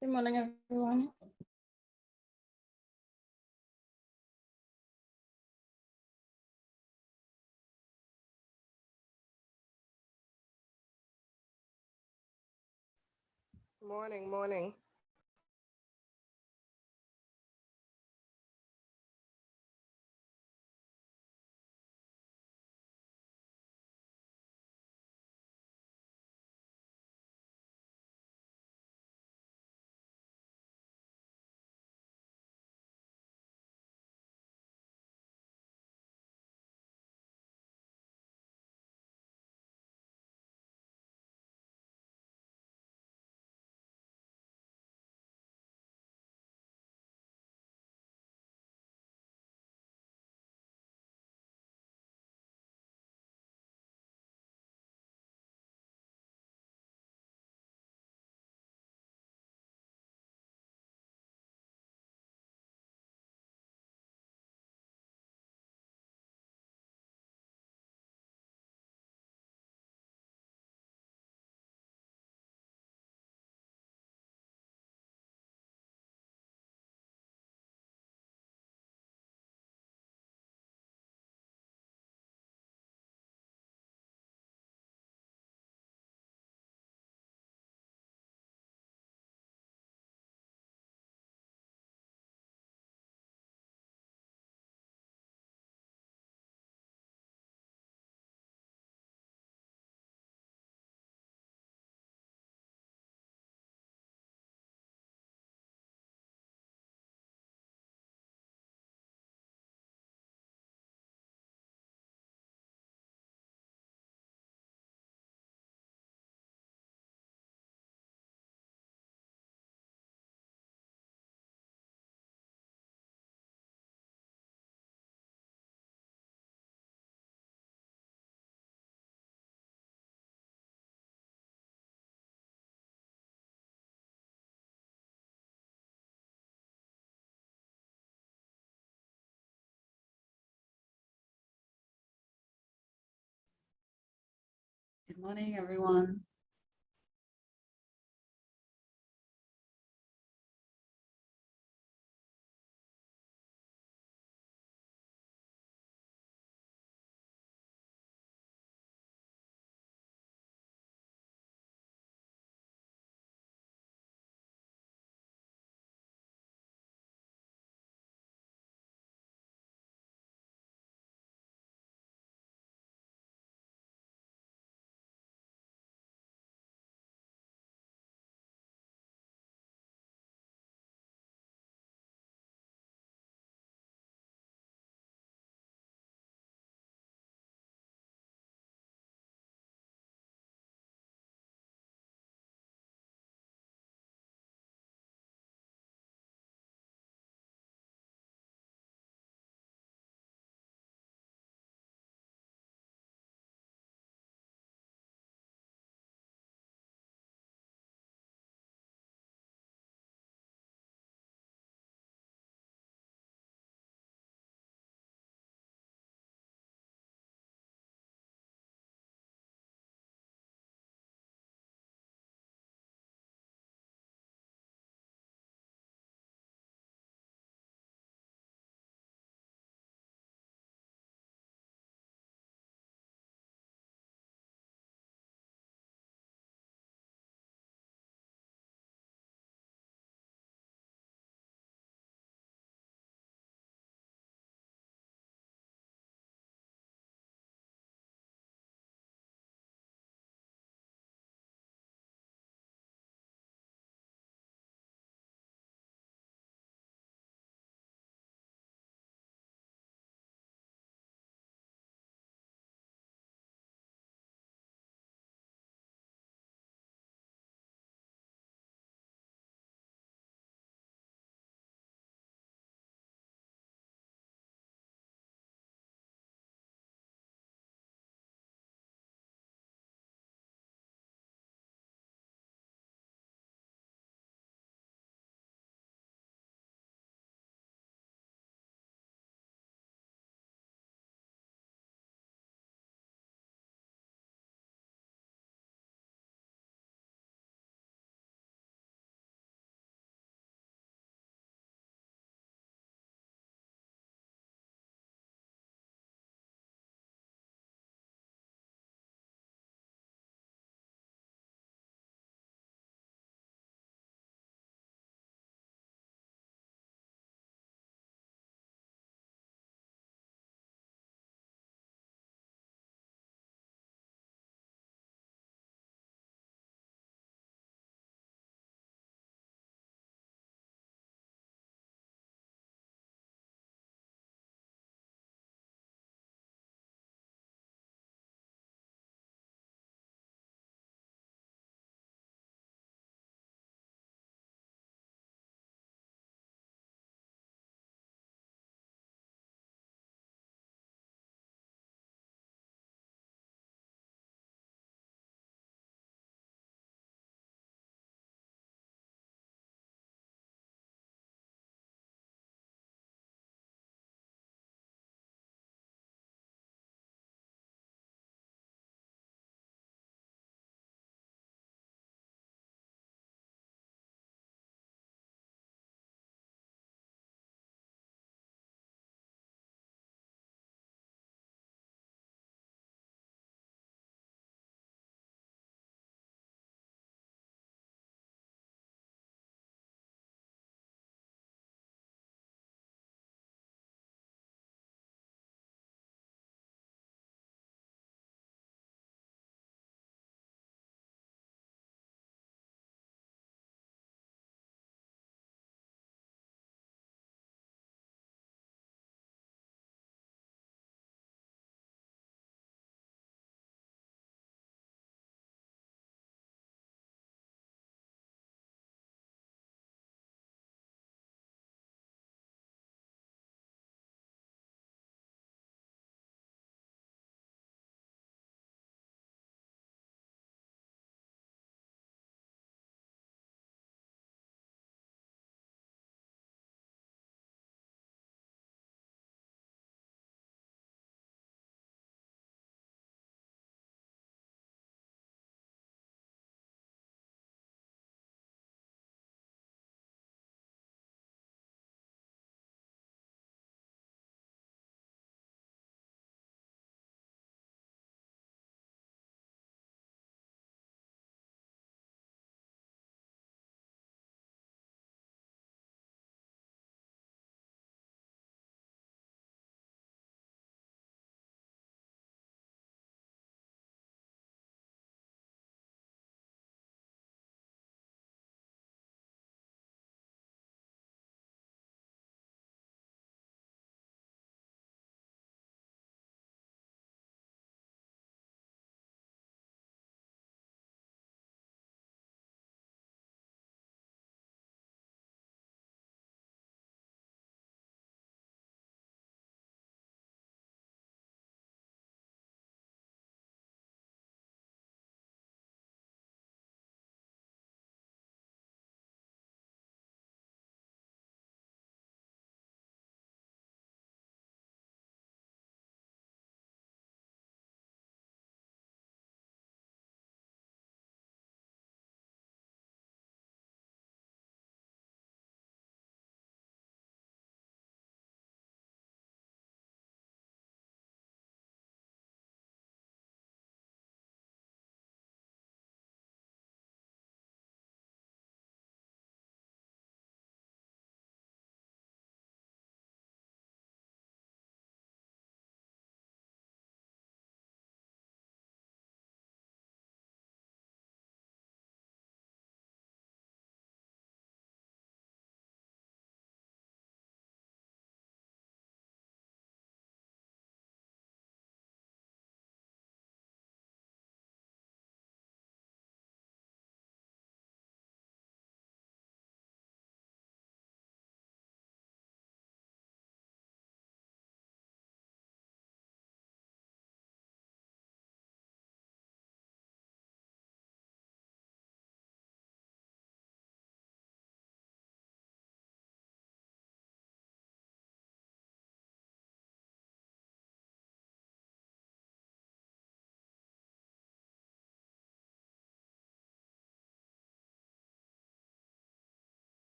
Good morning, everyone. Morning, morning. Good morning, everyone.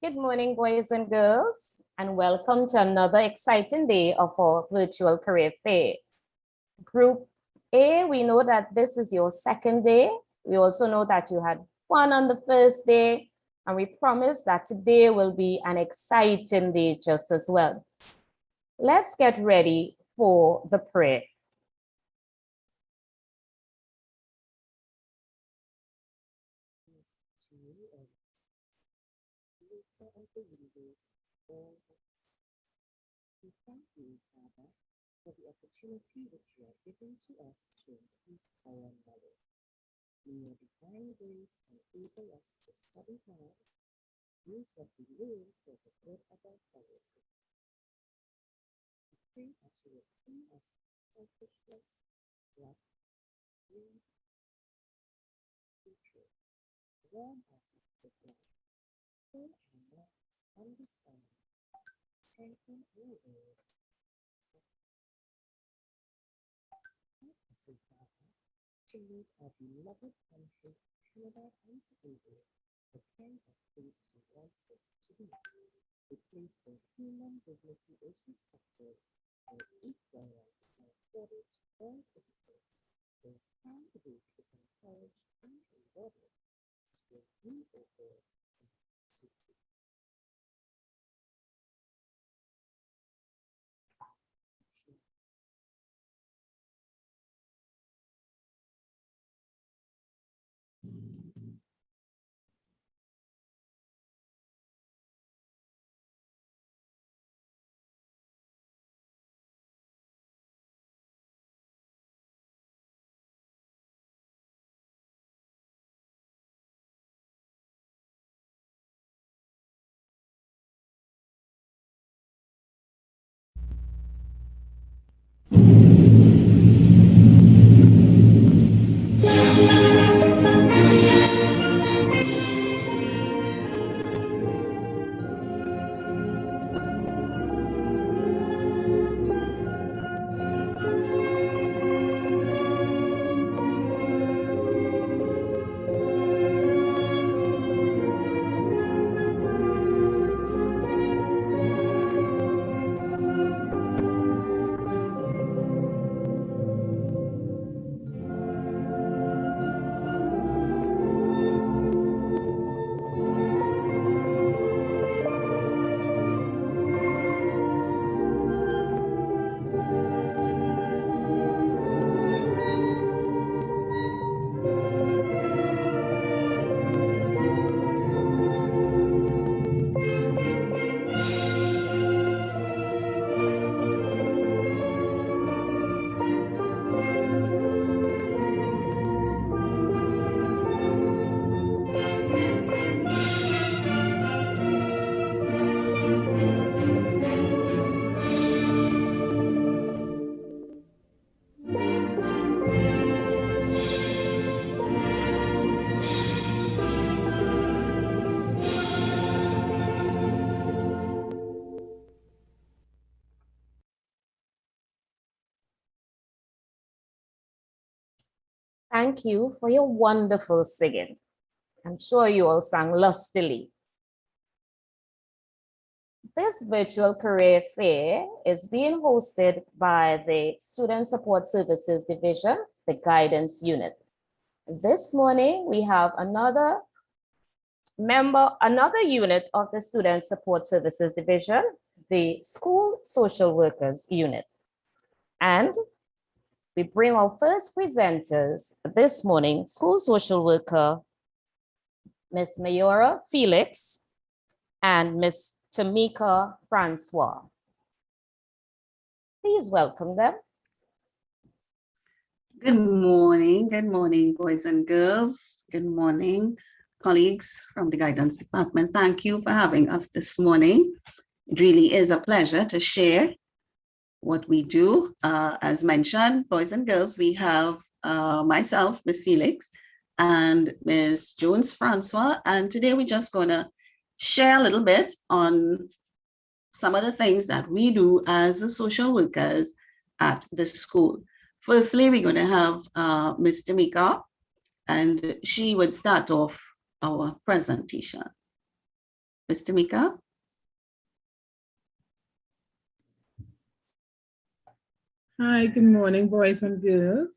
Good morning, boys and girls, and welcome to another exciting day of our virtual career fair. Group A, we know that this is your second day. We also know that you had fun on the first day, and we promise that today will be an exciting day just as well. Let's get ready for the prayer. We thank you, Father, for the opportunity which you are giving to us to increase our knowledge. May your divine grace enable us to study hard, use what we learn for the good of our fellow citizens. We pray that you will free us from selfishness, love, greed, hatred, warm our hearts with love, fill our minds with understanding, strengthen our wills. Help us, O Father, to make our beloved country, Canada, and Tobago the kind of place you want it to be. A place where human dignity is respected, where equal rights are afforded to all citizens, where hard work is encouraged and rewarded, where we obey and to be. Thank you for your wonderful singing. I'm sure you all sang lustily. This virtual career fair is being hosted by the Student Support Services Division, the Guidance Unit. This morning, we have another unit of the Student Support Services Division, the School Social Workers Unit. And we bring our first presenters this morning, school social worker, Ms. Mayora Felix and Ms. Tamika Francois. Please welcome them. Good morning, boys and girls. Good morning, colleagues from the Guidance Department. Thank you for having us this morning. It really is a pleasure to share what we do. As mentioned, boys and girls, we have myself, Ms. Felix, and Ms. Jones Francois, and today we're just gonna share a little bit on some of the things that we do as social workers at the school. Firstly, we're gonna have Ms. Tamika, and she would start off our presentation. Ms. Tamika? Hi, good morning, boys and girls.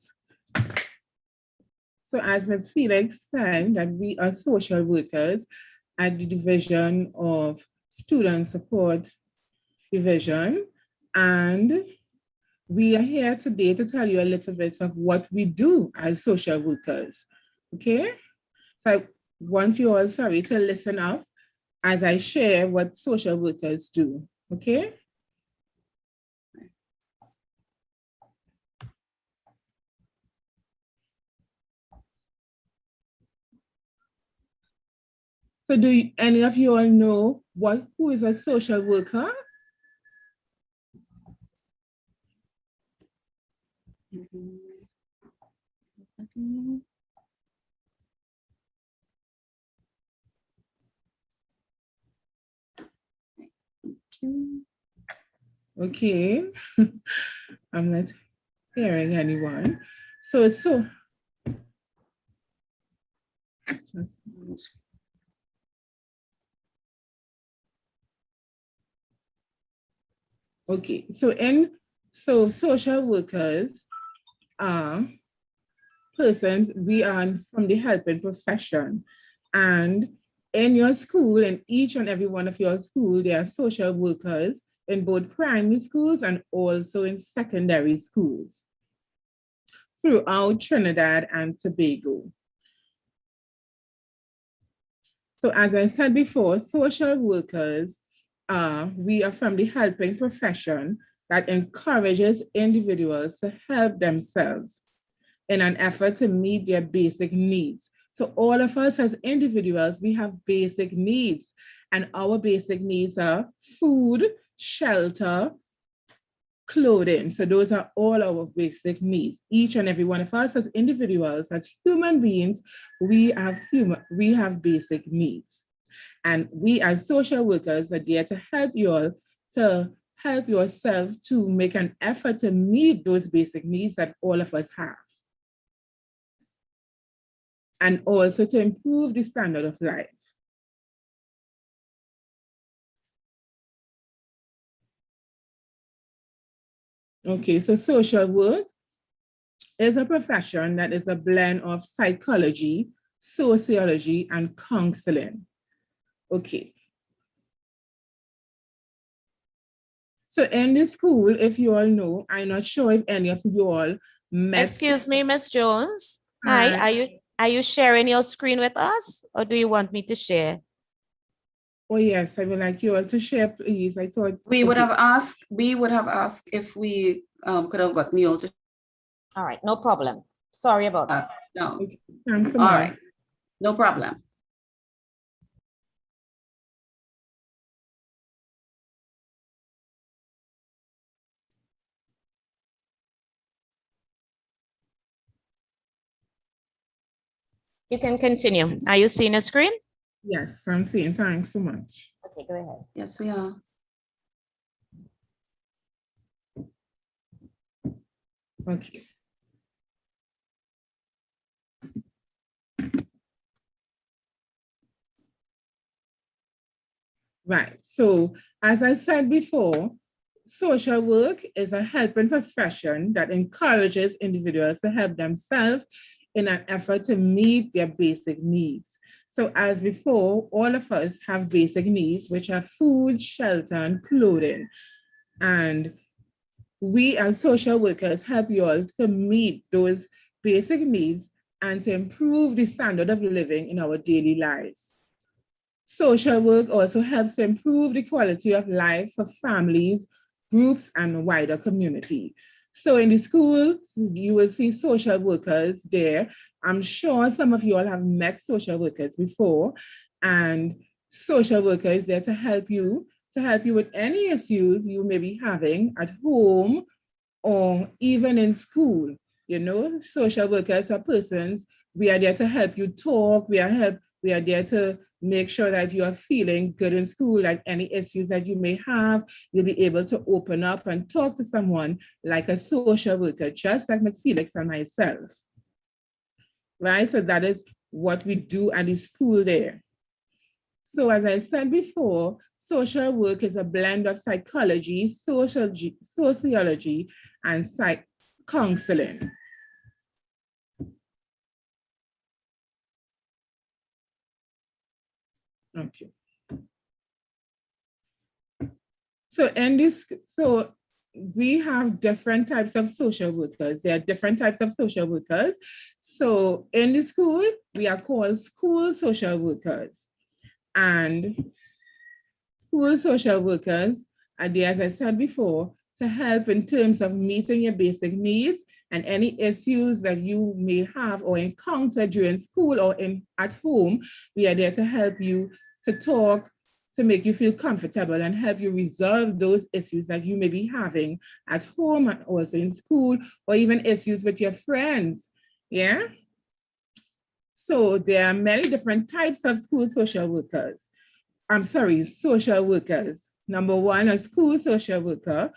So as Ms. Felix said, that we are social workers at the Division of Student Support Division, and we are here today to tell you a little bit of what we do as social workers, okay? So I want you all, to listen up as I share what social workers do, okay? So do any of you all know who is a social worker? Okay, I'm not hearing anyone. Okay, so social workers are persons, we are from the helping profession, and in your school, in each and every one of your schools, there are social workers in both primary schools and also in secondary schools throughout Trinidad and Tobago. So as I said before, social workers, we are from the helping profession that encourages individuals to help themselves in an effort to meet their basic needs. So all of us as individuals, we have basic needs, and our basic needs are food, shelter, clothing. So those are all our basic needs. Each and every one of us as individuals, as human beings, we have basic needs. And we as social workers are there to help you all, to help yourself to make an effort to meet those basic needs that all of us have. And also to improve the standard of life. Okay, so social work is a profession that is a blend of psychology, sociology, and counseling. Okay. So in the school, if you all know, I'm not sure if any of you all met. Excuse me, Ms. Jones. Hi, are you sharing your screen with us, or do you want me to share? Oh yes, I would like you all to share, please. I thought we would have asked if we could have gotten you all to. All right, no problem. Sorry about that. No. Okay. Thanks so All much. right, no problem. You can continue. Are you seeing a screen? Yes, I'm seeing. Thanks so much. Okay, go ahead. Yes, we are. Okay. Right. So as I said before, social work is a helping profession that encourages individuals to help themselves in an effort to meet their basic needs. So as before, all of us have basic needs, which are food, shelter, and clothing. And we as social workers help you all to meet those basic needs and to improve the standard of living in our daily lives. Social work also helps to improve the quality of life for families, groups, and wider community. So in the schools, you will see social workers there. I'm sure some of you all have met social workers before, and social workers there to help you with any issues you may be having at home or even in school. You know, social workers are persons, we are there to help you talk, we are there to make sure that you are feeling good in school, like any issues that you may have, you'll be able to open up and talk to someone like a social worker, just like Ms. Felix and myself. Right, so that is what we do at the school there. So as I said before, social work is a blend of psychology, sociology, and counseling. Okay. So we have different types of social workers. There are different types of social workers. So in the school, we are called school social workers. And school social workers are there, as I said before, to help in terms of meeting your basic needs and any issues that you may have or encounter during school or at home. We are there to help you to talk, to make you feel comfortable and help you resolve those issues that you may be having at home and also in school, or even issues with your friends. Yeah. So there are many different types of school social workers. Social workers. Number one, a school social worker.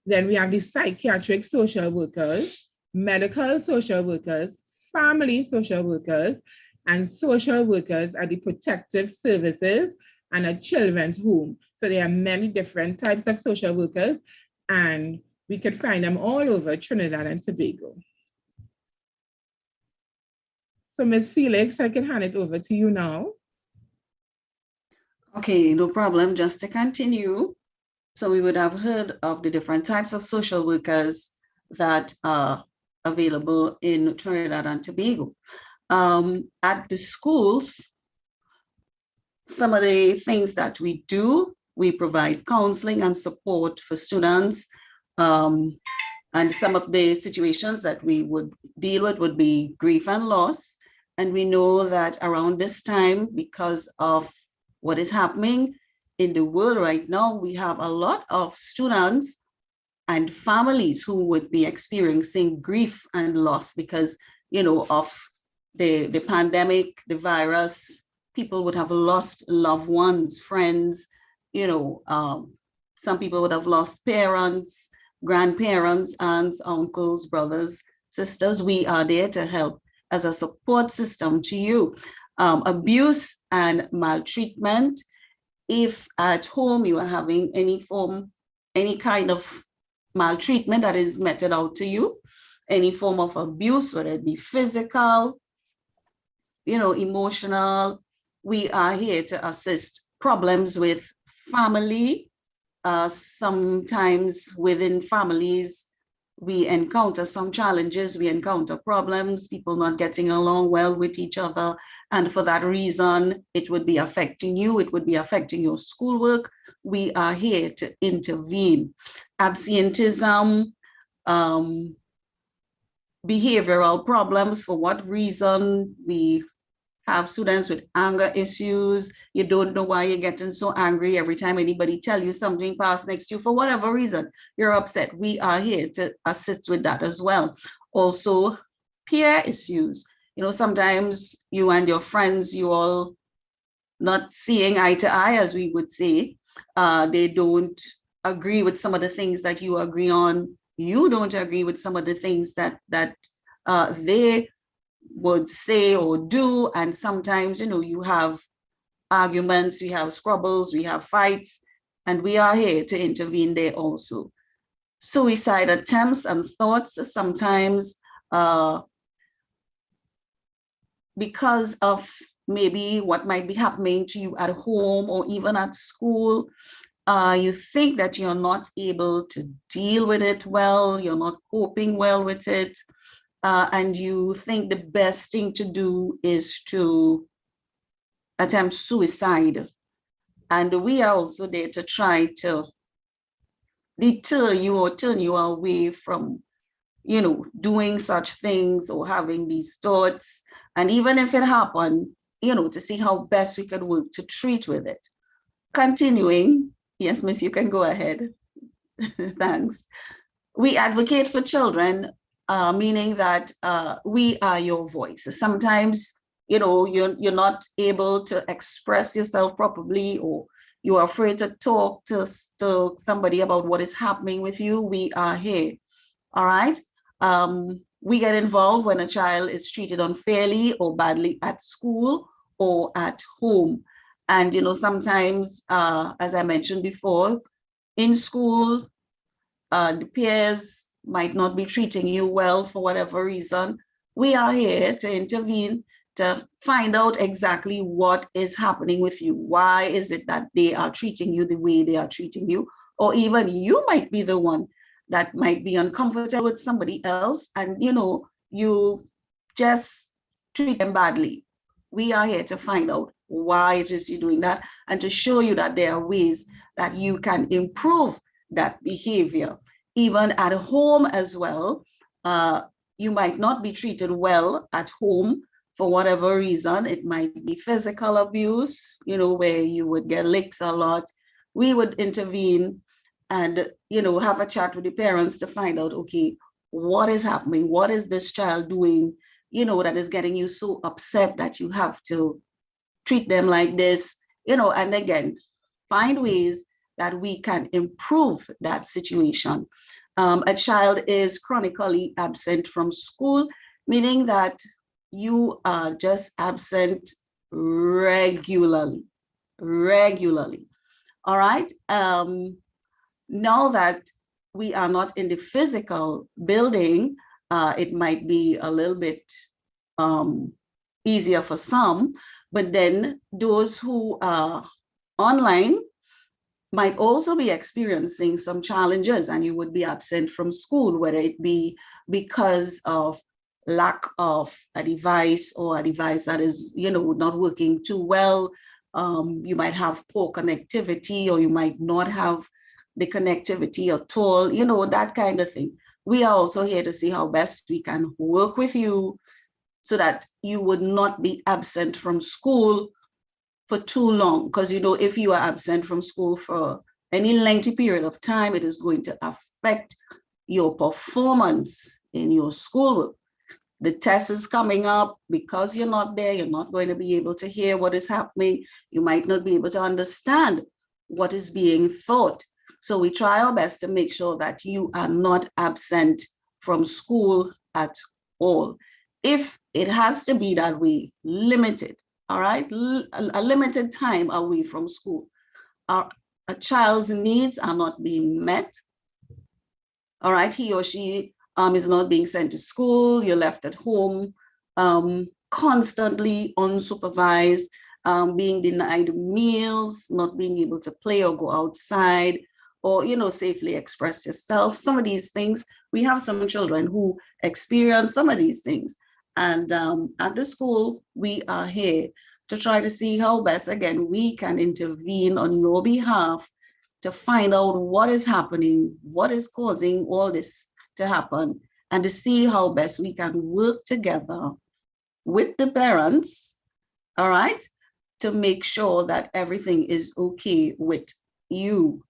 Then we have the psychiatric social workers, medical social workers, family social workers, and social workers at the protective services and a children's home. So there are many different types of social workers, and we can find them all over Trinidad and Tobago. So Ms. Felix, I can hand it over to you now. Okay, no problem. Just to continue. So we would have heard of the different types of social workers that are available in Trinidad and Tobago. At the schools, some of the things that we do, we provide counseling and support for students. And some of the situations that we would deal with would be grief and loss. And we know that around this time, because of what is happening in the world right now, we have a lot of students and families who would be experiencing grief and loss because, of the pandemic, the virus. People would have lost loved ones, friends, some people would have lost parents, grandparents, aunts, uncles, brothers, sisters. We are there to help as a support system to you. Abuse and maltreatment. If at home you are having any kind of maltreatment that is meted out to you, any form of abuse, whether it be physical, emotional, we are here to assist. Problems with family, sometimes within families, we encounter some challenges, we encounter problems, people not getting along well with each other. And for that reason, it would be affecting you, it would be affecting your schoolwork. We are here to intervene. Absenteeism, behavioral problems, for what reason we have students with anger issues. You don't know why you're getting so angry every time anybody tell you something pass next to you. For whatever reason, you're upset. We are here to assist with that as well. Also, peer issues. Sometimes you and your friends, you all not seeing eye to eye, as we would say. They don't agree with some of the things that you agree on. You don't agree with some of the things that they would say or do, and sometimes you have arguments, we have squabbles, we have fights, and we are here to intervene there also. Suicide attempts and thoughts, sometimes because of maybe what might be happening to you at home or even at school, you think that you're not able to deal with it well, you're not coping well with it. And you think the best thing to do is to attempt suicide. And we are also there to try to deter you or turn you away from, doing such things or having these thoughts. And even if it happened, to see how best we could work to treat with it. Continuing, yes, Miss, you can go ahead. Thanks. We advocate for children. Meaning that we are your voice. Sometimes, you're not able to express yourself properly, or you are afraid to talk to somebody about what is happening with you. We are here. All right. We get involved when a child is treated unfairly or badly at school or at home. And, sometimes, as I mentioned before, in school, the peers might not be treating you well for whatever reason. We are here to intervene, to find out exactly what is happening with you. Why is it that they are treating you the way they are treating you? Or even you might be the one that might be uncomfortable with somebody else, and you just treat them badly. We are here to find out why it is you're doing that, and to show you that there are ways that you can improve that behavior. Even at home as well, you might not be treated well at home for whatever reason. It might be physical abuse, where you would get licks a lot. We would intervene and, have a chat with the parents to find out, okay, what is happening? What is this child doing, that is getting you so upset that you have to treat them like this, and again, find ways that we can improve that situation. A child is chronically absent from school, meaning that you are just absent regularly. All right. Now that we are not in the physical building, it might be a little bit easier for some, but then those who are online might also be experiencing some challenges, and you would be absent from school, whether it be because of lack of a device, or a device that is, not working too well. You might have poor connectivity, or you might not have the connectivity at all, that kind of thing. We are also here to see how best we can work with you so that you would not be absent from school for too long. Because, if you are absent from school for any lengthy period of time, it is going to affect your performance in your schoolwork. The test is coming up. Because you're not there, you're not going to be able to hear what is happening. You might not be able to understand what is being taught. So we try our best to make sure that you are not absent from school at all. If it has to be that way, limited, all right? A limited time away from school. A child's needs are not being met, all right? He or she is not being sent to school. You're left at home, constantly unsupervised, being denied meals, not being able to play or go outside, or, safely express yourself. Some of these things, we have some children who experience some of these things. And at the school, we are here to try to see how best, again, we can intervene on your behalf to find out what is happening, what is causing all this to happen, and to see how best we can work together with the parents, all right, to make sure that everything is okay with you.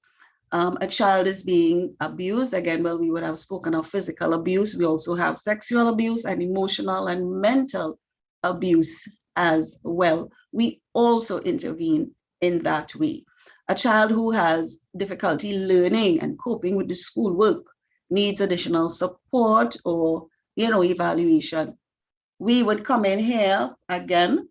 A child is being abused. Again, well, we would have spoken of physical abuse. We also have sexual abuse and emotional and mental abuse as well. We also intervene in that way. A child who has difficulty learning and coping with the schoolwork needs additional support or, evaluation. We would come in here again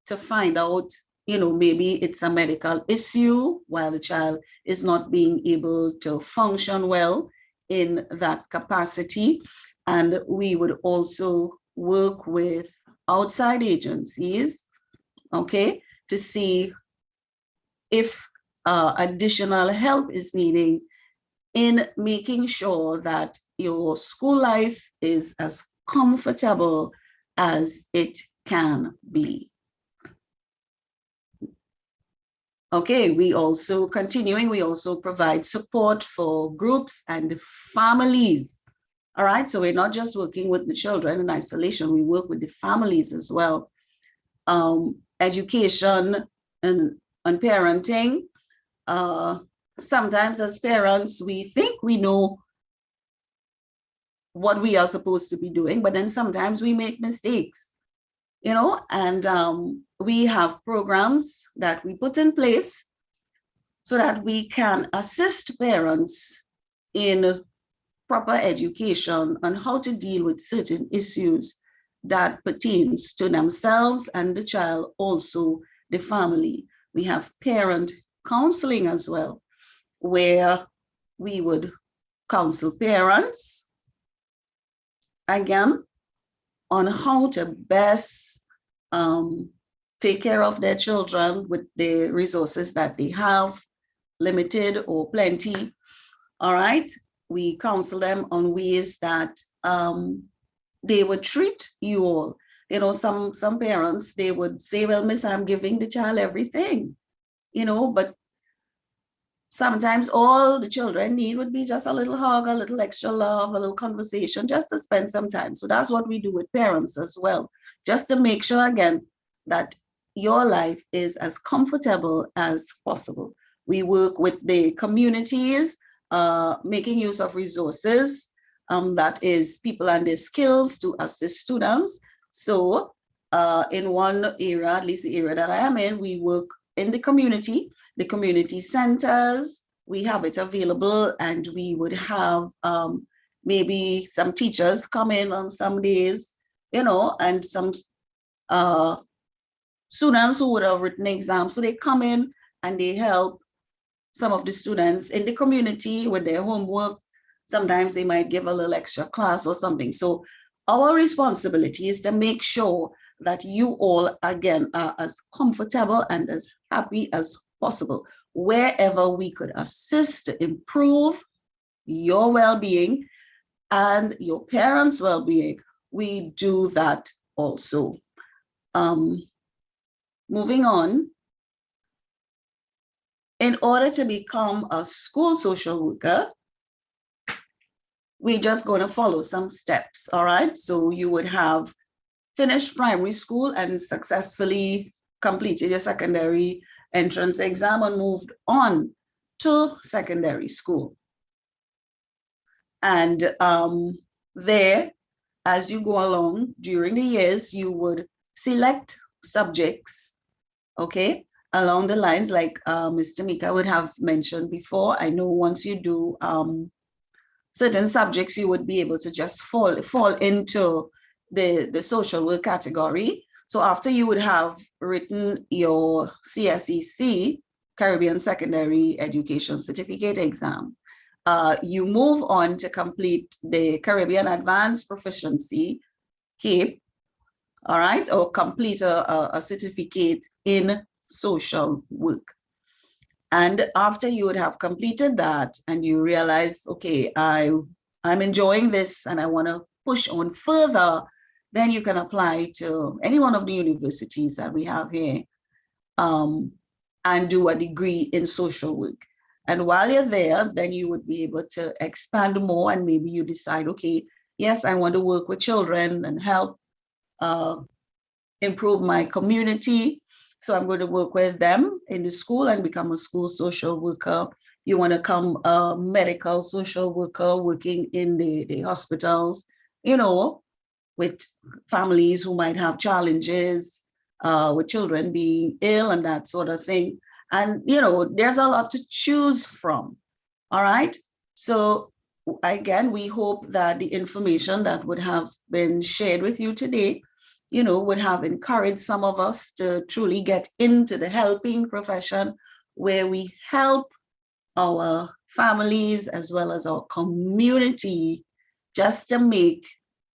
to find out, maybe it's a medical issue while the child is not being able to function well in that capacity. And we would also work with outside agencies, okay, to see if additional help is needed in making sure that your school life is as comfortable as it can be. Okay, we also provide support for groups and families. All right, so we're not just working with the children in isolation, we work with the families as well. Education and parenting. Sometimes as parents, we think we know what we are supposed to be doing, but then sometimes we make mistakes, and we have programs that we put in place so that we can assist parents in proper education on how to deal with certain issues that pertains to themselves and the child, also the family. We have parent counseling as well, where we would counsel parents, again, on how to best take care of their children with the resources that they have, limited or plenty. All right. We counsel them on ways that they would treat you all. You know, some parents, they would say, well, miss, I'm giving the child everything, you know, but sometimes all the children need would be just a little hug, a little extra love, a little conversation, just to spend some time. So that's what we do with parents as well, just to make sure, again, that your life is as comfortable as possible. We work with the communities, making use of resources, that is people and their skills to assist students. So in one area, at least the area that I am in, we work in the community centers. We have it available, and we would have maybe some teachers come in on some days, you know, and some students who would have written exams. So they come in and they help some of the students in the community with their homework. Sometimes they might give a little extra class or something. So our responsibility is to make sure that you all, again, are as comfortable and as happy as possible. Wherever we could assist to improve your well-being and your parents' well-being, we do that also. Moving on, in order to become a school social worker, we're just going to follow some steps, all right? So you would have finished primary school and successfully completed your secondary entrance exam and moved on to secondary school. And there, as you go along during the years, you would select subjects, okay, along the lines like Mr. Mika would have mentioned before. I know once you do certain subjects, you would be able to just fall into the social work category. So after you would have written your CSEC, Caribbean Secondary Education Certificate exam, you move on to complete the Caribbean Advanced Proficiency, CAPE, all right, or complete a certificate in social work. And after you would have completed that and you realize, okay, I'm enjoying this and I want to push on further, then you can apply to any one of the universities that we have here and do a degree in social work. And while you're there, then you would be able to expand more, and maybe you decide, okay, yes, I want to work with children and help improve my community. So I'm going to work with them in the school and become a school social worker. You want to become a medical social worker working in the hospitals, you know, with families who might have challenges, with children being ill and that sort of thing. And, you know, there's a lot to choose from. All right. So again, we hope that the information that would have been shared with you today, you know, would have encouraged some of us to truly get into the helping profession, where we help our families as well as our community just to make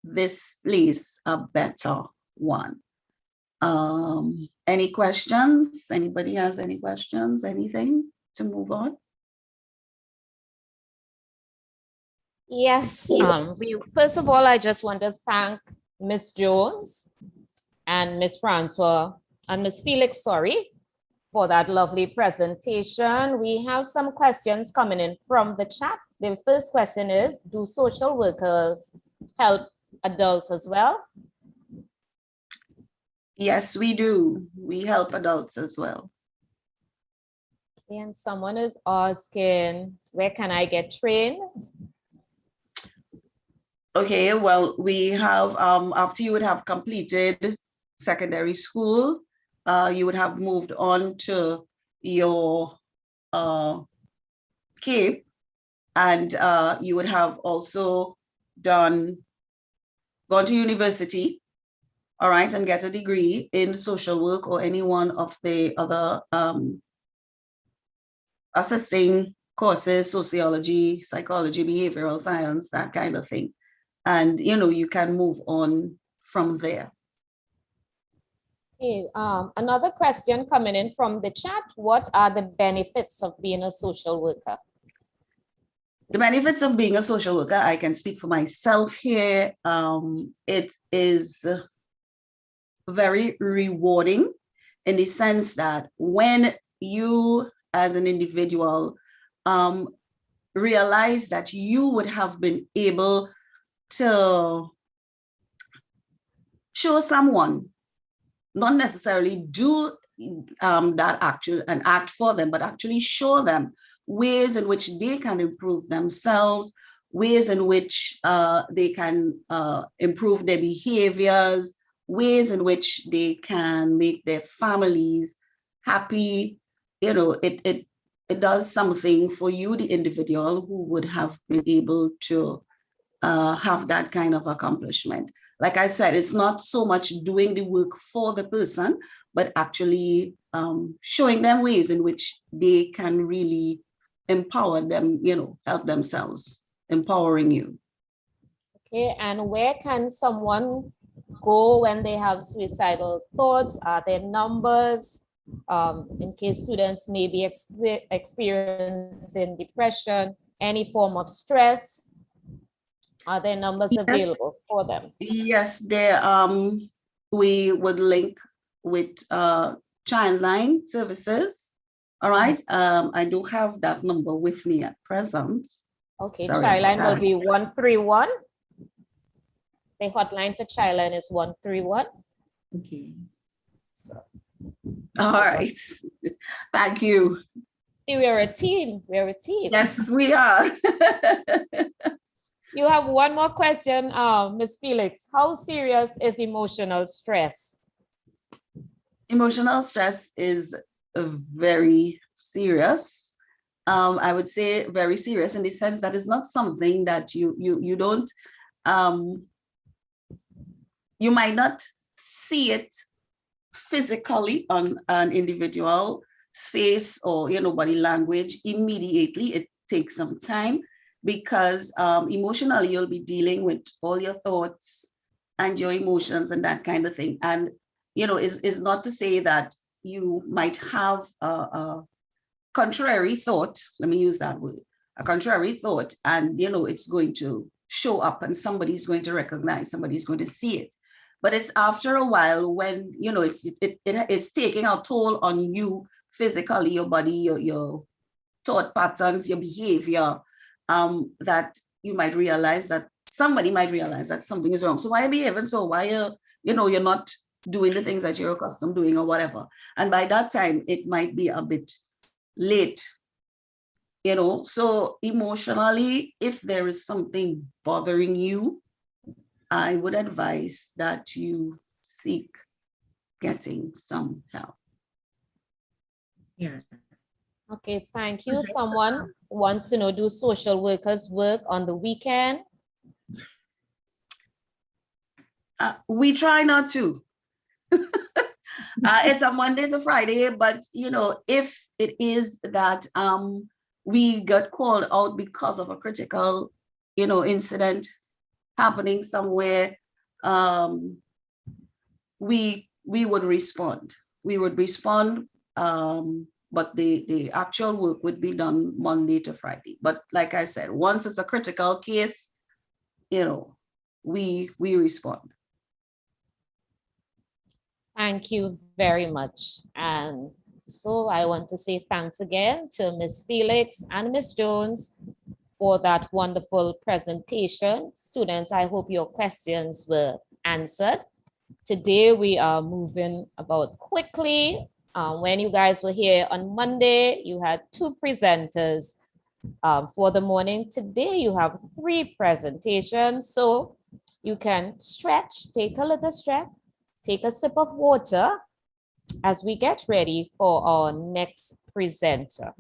this place a better one. Any questions? Anybody has any questions? Anything to move on? Yes. First of all, I just want to thank Miss Jones and Miss Francois and Miss Felix, sorry, for that lovely presentation. We have some questions coming in from the chat. The first question is, do social workers help adults as well? Yes, we do. We help adults as well. And someone is asking, where can I get trained? Okay, well, we have, after you would have completed secondary school, you would have moved on to your CAPE, and you would have also gone to university, all right, and get a degree in social work or any one of the other assisting courses, sociology, psychology, behavioral science, that kind of thing. And, you know, you can move on from there. Okay, another question coming in from the chat. What are the benefits of being a social worker? The benefits of being a social worker, I can speak for myself here. It is very rewarding in the sense that when you as an individual realize that you would have been able to show someone, not necessarily do that an act for them, but actually show them ways in which they can improve themselves, ways in which they can improve their behaviors, ways in which they can make their families happy. You know, it does something for you, the individual, who would have been able to have that kind of accomplishment. Like I said, it's not so much doing the work for the person, but actually showing them ways in which they can really empower them, you know, help themselves, empowering you. Okay, and where can someone go when they have suicidal thoughts? Are there numbers in case students may be experiencing depression, any form of stress? Are there numbers available for them? Yes, there. We would link with Childline Services. All right. I do have that number with me at present. Okay, Sorry Childline will about that. be 131. The hotline for Childline is 131. Okay. So, All right. Thank you. see, we're a team. We're a team. Yes, we are. You have one more question, Ms. Felix. How serious is emotional stress? Emotional stress is very serious. I would say very serious in the sense that it's not something that you don't, you might not see it physically on an individual's face or, you know, body language immediately. It takes some time because emotionally you'll be dealing with all your thoughts and your emotions and that kind of thing. And, you know, is not to say that you might have a contrary thought, let me use that word, a contrary thought, and, you know, it's going to show up and somebody's going to recognize, somebody's going to see it. But it's after a while when, you know, it's taking a toll on you physically, your body, your thought patterns, your behavior, that you might realize that somebody might realize that something is wrong. So why are you behaving so? Why are, you know, you're not doing the things that you're accustomed doing or whatever. And by that time, it might be a bit late, you know. So emotionally, if there is something bothering you, I would advise that you seek getting some help. Yeah. Okay, thank you. Someone wants to know, do social workers work on the weekend? We try not to. It's a Monday to Friday, but, you know, if it is that we got called out because of a critical, you know, incident happening somewhere, we would respond. We would respond, but the actual work would be done Monday to Friday. But like I said, once it's a critical case, you know, we respond. Thank you very much. And so I want to say thanks again to Ms. Felix and Ms. Jones for that wonderful presentation. Students, I hope your questions were answered. Today we are moving about quickly. When you guys were here on Monday, you had 2 presenters for the morning. Today you have 3 presentations. So you can stretch, take a little stretch, take a sip of water as we get ready for our next presenter.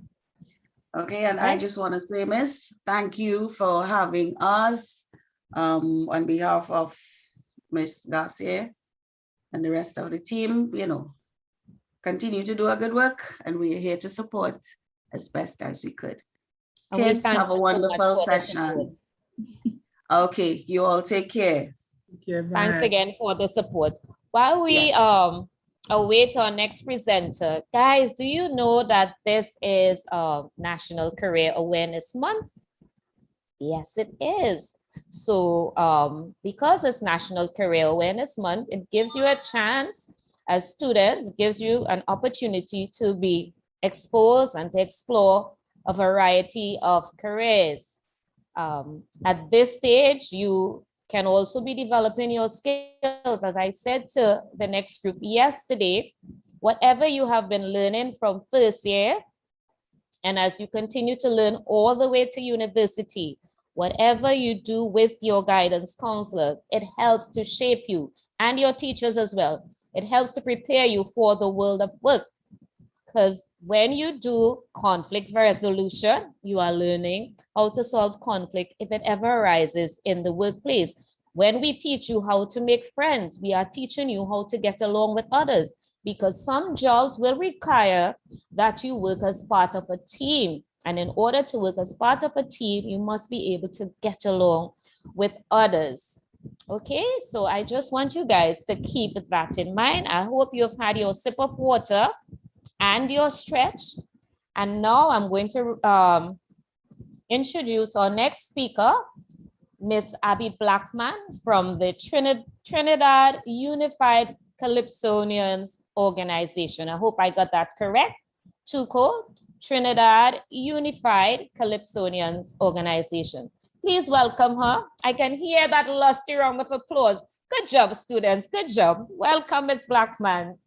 Okay, and I just want to say, Miss, thank you for having us on behalf of Miss Garcia. And the rest of the team, continue to do a good work, and we're here to support as best as we could. And we Kids, thank have a you so much wonderful for the support. session. Okay, you all take care. Okay, Thanks bye. again for the support. While we Yes. await our next presenter, guys, do you know that this is National Career Awareness Month? Yes, it is. So because it's National Career Awareness Month, it gives you a chance as students, it gives you an opportunity to be exposed and to explore a variety of careers. At this stage, you can also be developing your skills. As I said to the next group yesterday, whatever you have been learning from first year, and as you continue to learn all the way to university, whatever you do with your guidance counselor, it helps to shape you and your teachers as well. It helps to prepare you for the world of work. Because when you do conflict resolution, you are learning how to solve conflict if it ever arises in the workplace. When we teach you how to make friends, we are teaching you how to get along with others, because some jobs will require that you work as part of a team. And in order to work as part of a team, you must be able to get along with others. Okay, so I just want you guys to keep that in mind. I hope you've had your sip of water and your stretch. And now I'm going to introduce our next speaker, Miss Abby Blackman from the Trinidad Unified Calypsonians Organization. I hope I got that correct. TUCO, Trinidad Unified Calypsonians Organization. Please welcome her. I can hear that lusty round of applause. Good job, students. Good job. Welcome, Miss Blackman.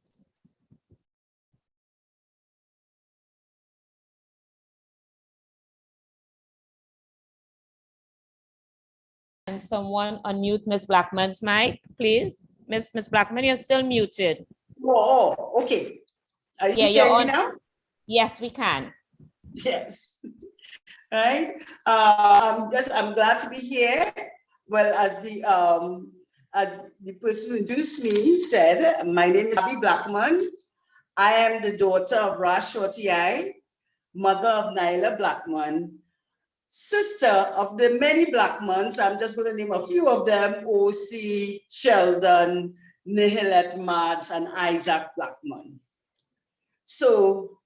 And someone unmute Miss Blackman's mic, please. Miss Blackman, you're still muted. Oh, okay. Are you Yeah, you're hearing me on. now? Yes, we can. Yes. Right. I'm glad to be here. Well, as the person who introduced me said, my name is Abby Blackman. I am the daughter of Rash Shorty, mother of Nyla Blackman, sister of the many Blackmans. I'm just going to name a few of them: O.C., Sheldon, Nihilet March, and Isaac Blackman. So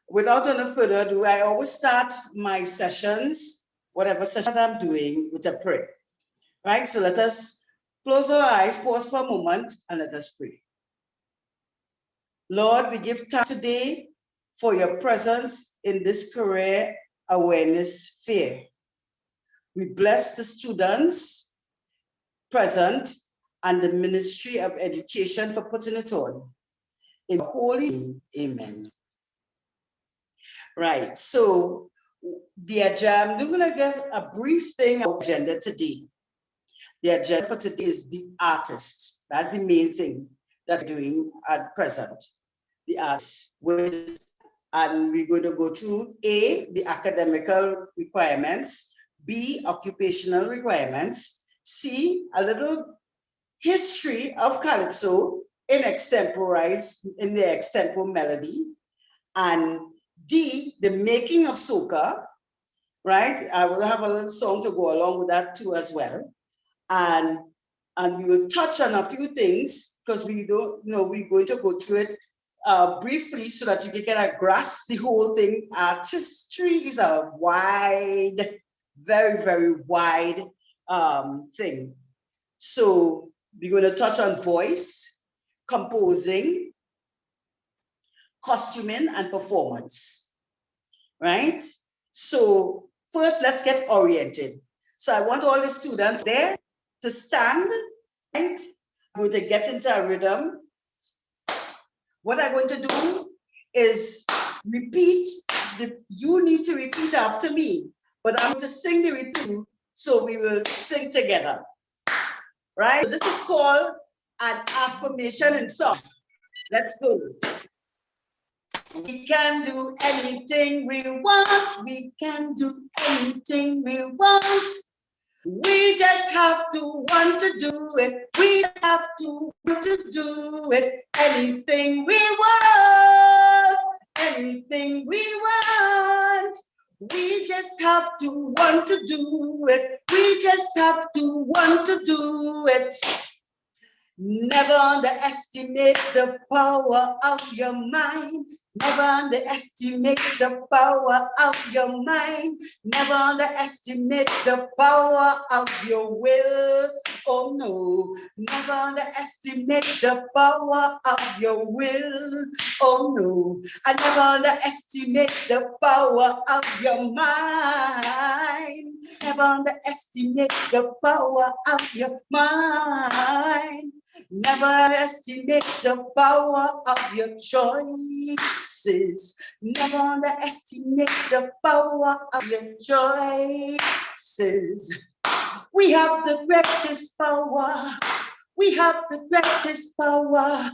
without any further ado, I always start my sessions, whatever session I'm doing, with a prayer. Right? So let us close our eyes, pause for a moment, and let us pray. Lord, we give thanks today for your presence in this career awareness fair. We bless the students present and the Ministry of Education for putting it on. In holy name, amen. Right, so the agenda, I'm going to give a brief thing about the agenda today. The agenda for today is the artist. That's the main thing that we're doing at present. The artist with, and we're going to go through A, the academical requirements, B, occupational requirements, C, a little history of calypso in the extempo melody, and D, the making of soca, right? I will have a little song to go along with that too as well. And we will touch on a few things because we don't know, we're going to go through it briefly so that you can get a grasp the whole thing. Artistry is a wide, very, very wide thing. So we're going to touch on voice, composing, costuming, and performance, right? So first, let's get oriented. So I want all the students there to stand, right? I'm going to get into a rhythm. What I'm going to do is repeat, you need to repeat after me, but I'm going to sing the repeat, so we will sing together, right? So this is called an affirmation in song. Let's go. We can do anything we want. We can do anything we want. We just have to want to do it. We have to want to do it. Anything we want, anything we want. We just have to want to do it. We just have to want to do it. Never underestimate the power of your mind. Never underestimate the power of your mind. Never underestimate the power of your will. Oh no. Never underestimate the power of your will. Oh no. I never underestimate the power of your mind. Never underestimate the power of your mind. Never underestimate the power of your choices. Never underestimate the power of your choices. We have the greatest power. We have the greatest power.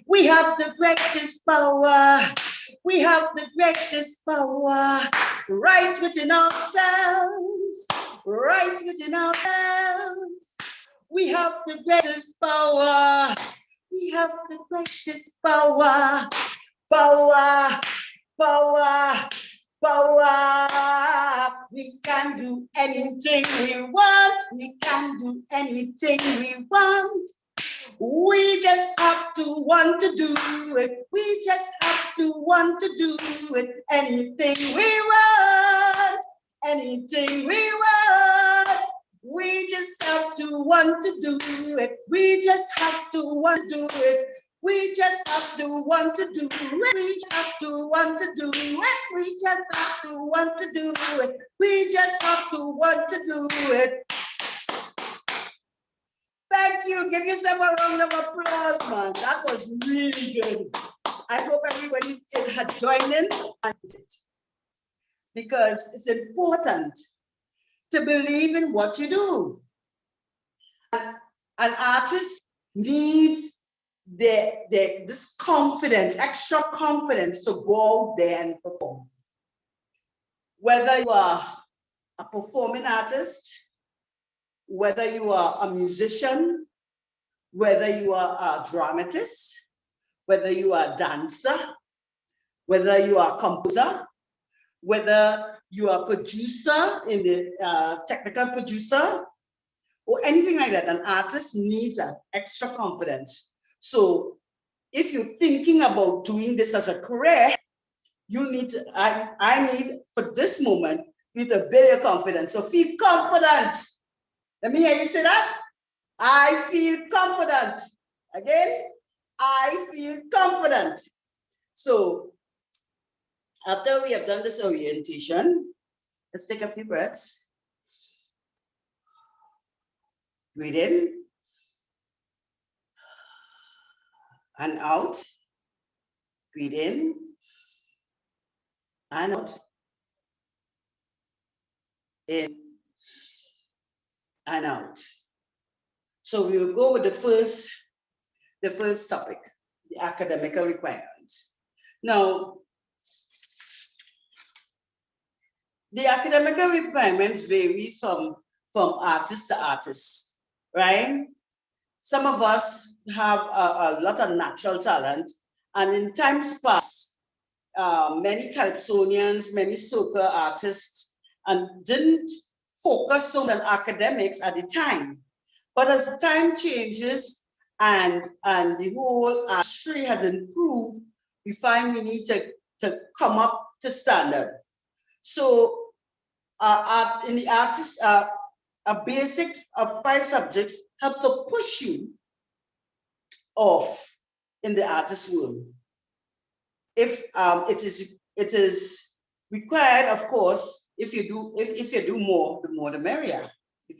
We have the greatest power. We have the greatest power right within ourselves. Right within ourselves. We have the greatest power. We have the greatest power. Power, power, power. We can do anything we want. We can do anything we want. We just have to want to do it. We just have to want to do it. Anything we want. Anything we want. We just have to want to do it. We just have to want to do it. We just have to want to do it. We just have to want to do it. We just have to want to do it. We just have to want to do it. Thank you. Give yourself a round of applause, man. That was really good. I hope everybody had joined in because it's important to believe in what you do. An artist needs this confidence, extra confidence to go out there and perform. Whether you are a performing artist, whether you are a musician, whether you are a dramatist, whether you are a dancer, whether you are a composer, whether you are a producer in the technical producer, or anything like that, an artist needs an extra confidence. So if you're thinking about doing this as a career, you need to, I need for this moment, you need to build your confidence. So feel confident. Let me hear you say that. I feel confident. Again, I feel confident. So after we have done this orientation, let's take a few breaths. Breathe in and out. Breathe in and out. In and out. So we will go with the first topic, the academic requirements. Now, the academic requirements varies from artist to artist, right? Some of us have a lot of natural talent, and in times past, many Calypsonians, many soca artists, and didn't focus so on academics at the time. But as time changes and the whole industry has improved, we find we need to come up to standard. So in the artist, a basic of 5 subjects help to push you off in the artist world. If it is required, of course, if you do more, the more the merrier.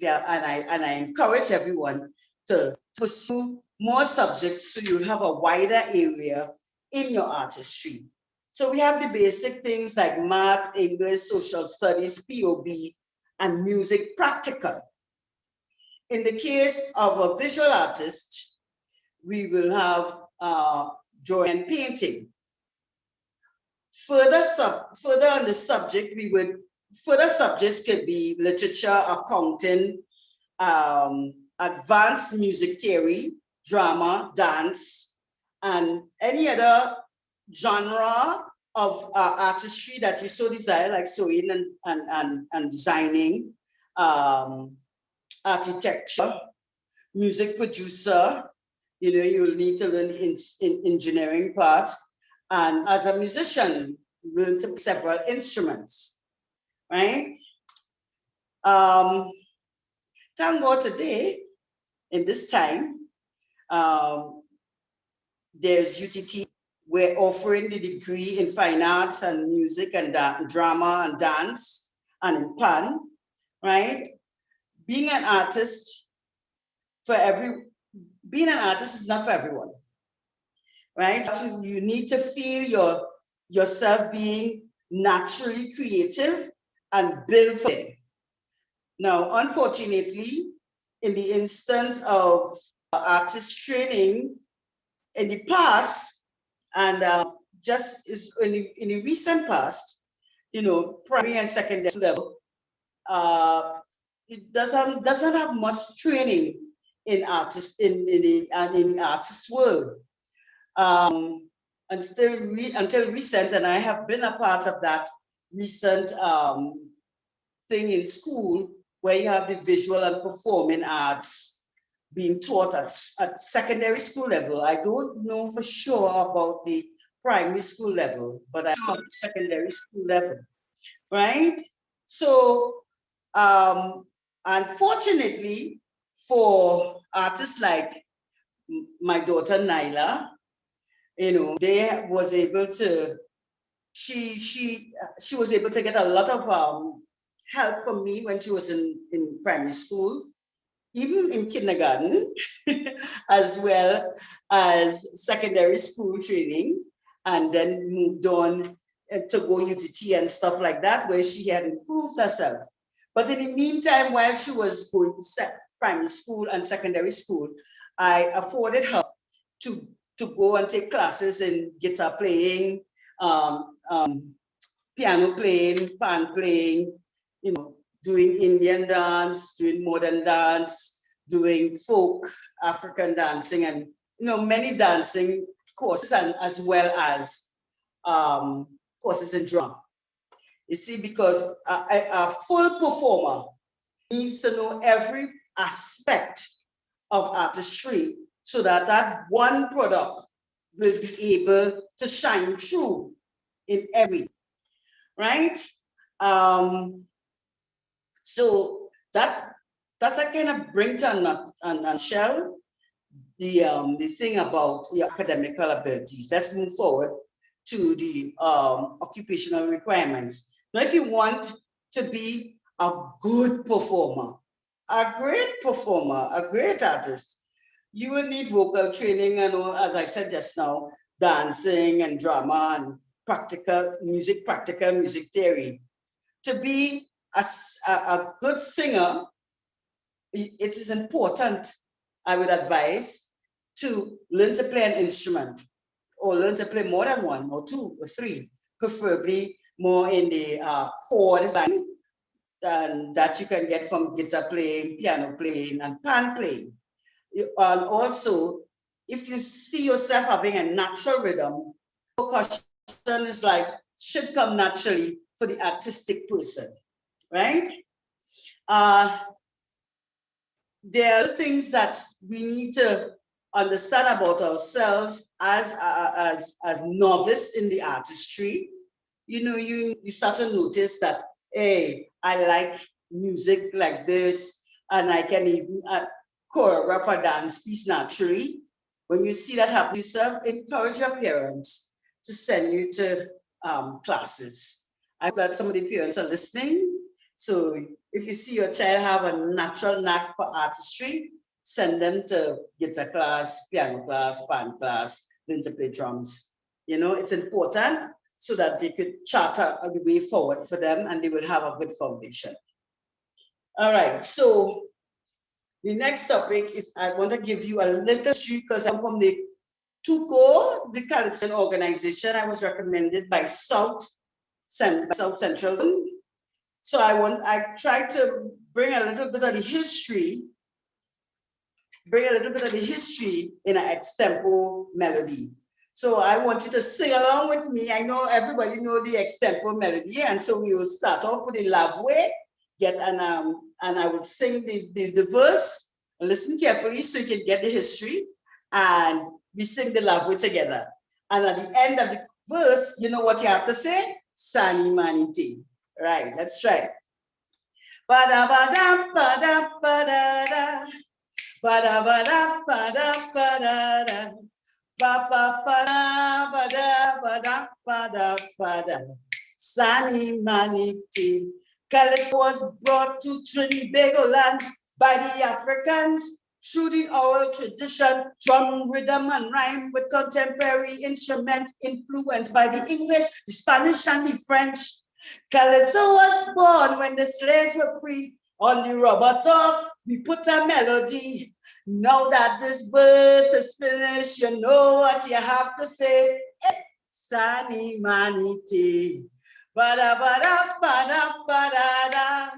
And I encourage everyone to pursue more subjects so you have a wider area in your artistry. So we have the basic things like math, English, social studies, POB, and music practical. In the case of a visual artist, we will have drawing and painting. Further on the subject, we would further subjects could be literature, accounting, advanced music theory, drama, dance, and any other genre of artistry that you so desire, like sewing and designing, architecture, music producer. You'll need to learn in engineering part. And as a musician, learn to play several instruments, right? Thank God today, in this time, there's UTT. We're offering the degree in fine arts and music and drama and dance and in PAN, right? Being an artist is not for everyone, right? You need to feel yourself being naturally creative and build for it. Now, unfortunately, in the instance of artist training in the past, and just in the recent past, primary and secondary level, it doesn't have much training in the artist world. Until recent, and I have been a part of that recent thing in school where you have the visual and performing arts being taught at secondary school level. I don't know for sure about the primary school level, but I know at secondary school level, right? So, unfortunately, for artists like my daughter Nyla, they was able to, she was able to get a lot of help from me when she was in primary school, even in kindergarten, as well as secondary school training, and then moved on to go UTT and stuff like that, where she had improved herself. But in the meantime, while she was going to primary school and secondary school, I afforded her to go and take classes in guitar playing, piano playing, pan playing, doing Indian dance, doing modern dance, doing folk African dancing, and many dancing courses, and as well as courses in drama. You see, because a full performer needs to know every aspect of artistry so that that one product will be able to shine through in every, right? So that's a kind of bring to a nutshell the thing about your academical abilities. Let's move forward to the occupational requirements. Now, if you want to be a good performer, a great performer, a great artist, you will need vocal training and, as I said just now, dancing and drama and practical music theory. To be a good singer, it is important, I would advise, to learn to play an instrument, or learn to play more than one or two or three, preferably more in the chord line than that you can get from guitar playing, piano playing, and pan playing. And also, if you see yourself having a natural rhythm, percussion is should come naturally for the artistic person, right? There are things that we need to understand about ourselves as novice in the artistry. You start to notice that, hey, I like music like this, and I can even choreograph a dance piece naturally. When you see that happen yourself, encourage your parents to send you to classes. I hope that some of the parents are listening. So if you see your child have a natural knack for artistry, send them to guitar class, piano class, pan class, learn to play drums. It's important so that they could chart a way forward for them and they will have a good foundation. All right, so the next topic is I want to give you a little history because I'm from the TUCO, the calypso organization. I was recommended by South Central. So I try to bring a little bit of the history, in an extempo melody. So I want you to sing along with me. I know everybody know the extempo melody, and so we will start off with a love way, and I would sing the verse. Listen carefully so you can get the history, and we sing the love way together. And at the end of the verse, you know what you have to say? Sani mani te. Right, let's try. Ba-da ba-da ba-da ba-da-da. Ba-da ba-da ba-da ba-da-da. Ba-ba-ba-da ba-da ba-da ba-da ba-da. Sani mani te. Calypso was brought to Trinbago land by the Africans through the oral tradition, drum, rhythm, and rhyme with contemporary instrument influenced by the English, the Spanish, and the French. Calypso was born when the slaves were free. On the rubber top, we put a melody. Now that this verse is finished, you know what you have to say. Sani mani te. Ba-da ba-da ba-da ba-da-da.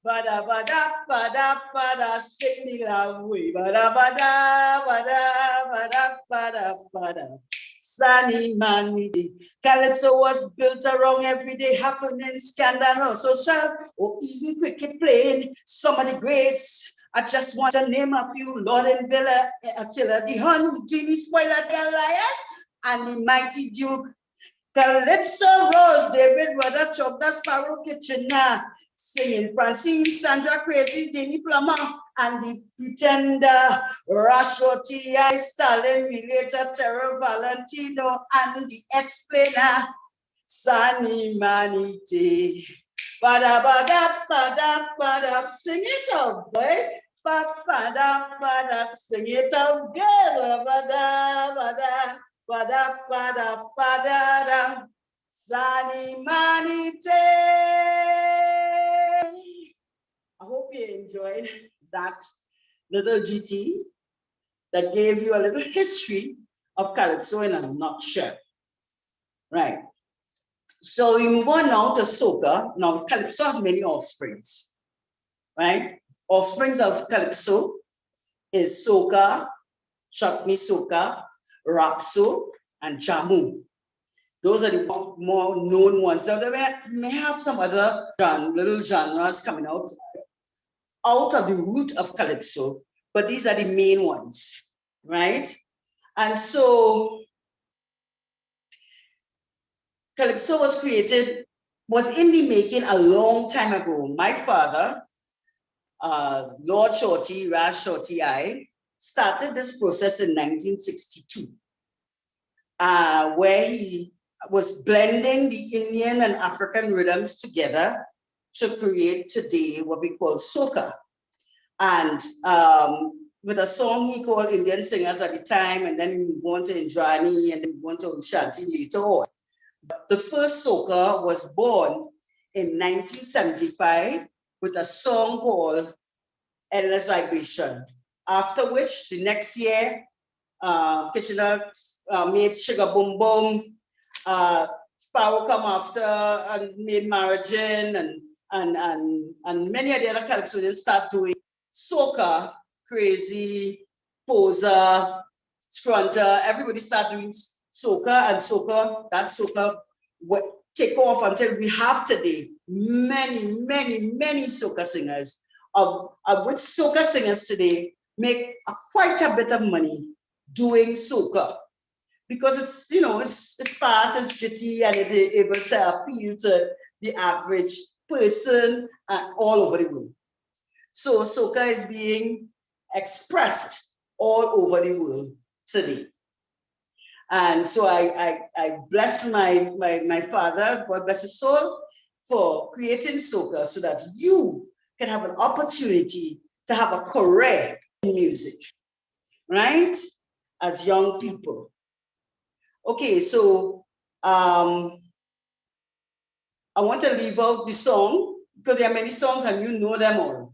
Ba-da ba-da ba-da ba-da, sing the love way. Ba-da ba-da ba-da ba-da ba-da ba-da. Sani mani te. Calypso was built around everyday happening, scandal, social, or even cricket playing. Some of the greats, I just want to name a few: Lord and Villa, Attila the Hun, Jimmy Spoiler, the Lion, and the Mighty Duke. Calypso Rose, David Rudder, Chuck the Sparrow Kitchener, singing Francine, Sandra Crazy, Jenny Plummer, and the Pretender, Rashoti, Stalin, Relator, Terror, Valentino, and the Explainer, Sani Mani te. Bada bada bada bada, sing it out, boys. Bada bada, sing it out, girl. Bada bada. Bada bada bada da, Sani mani te. I hope you enjoyed that little GT that gave you a little history of Calypso in a nutshell. Right. So we move on now to soca. Now Calypso have many offsprings. Right? Offsprings of Calypso is soca, chutney soca, rapso, and jamu. Those are the more known ones. So they may have some other little genres coming out of the root of Calypso, but these are the main ones, right? And so Calypso was in the making a long time ago. My father, Lord Shorty, Ras Shorty I, started this process in 1962, where he was blending the Indian and African rhythms together to create today what we call soca. And with a song he called Indian Singers at the time, and then we move on to Indrani, and then we went to Shanti later on. But the first soca was born in 1975 with a song called Endless Vibration. After which, the next year, Kitchener made Sugar Boom Boom, Sparrow come after and made Marigin, and many of the other calypsonians start doing soca, Crazy, Poser, Scrunter. Everybody start doing soca, and soca, that soca would take off until we have today many, many, many soca singers, of which soca singers today make quite a bit of money doing soca, because it's, you know, it's fast, it's jitty, and it's able to appeal to the average person all over the world. So soca is being expressed all over the world today. And so I bless my father, God bless his soul, for creating soca so that you can have an opportunity to have a career in music, right? As young people. Okay, so I want to leave out the song because there are many songs and you know them all.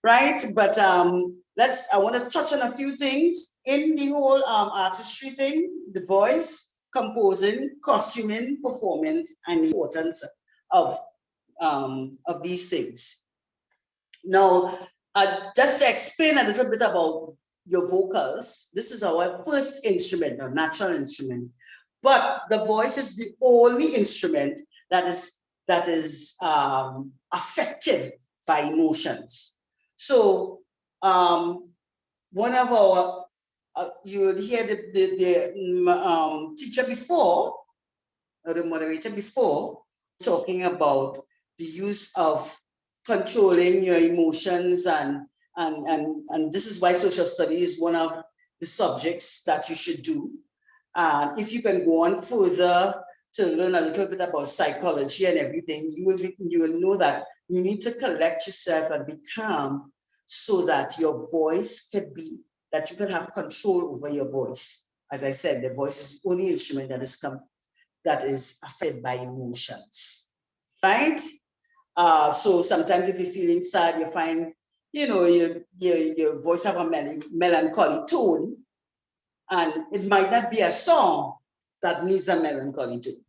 Right? But I want to touch on a few things in the whole artistry thing: the voice, composing, costuming, performance, and the importance of these things. Now, just to explain a little bit about your vocals, this is our first instrument, our natural instrument. But the voice is the only instrument that is affected by emotions. So one of our, you would hear the teacher before, or the moderator before, talking about the use of controlling your emotions, and this is why social studies is one of the subjects that you should do. And if you can go on further to learn a little bit about psychology and everything, you will know that you need to collect yourself and be calm so that your voice can be, that you can have control over your voice. As I said, the voice is the only instrument that is affected by emotions, right? So sometimes if you're feeling sad, you find, your voice have a melancholy tone, and it might not be a song that needs a melancholy tone.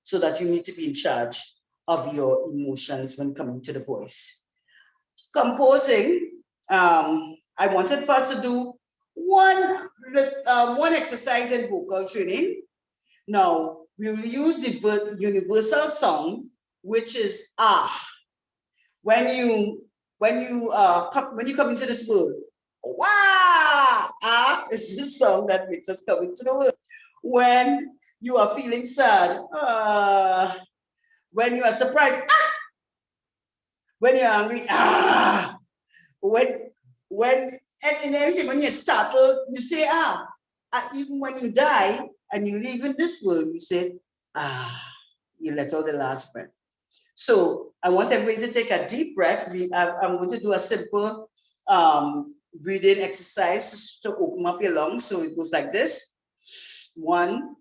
So that you need to be in charge of your emotions when coming to the voice. Composing, I wanted first to do one exercise in vocal training. Now, we will use the universal sound, which is ah. When you come into this world, wow, ah is the song that makes us come into the world. When you are feeling sad, when you are surprised, ah, when you're angry, ah, when and everything, when you're startled, you say ah. Even when you die and you leave in this world, you say ah, you let out the last breath. So I want everybody to take a deep breath. I'm going to do a simple breathing exercise to open up your lungs. So it goes like this. 1,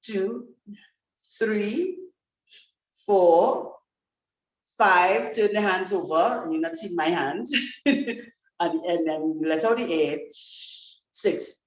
2, 3, 4, 5. Turn the hands over. You're not seeing my hands. and then you let out the air. 6.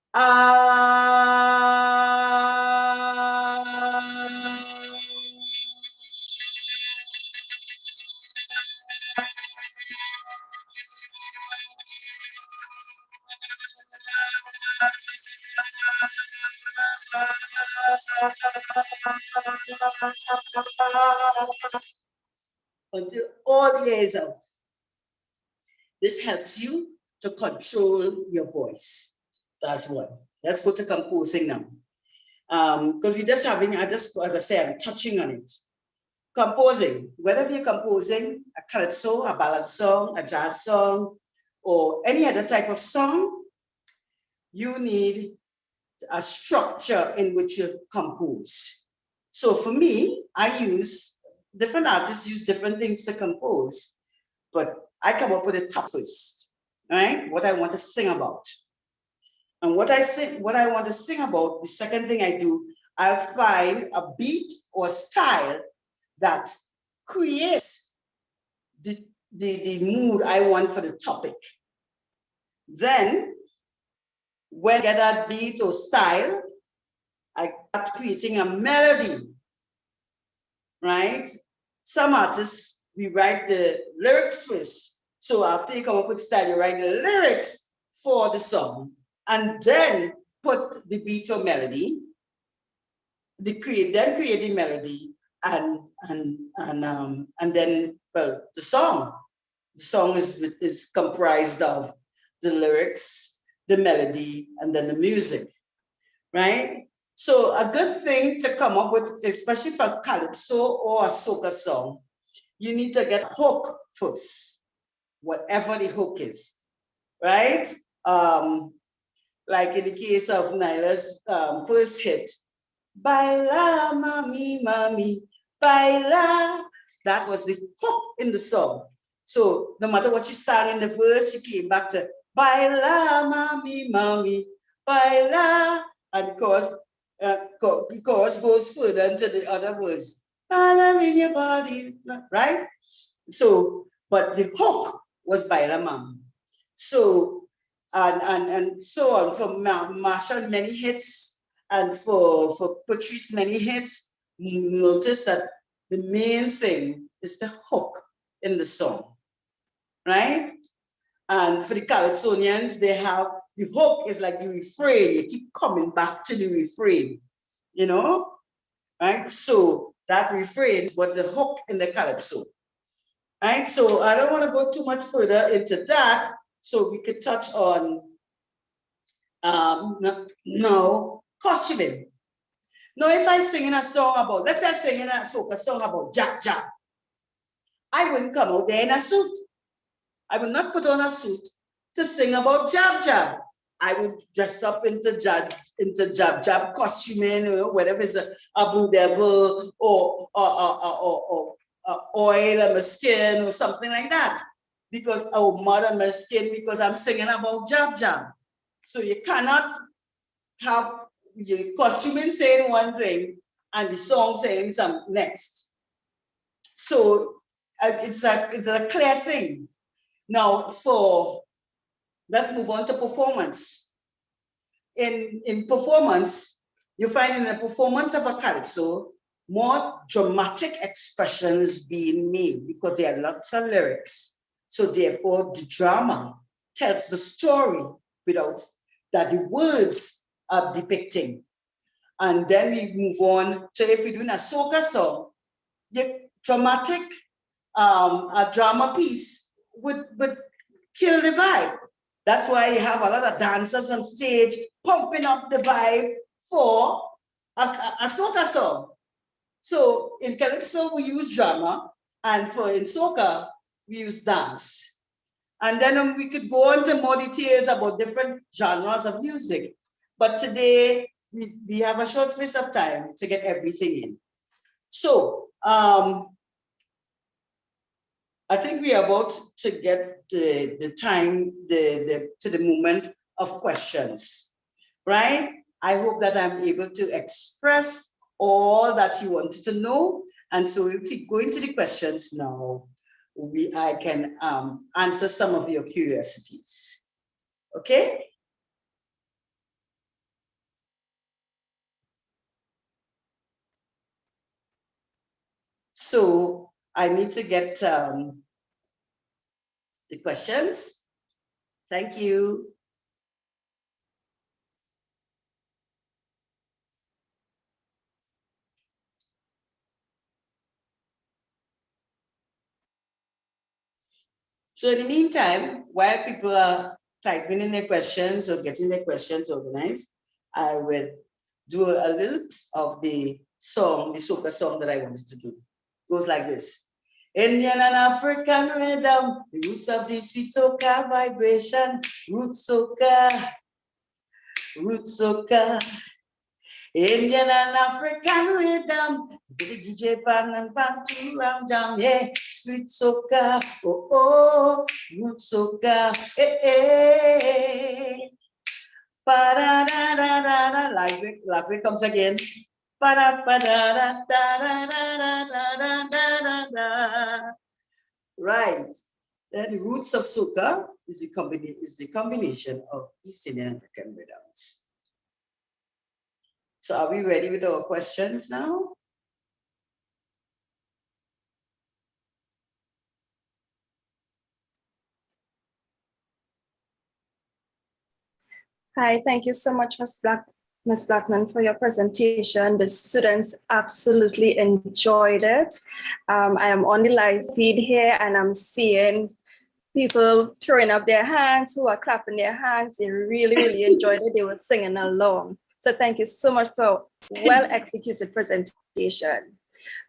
Until all the air is out. This helps you to control your voice. That's one. Let's go to composing now. Because we're just having, as I say, I'm touching on it. Composing, whether you're composing a calypso, a ballad song, a jazz song, or any other type of song, you need a structure in which you compose. So for me, different artists use different things to compose, but I come up with a top first, right? What I want to sing about. And what I want to sing about, the second thing I do, I'll find a beat or style that creates the mood I want for the topic. Then, when I get that beat or style, I start creating a melody, right? Some artists, we write the lyrics first. So after you come up with style, you write the lyrics for the song, and then put the beat or melody, then create the melody, and then, well, the song. The song is comprised of the lyrics, the melody, and then the music, right? So a good thing to come up with, especially for calypso or a soca song, you need to get hook first, whatever the hook is, right? Like in the case of Nyla's first hit, Baila, mami, mami, baila. That was the hook in the song. So no matter what you sang in the verse, you came back to Baila, mami, mami, baila. And of course, goes further into the other words. Baila in your body, right? So, but the hook was Baila, mami. So, and so on. For Marshall, many hits, and for Patrice, many hits. Notice that the main thing is the hook in the song, right? And for the Calypsonians, they have the hook is like the refrain. You keep coming back to the refrain, you know, right? So that refrain is what the hook in the calypso, right? So I don't want to go too much further into that. So we could touch on now costuming. Now, if I sing in a song about, let's say I sing in a soca song about jab jab, I wouldn't come out there in a suit. I would not put on a suit to sing about jab jab. I would dress up into jab jab costuming, you know, whatever is a blue devil or oil on my skin or something like that. Because mud on my skin because I'm singing about jab jab. So you cannot have your costuming saying one thing and the song saying some next. So it's a clear thing. Now, let's move on to performance. In performance, you find in the performance of a calypso, more dramatic expressions being made because there are lots of lyrics. So therefore, the drama tells the story without that the words are depicting. And then we move on to if we're doing a soca song, the dramatic, a drama piece would kill the vibe. That's why you have a lot of dancers on stage pumping up the vibe for a soca song. So in calypso, we use drama, and in soca, we use dance. And then we could go on to more details about different genres of music. But today, we have a short space of time to get everything in. So I think we are about to get the time to the moment of questions, right? I hope that I'm able to express all that you wanted to know. And so if we go into the questions now, I can answer some of your curiosities, okay? So I need to get the questions. Thank you. So in the meantime, while people are typing in their questions or getting their questions organized, I will do a little of the song, the soca song that I wanted to do. It goes like this. Indian and African rhythm, the roots of the sweet soca vibration, root soca, root soca. Indian and African rhythm, the DJ pan and pan to ram jam, yeah, sweet soca, oh oh, root soca, eh eh. Pa da da da da da, like it comes again. Pa da pa da da da da da da da da da. Right. Then the roots of soca is the combination of East Indian and African rhythms. So are we ready with our questions now? Hi, thank you so much, Ms. Blackman, for your presentation. The students absolutely enjoyed it. I am on the live feed here and I'm seeing people throwing up their hands, who are clapping their hands. They really, really enjoyed it. They were singing along. So thank you so much for well-executed presentation.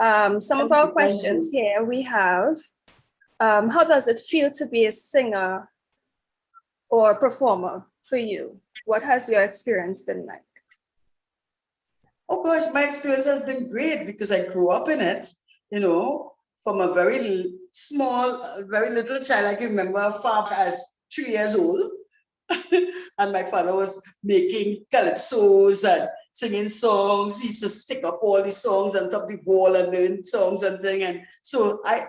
Some of our questions here we have, how does it feel to be a singer or performer for you? What has your experience been like? Oh gosh, my experience has been great because I grew up in it, you know, from a very small, very little child. I can remember a farm as 3 years old. And my father was making calypsos and singing songs. He used to stick up all the songs on top of the wall and learn songs and things. And so I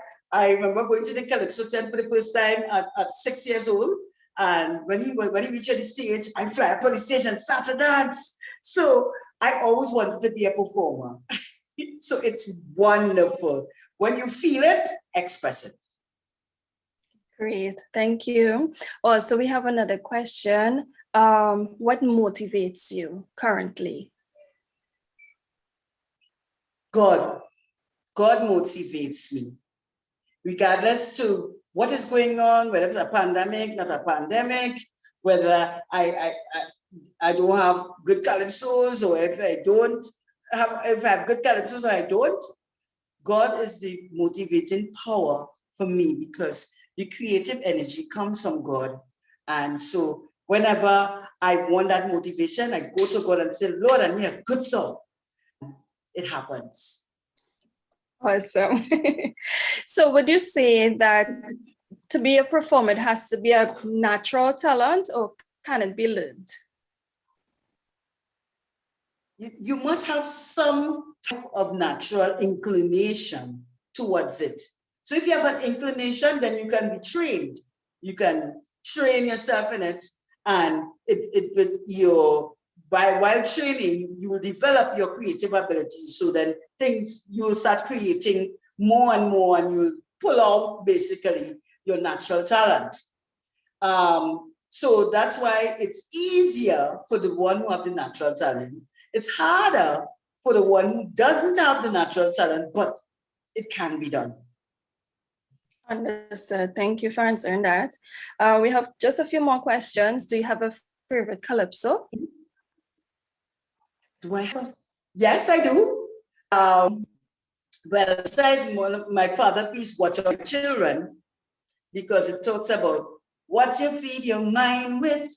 remember going to the calypso tent for the first time at 6 years old. And when he reached the stage, I fly up on the stage and start to dance. So I always wanted to be a performer. So it's wonderful. When you feel it, express it. Great, thank you. Also, we have another question. What motivates you currently? God. God motivates me. Regardless to what is going on, whether it's a pandemic, not a pandemic, whether I don't have good calypsos, or if I have good calypsos or I don't, God is the motivating power for me, because the creative energy comes from God. And so whenever I want that motivation, I go to God and say, Lord, I need a good song. It happens. Awesome. So would you say that to be a performer, it has to be a natural talent, or can it be learned? You must have some type of natural inclination towards it. So if you have an inclination, then you can be trained. You can train yourself in it, and while training, you will develop your creative abilities. So then you will start creating more and more, and you'll pull out basically your natural talent. So that's why it's easier for the one who have the natural talent. It's harder for the one who doesn't have the natural talent, but it can be done. Understood. Thank you for answering that. We have just a few more questions. Do you have a favorite calypso? Do I have? Yes, I do. Well, besides my father piece, Watch Our Children, because it talks about what you feed your mind with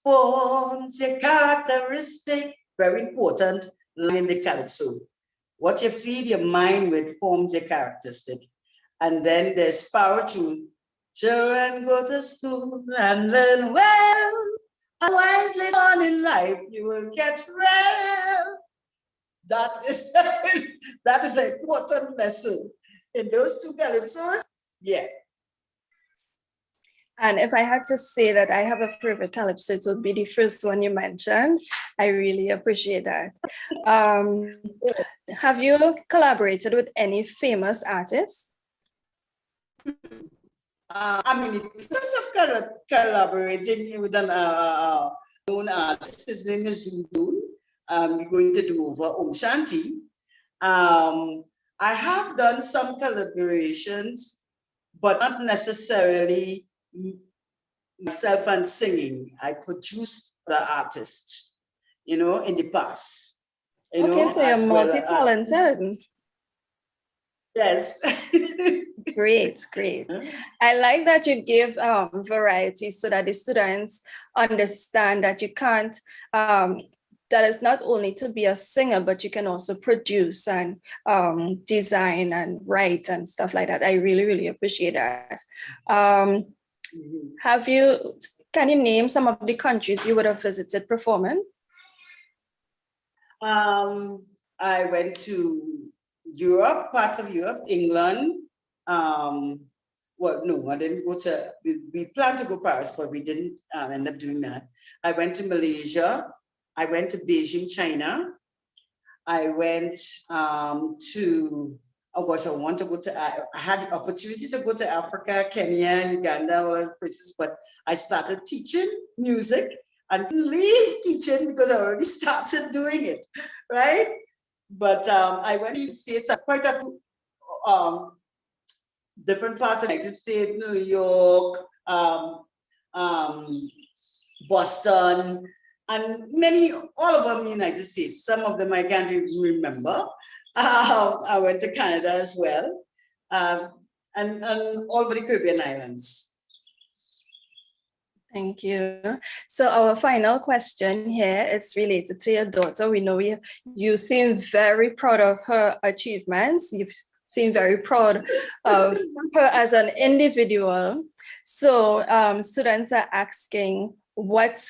forms your characteristic. Very important line in the calypso. What you feed your mind with forms your characteristic. And then there's power tune. Children go to school and learn well. Otherwise, later on in life, you will get well. That is an important lesson in those two calypsos. Yeah. And if I had to say that I have a favorite calypso, it would be the first one you mentioned. I really appreciate that. Have you collaborated with any famous artists? The process of collaborating with an known artist, his name is Zudun. We're going to do over Om Shanti. I have done some collaborations, but not necessarily myself and singing. I produced the artist, in the past. Okay, so you're multi-talented. Yes. Great. I like that you give variety so that the students understand that you can't, that is not only to be a singer, but you can also produce and design and write and stuff like that. I really appreciate that. Can you name some of the countries you would have visited performing? I went to Europe, parts of Europe, England. Well, no, I didn't go to, we planned to go Paris, but we didn't end up doing that. I went to Malaysia. I went to Beijing, China. I went to, oh gosh, I had the opportunity to go to Africa, Kenya, Uganda, all those places, but I started teaching music and didn't leave teaching because I already started doing it, right? But I went to the States, quite a different parts of the United States, New York, Boston, and all of them in the United States. Some of them I can't even remember. I went to Canada as well, and all over the Caribbean islands. Thank you. So our final question here, it's related to your daughter. We know you seem very proud of her achievements. You seem very proud of her as an individual. So students are asking, what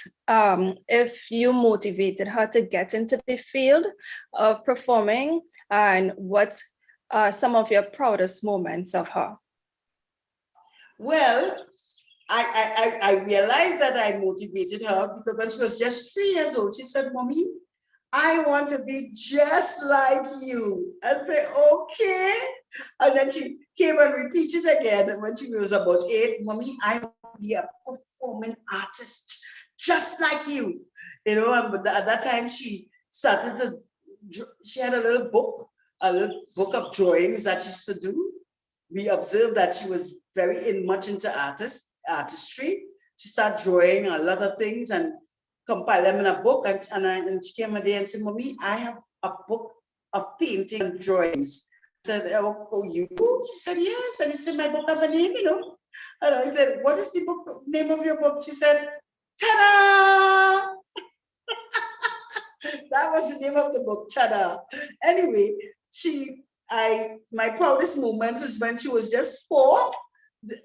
if you motivated her to get into the field of performing, and what are some of your proudest moments of her? Well, I realized that I motivated her because when she was just 3 years old, she said, Mommy, I want to be just like you. I said, okay. And then she came and repeated again when she was about 8. Mommy, I want to be a performing artist just like you. You know, but at that time she started she had a little book of drawings that she used to do. We observed that she was very much into artistry. She started drawing a lot of things and compile them in a book. And she came a day and said, Mommy, I have a book of painting and drawings. I said, oh, you? She said, yes. And she said, my book have a name, you know. And I said, what is the name of your book? She said, ta-da! That was the name of the book, ta-da. Anyway, my proudest moment is when she was just 4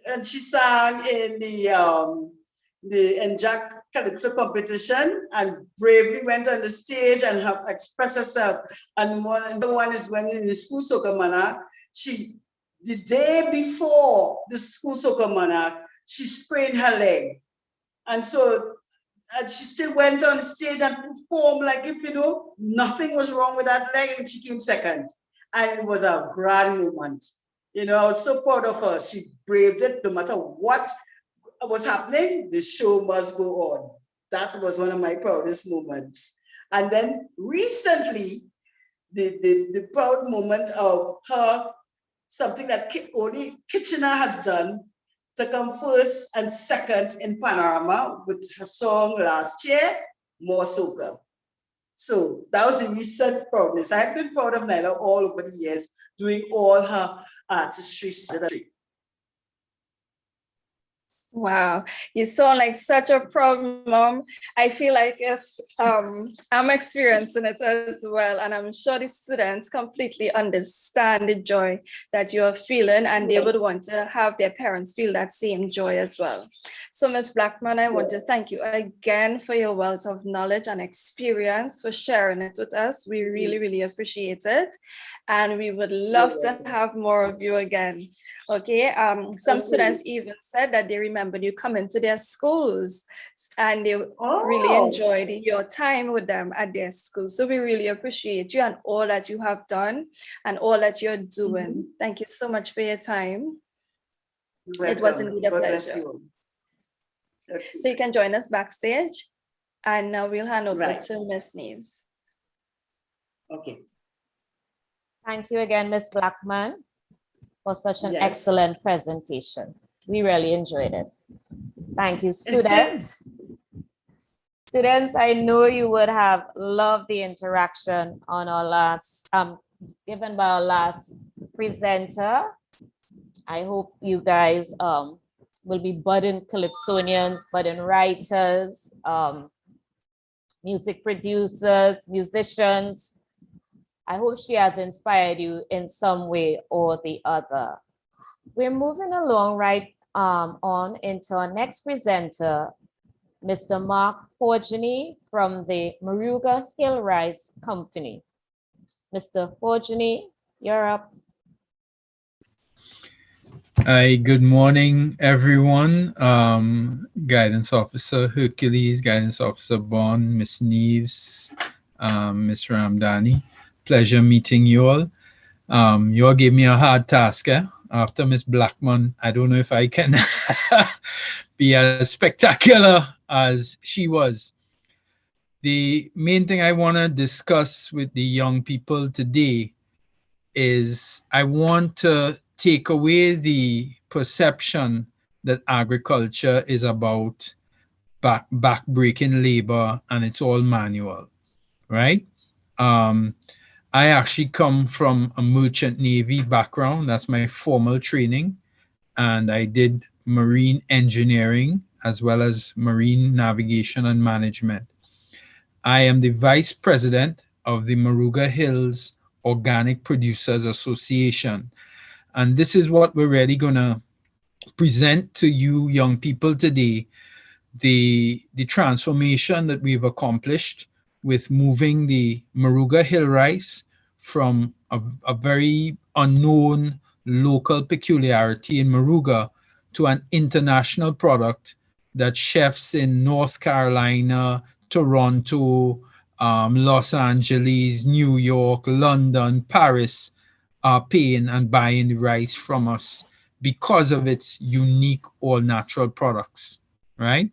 and she sang in the Jack calypso competition and bravely went on the stage and have expressed herself. And the one is when in the school soca monarch, the day before the school soca monarch, she sprained her leg. And so she still went on the stage and performed like if, you know, nothing was wrong with that leg, and she came second. And it was a grand moment. You know, I was so proud of her. She braved it no matter what was happening, the show must go on. That was one of my proudest moments. And then recently, the proud moment of her, something that only Kitchener has done, to come first and second in Panorama with her song last year, More Soca. So that was a recent proudness. I've been proud of Nyla all over the years, doing all her artistry. Wow, you sound like such a proud mom. I feel like if I'm experiencing it as well, and I'm sure the students completely understand the joy that you're feeling, and they would want to have their parents feel that same joy as well. So, Ms. Blackman, I want to thank you again for your wealth of knowledge and experience, for sharing it with us. We really, really appreciate it. And we would love to have more of you again. Okay. Some students even said that they remembered you coming to their schools and they really enjoyed your time with them at their school. So we really appreciate you and all that you have done and all that you're doing. Thank you so much for your time. It was indeed a pleasure. So you can join us backstage, and now we'll hand over to Ms. Neves. Okay. Thank you again, Ms. Blackman, for such an excellent presentation. We really enjoyed it. Thank you, students. Students, I know you would have loved the interaction on our last, given by our last presenter. I hope you guys will be budding calypsonians, budding writers, music producers, musicians. I hope she has inspired you in some way or the other. We're moving along on into our next presenter, Mr. Mark Pory from the Maruga Hill Rice Company. Mr. Pory, you're up. Hi, good morning, everyone. Guidance Officer Hercules, Guidance Officer Bond, Miss Neves, Miss Ramdani. Pleasure meeting you all. You all gave me a hard task, after Miss Blackman. I don't know if I can be as spectacular as she was. The main thing I want to discuss with the young people today is I want to take away the perception that agriculture is about back-breaking labor and it's all manual, right? I actually come from a merchant navy background. That's my formal training. And I did marine engineering as well as marine navigation and management. I am the vice president of the Maruga Hills Organic Producers Association. And this is what we're really going to present to you young people today, the transformation that we've accomplished with moving the Maruga Hill rice from a very unknown local peculiarity in Maruga to an international product that chefs in North Carolina, Toronto, Los Angeles, New York, London, Paris are paying and buying the rice from us because of its unique all-natural products, right?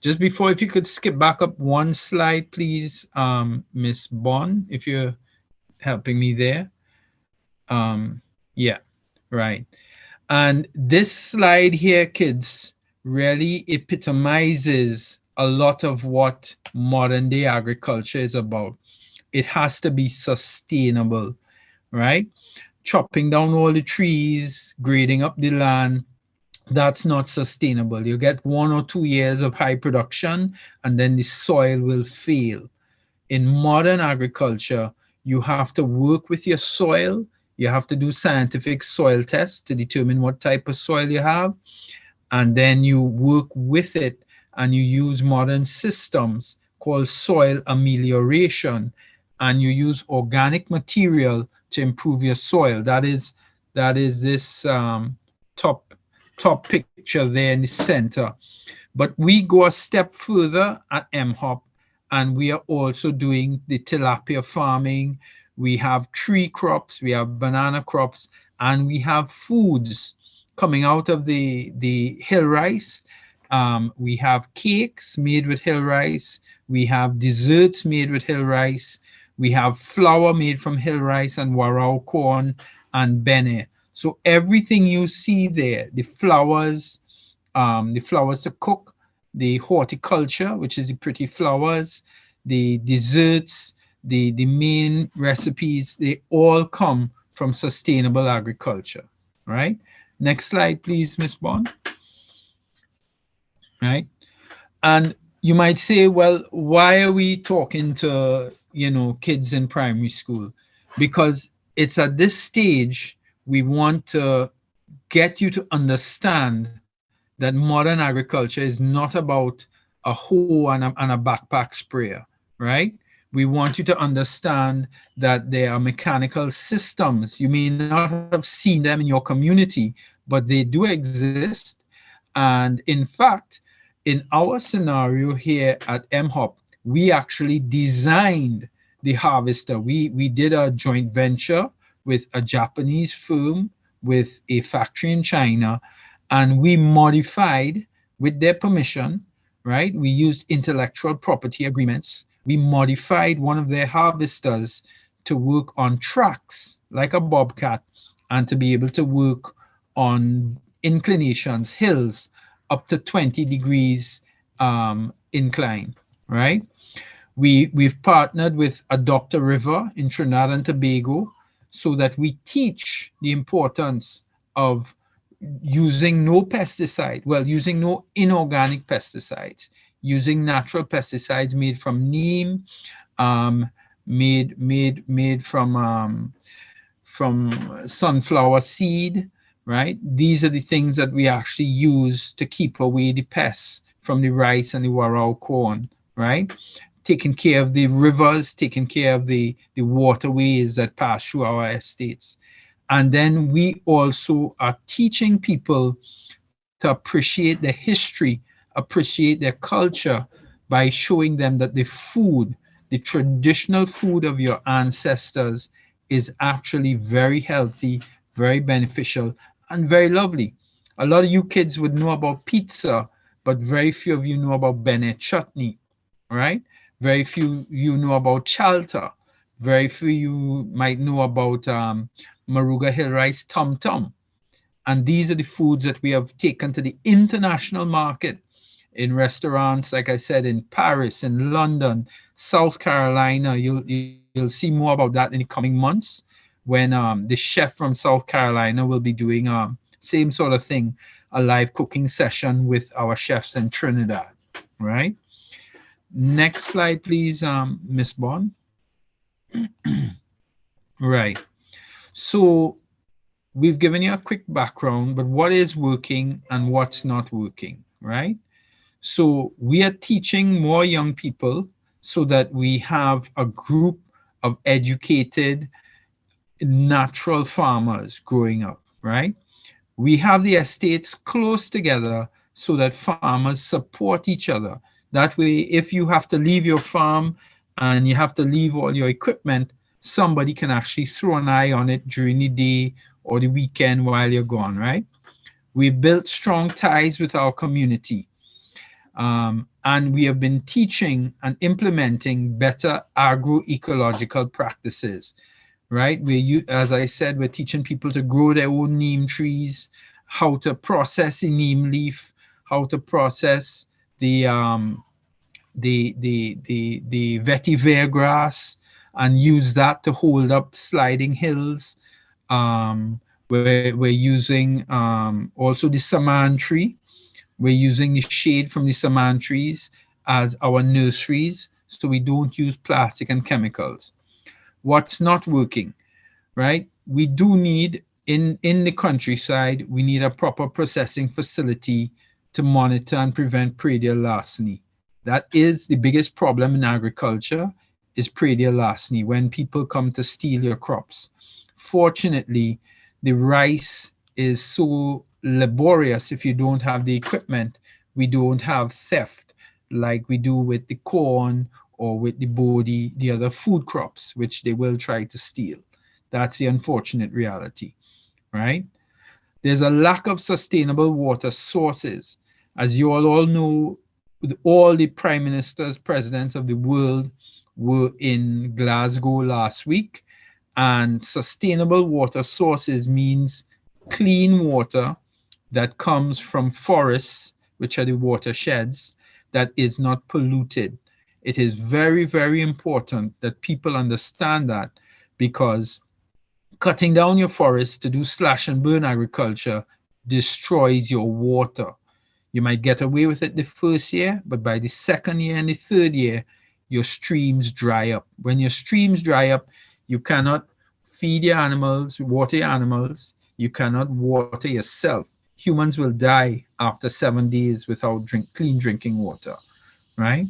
Just before, if you could skip back up one slide, please, Miss Bond, if you're helping me there. Yeah, right. And this slide here, kids, really epitomizes a lot of what modern day agriculture is about. It has to be sustainable, right? Chopping down all the trees, grading up the land, that's not sustainable. You get 1 or 2 years of high production and then the soil will fail. In modern agriculture, you have to work with your soil. You have to do scientific soil tests to determine what type of soil you have. And then you work with it and you use modern systems called soil amelioration. And you use organic material to improve your soil. That is this top picture there in the center. But we go a step further at MHOP, and we are also doing the tilapia farming. We have tree crops, we have banana crops, and we have foods coming out of the hill rice. We have cakes made with hill rice. We have desserts made with hill rice. We have flour made from hill rice and warao corn and bene. So everything you see there, the flowers to cook, the horticulture, which is the pretty flowers, the desserts, the main recipes, they all come from sustainable agriculture, right? Next slide, please, Miss Bond. Right? And you might say, well, why are we talking to, kids in primary school? Because it's at this stage we want to get you to understand that modern agriculture is not about a hoe and a backpack sprayer, right? We want you to understand that there are mechanical systems. You may not have seen them in your community, but they do exist. And in fact, in our scenario here at MHOP, we actually designed the harvester. We did a joint venture with a Japanese firm with a factory in China, and we modified, with their permission, right? We used intellectual property agreements. We modified one of their harvesters to work on tracks like a bobcat and to be able to work on inclinations, hills, up to 20 degrees incline, right? We've partnered with Adopt a River in Trinidad and Tobago so that we teach the importance of using no pesticide, using no inorganic pesticides, using natural pesticides made from neem, made from sunflower seed, right? These are the things that we actually use to keep away the pests from the rice and the warao corn, right? Taking care of the rivers, taking care of the waterways that pass through our estates. And then we also are teaching people to appreciate their history, appreciate their culture by showing them that the food, the traditional food of your ancestors is actually very healthy, very beneficial, and very lovely. A lot of you kids would know about pizza, but very few of you know about Bennett chutney, right? Very few you know about chalta. Very few you might know about Maruga Hill Rice Tum Tum. And these are the foods that we have taken to the international market in restaurants, like I said, in Paris, in London, South Carolina. You'll see more about that in the coming months when the chef from South Carolina will be doing same sort of thing, a live cooking session with our chefs in Trinidad, right? Next slide, please, Miss Bond. Right. So we've given you a quick background, but what is working and what's not working, right? So we are teaching more young people so that we have a group of educated, natural farmers growing up, right? We have the estates close together so that farmers support each other That way, if you have to leave your farm and you have to leave all your equipment, somebody can actually throw an eye on it during the day or the weekend while you're gone, right? We built strong ties with our community. And we have been teaching and implementing better agroecological practices, right? As I said, we're teaching people to grow their own neem trees, how to process the neem leaf, how to process the vetiver grass and use that to hold up sliding hills. We're using also the saman tree. We're using the shade from the saman trees as our nurseries, so we don't use plastic and chemicals. What's not working, right? We do need, in the countryside, we need a proper processing facility to monitor and prevent pradial larceny. That is the biggest problem in agriculture, is pradial larceny, when people come to steal your crops. Fortunately, the rice is so laborious. If you don't have the equipment, we don't have theft like we do with the corn or with the bodi, the other food crops, which they will try to steal. That's the unfortunate reality, right? There's a lack of sustainable water sources. As you all know, all the prime ministers, presidents of the world were in Glasgow last week, and sustainable water sources means clean water that comes from forests, which are the watersheds, that is not polluted. It is very, very important that people understand that, because cutting down your forests to do slash and burn agriculture destroys your water. You might get away with it the first year, but by the second year and the third year, your streams dry up. When your streams dry up, you cannot feed your animals, water your animals, you cannot water yourself. Humans will die after 7 days without clean drinking water, right?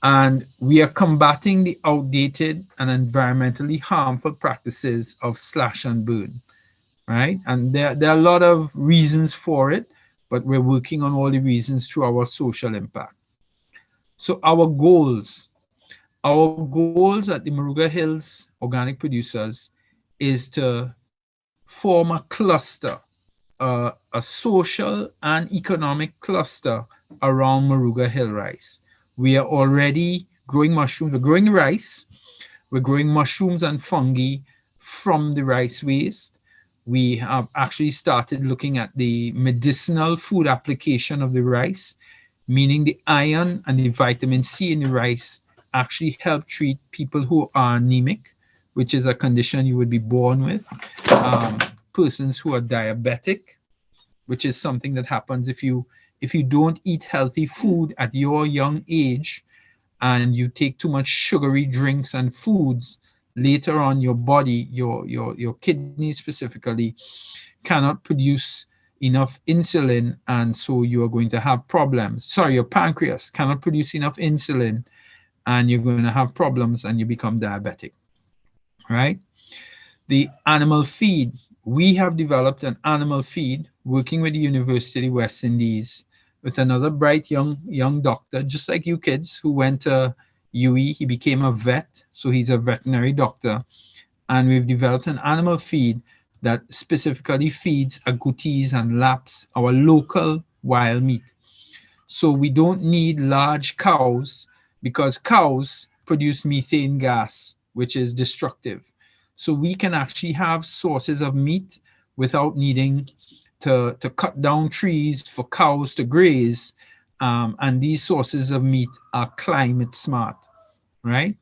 And we are combating the outdated and environmentally harmful practices of slash and burn, right? And there are a lot of reasons for it, but we're working on all the reasons through our social impact. So our goals at the Moruga Hills Organic Producers is to form a cluster, a social and economic cluster around Moruga Hill rice. We are already growing mushrooms, we're growing rice, we're growing mushrooms and fungi from the rice waste. We have actually started looking at the medicinal food application of the rice, meaning the iron and the vitamin C in the rice actually help treat people who are anemic, which is a condition you would be born with, persons who are diabetic, which is something that happens if you don't eat healthy food at your young age and you take too much sugary drinks and foods. Later on, your body, your kidneys specifically, cannot produce enough insulin, and so you are going to have problems. Sorry, your pancreas cannot produce enough insulin, and you're going to have problems and you become diabetic, right? The animal feed. We have developed an animal feed working with the University of the West Indies with another bright young doctor, just like you kids, who went to UE. He became a vet, so he's a veterinary doctor. And we've developed an animal feed that specifically feeds agoutis and laps, our local wild meat. So we don't need large cows, because cows produce methane gas, which is destructive. So we can actually have sources of meat without needing to cut down trees for cows to graze. And these sources of meat are climate smart, right?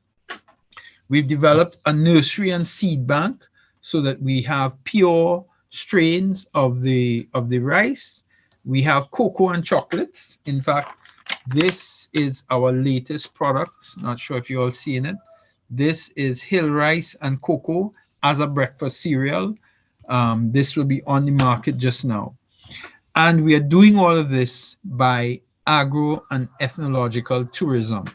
We've developed a nursery and seed bank so that we have pure strains of the rice. We have cocoa and chocolates. In fact, this is our latest product. Not sure if you all seen it. This is hill rice and cocoa as a breakfast cereal. This will be on the market just now. And we are doing all of this by agro and ethnological tourism.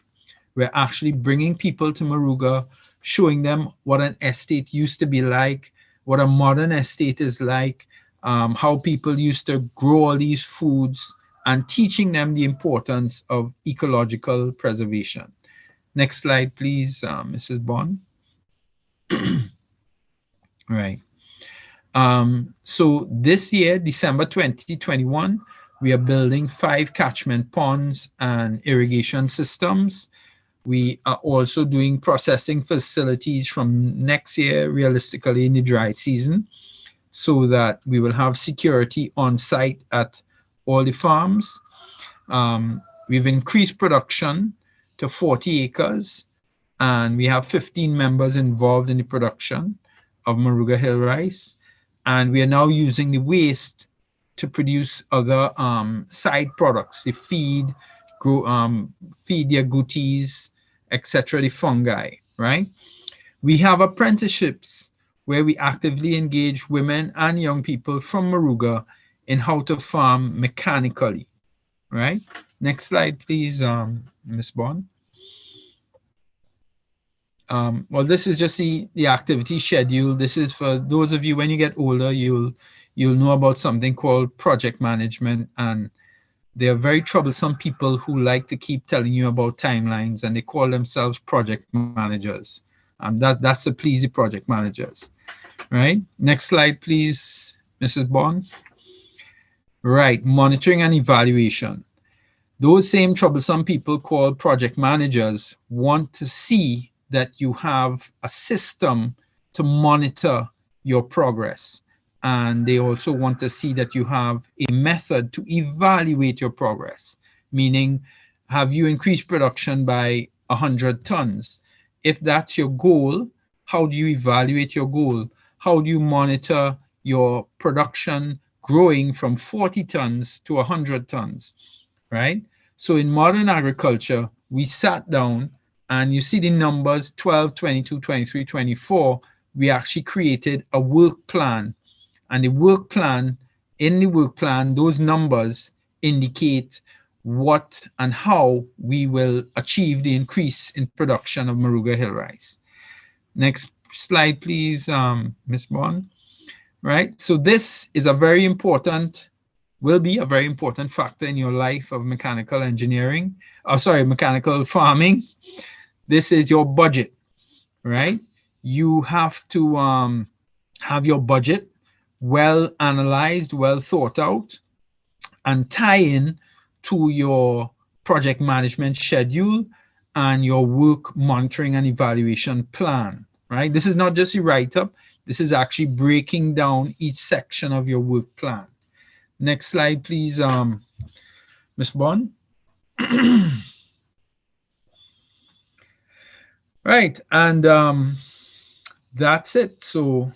We're actually bringing people to Moruga, showing them what an estate used to be like, what a modern estate is like, how people used to grow all these foods and teaching them the importance of ecological preservation. Next slide, please, Mrs. Bond. Right. So this year, December 2021, we are building 5 catchment ponds and irrigation systems. We are also doing processing facilities from next year, realistically in the dry season, so that we will have security on site at all the farms. We've increased production to 40 acres, and we have 15 members involved in the production of Moruga Hill rice. And we are now using the waste to produce other side products, the feed, feed the agoutis, etc., the fungi, right? We have apprenticeships where we actively engage women and young people from Moruga in how to farm mechanically, right? Next slide, please, Ms. Bond. Well, this is just the activity schedule. This is for those of you, when you get older, you'll know about something called project management, and they are very troublesome people who like to keep telling you about timelines, and they call themselves project managers. That's to please the project managers, right? Next slide, please, Mrs. Bond. Right, monitoring and evaluation. Those same troublesome people called project managers want to see that you have a system to monitor your progress. And they also want to see that you have a method to evaluate your progress, meaning, have you increased production by 100 tons? If that's your goal, how do you evaluate your goal? How do you monitor your production growing from 40 tons to 100 tons, right? So in modern agriculture, we sat down, and you see the numbers 12, 22, 23, 24, we actually created a work plan. And the work plan, in the work plan, those numbers indicate what and how we will achieve the increase in production of Moruga Hill rice. Next slide, please, Ms. Bond. Right, so this is a very important, will be a very important factor in your life of mechanical engineering, mechanical farming. This is your budget, right? You have to have your budget well analyzed, well thought out, and tie in to your project management schedule and your work monitoring and evaluation plan, right? This is not just a write-up. This is actually breaking down each section of your work plan. Next slide, please, Ms. Bond. Right, and that's it. So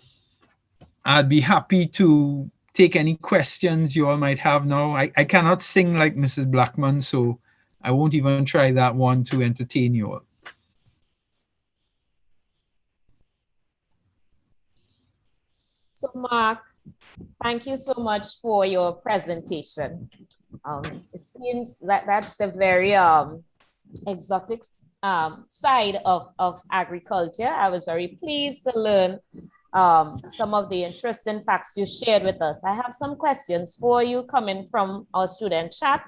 I'd be happy to take any questions you all might have now. I cannot sing like Mrs. Blackman, so I won't even try that one to entertain you all. So Mark, thank you so much for your presentation. It seems that that's a very exotic side of agriculture. I was very pleased to learn some of the interesting facts you shared with us. I have some questions for you coming from our student chat.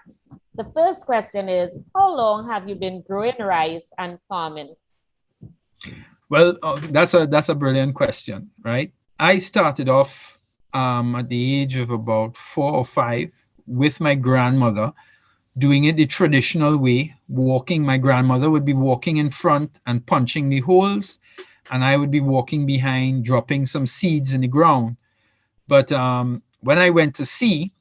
The first question is, how long have you been growing rice and farming? Well, that's a brilliant question, right? I started off at the age of about 4 or 5 with my grandmother, doing it the traditional way, walking. My grandmother would be walking in front and punching the holes, and I would be walking behind, dropping some seeds in the ground. But when I went to sea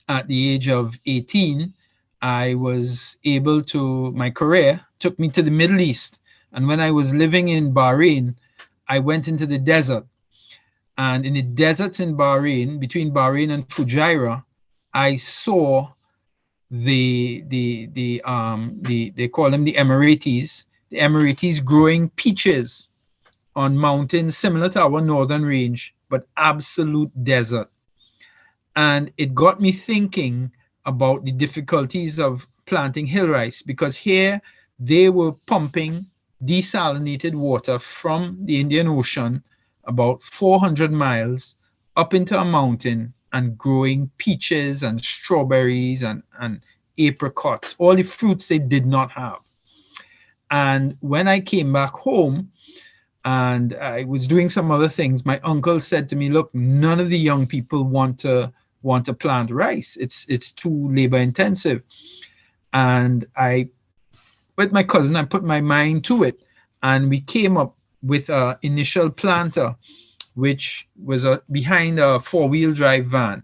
at the age of 18, I was able to, my career took me to the Middle East. And when I was living in Bahrain, I went into the desert. And in the deserts in Bahrain, between Bahrain and Fujairah, I saw they call them the Emiratis growing peaches on mountains similar to our northern range, but absolute desert. And it got me thinking about the difficulties of planting hill rice, because here they were pumping desalinated water from the Indian Ocean about 400 miles up into a mountain and growing peaches and strawberries and apricots, all the fruits they did not have. And when I came back home and I was doing some other things, my uncle said to me, look, none of the young people want to plant rice. It's too labor intensive. And I, with my cousin, I put my mind to it, and we came up with an initial planter, which was behind a four-wheel drive van.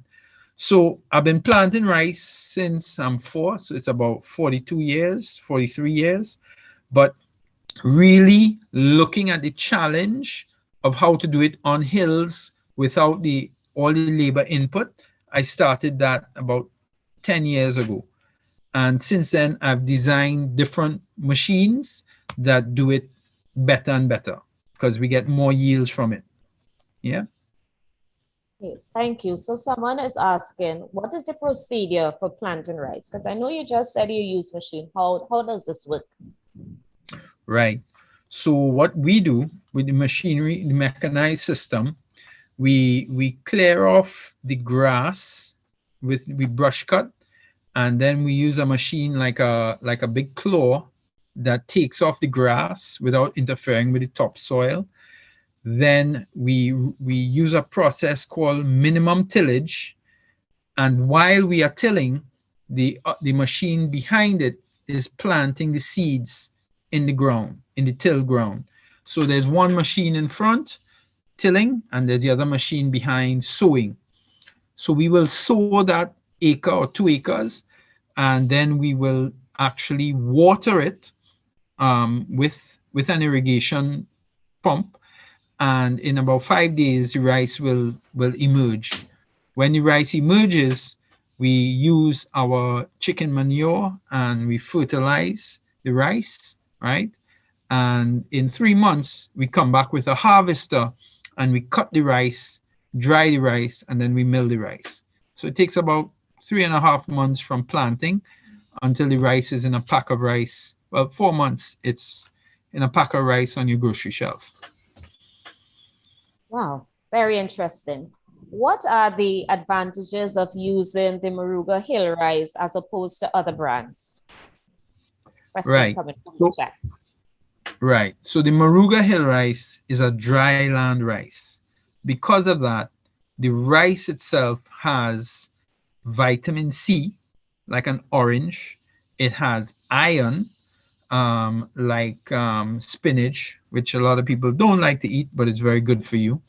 So I've been planting rice since I'm 4, so it's about 42 years, 43 years. But really looking at the challenge of how to do it on hills without all the labor input, I started that about 10 years ago. And since then, I've designed different machines that do it better and better because we get more yields from it. Yeah. Okay, thank you. So someone is asking, what is the procedure for planting rice? Because I know you just said you use machine. How does this work? Right. So what we do with the machinery, the mechanized system, we clear off the grass with brush cut, and then we use a machine like a big claw that takes off the grass without interfering with the topsoil. Then we use a process called minimum tillage, and while we are tilling, the machine behind it is planting the seeds in the ground, in the till ground. So there's one machine in front tilling, and there's the other machine behind sowing. So we will sow that acre or 2 acres, and then we will actually water it with an irrigation pump. And in about 5 days, the rice will emerge. When the rice emerges, we use our chicken manure and we fertilize the rice, right? And in 3 months, we come back with a harvester and we cut the rice, dry the rice, and then we mill the rice. So it takes about 3.5 months from planting until the rice is in a pack of rice. Well, 4 months, it's in a pack of rice on your grocery shelf. Wow, very interesting. What are the advantages of using the Moruga Hill rice as opposed to other brands? Question Right. coming from the chat. Right. So the Moruga Hill rice is a dry land rice. Because of that, the rice itself has vitamin C, like an orange. It has iron, like spinach, which a lot of people don't like to eat, but it's very good for you,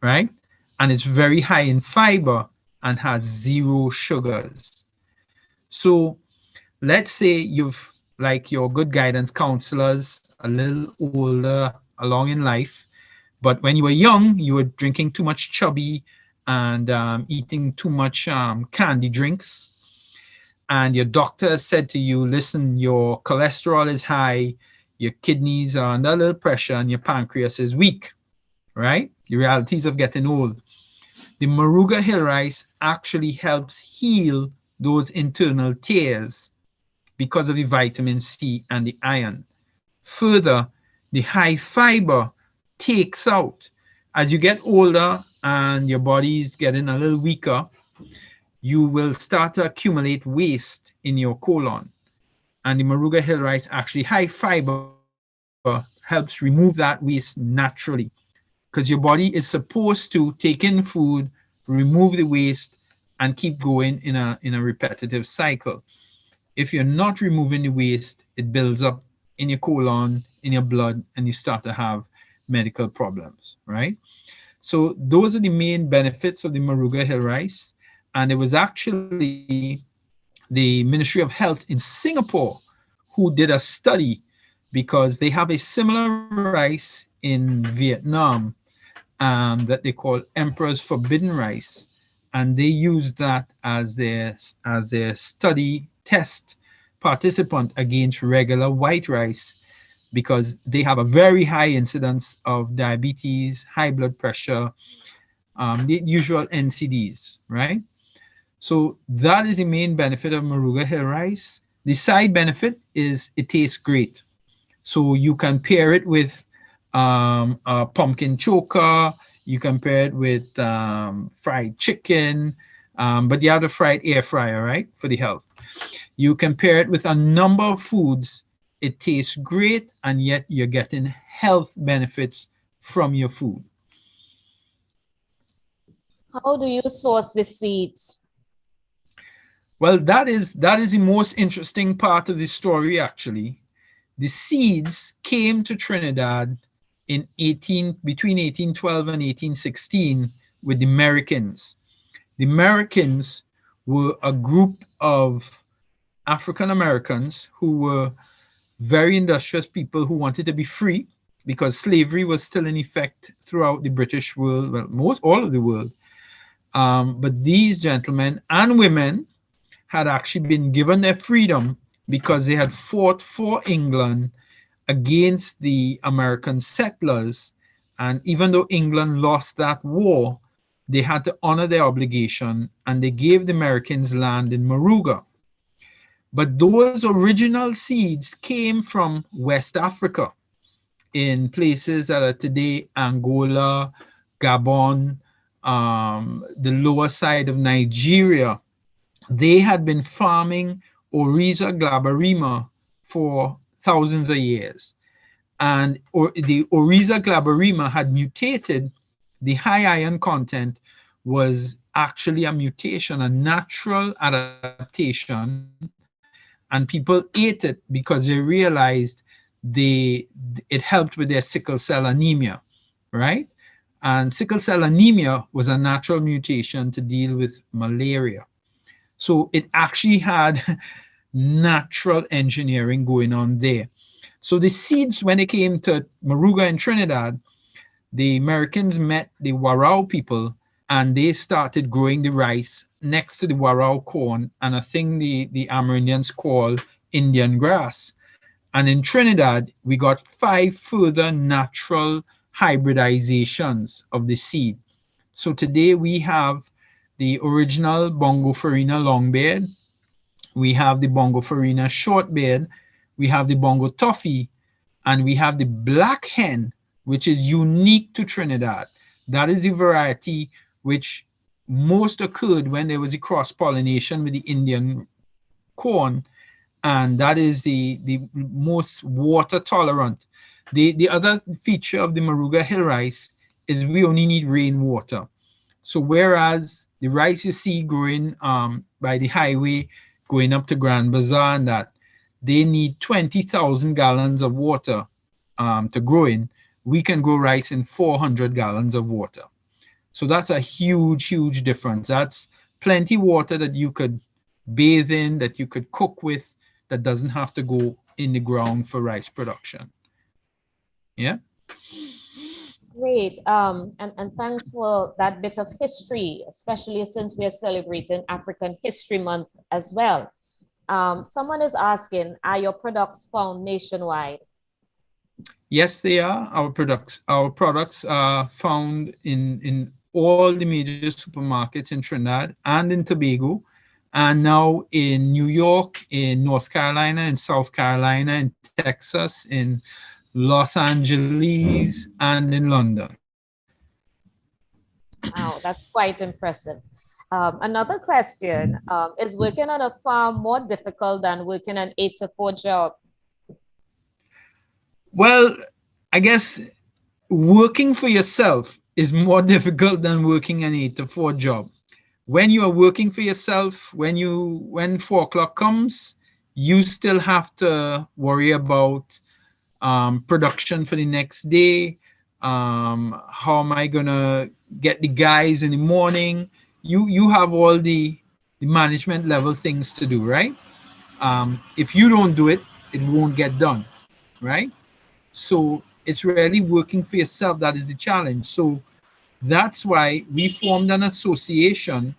right? And it's very high in fiber and has 0 sugars. So let's say you've, like your good guidance counselors, a little older along in life, but when you were young, you were drinking too much chubby and eating too much candy drinks. And your doctor said to you, listen, your cholesterol is high, your kidneys are under a little pressure, and your pancreas is weak, right? The realities of getting old. The Moruga Hill rice actually helps heal those internal tears because of the vitamin C and the iron. Further, the high fiber takes out, as you get older and your body is getting a little weaker, you will start to accumulate waste in your colon. And the Moruga Hill rice, actually high fiber, helps remove that waste naturally, because your body is supposed to take in food, remove the waste, and keep going in a repetitive cycle. If you're not removing the waste, it builds up in your colon, in your blood, and you start to have medical problems, right? So those are the main benefits of the Moruga Hill rice. And it was actually the Ministry of Health in Singapore who did a study, because they have a similar rice in Vietnam that they call Emperor's Forbidden Rice. And they used that as their study test participant against regular white rice, because they have a very high incidence of diabetes, high blood pressure, the usual NCDs, right? So that is the main benefit of Moruga Hill rice. The side benefit is it tastes great. So you can pair it with a pumpkin choker, you can pair it with fried chicken, But you have the fried air fryer, right, for the health. You compare it with a number of foods. It tastes great, and yet you're getting health benefits from your food. How do you source the seeds? Well, that is the most interesting part of the story, actually. The seeds came to Trinidad between 1812 and 1816 with the Americans. The Americans were a group of African Americans who were very industrious people who wanted to be free because slavery was still in effect throughout the British world, well, most all of the world. But these gentlemen and women had actually been given their freedom because they had fought for England against the American settlers. And even though England lost that war, they had to honor their obligation, and they gave the Americans land in Moruga. But those original seeds came from West Africa in places that are today Angola, Gabon, the lower side of Nigeria. They had been farming Oryza glaberrima for thousands of years. And the Oryza glaberrima had mutated. The high iron content was actually a mutation, a natural adaptation, and people ate it because they realized it helped with their sickle cell anemia, right? And sickle cell anemia was a natural mutation to deal with malaria. So it actually had natural engineering going on there. So the seeds, when they came to Moruga in Trinidad, the Americans met the Warao people, and they started growing the rice next to the Warao corn and a thing the Amerindians call Indian grass. And in Trinidad, we got 5 further natural hybridizations of the seed. So today we have the original Bongo Farina longbeard, we have the Bongo Farina shortbeard, we have the Bongo Toffee, and we have the black hen, which is unique to Trinidad. That is the variety which most occurred when there was a cross-pollination with the Indian corn, and that is the most water tolerant. The other feature of the Moruga Hill rice is we only need rainwater. So whereas the rice you see growing by the highway going up to Grand Bazaar and that, they need 20,000 gallons of water to grow in, we can grow rice in 400 gallons of water. So that's a huge, huge difference. That's plenty water that you could bathe in, that you could cook with, that doesn't have to go in the ground for rice production. Yeah. Great. And thanks for that bit of history, especially since we're celebrating African History Month as well. Someone is asking, are your products found nationwide? Yes, they are. Our products are found in all the major supermarkets in Trinidad and in Tobago, and now in New York, in North Carolina, in South Carolina, in Texas, in Los Angeles, and in London. Wow, that's quite impressive. Another question, is working on a farm more difficult than working an 8-to-4 job? Well, I guess working for yourself is more difficult than working an 8-to-4 job. When you are working for yourself, when 4 o'clock comes, you still have to worry about production for the next day. How am I gonna get the guys in the morning? You have all the management level things to do, right? If you don't do it, it won't get done, right? So it's really working for yourself that is the challenge. So that's why we formed an association,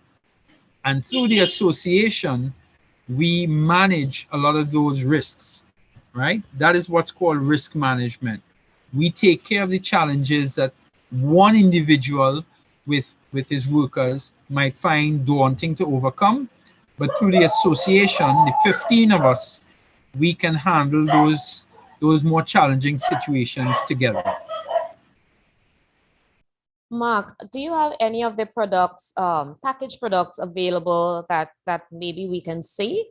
and through the association, we manage a lot of those risks, right? That is what's called risk management. We take care of the challenges that one individual with his workers might find daunting to overcome, but through the association, the 15 of us, we can handle those more challenging situations together. Mark, do you have any of the products, packaged products available that maybe we can see?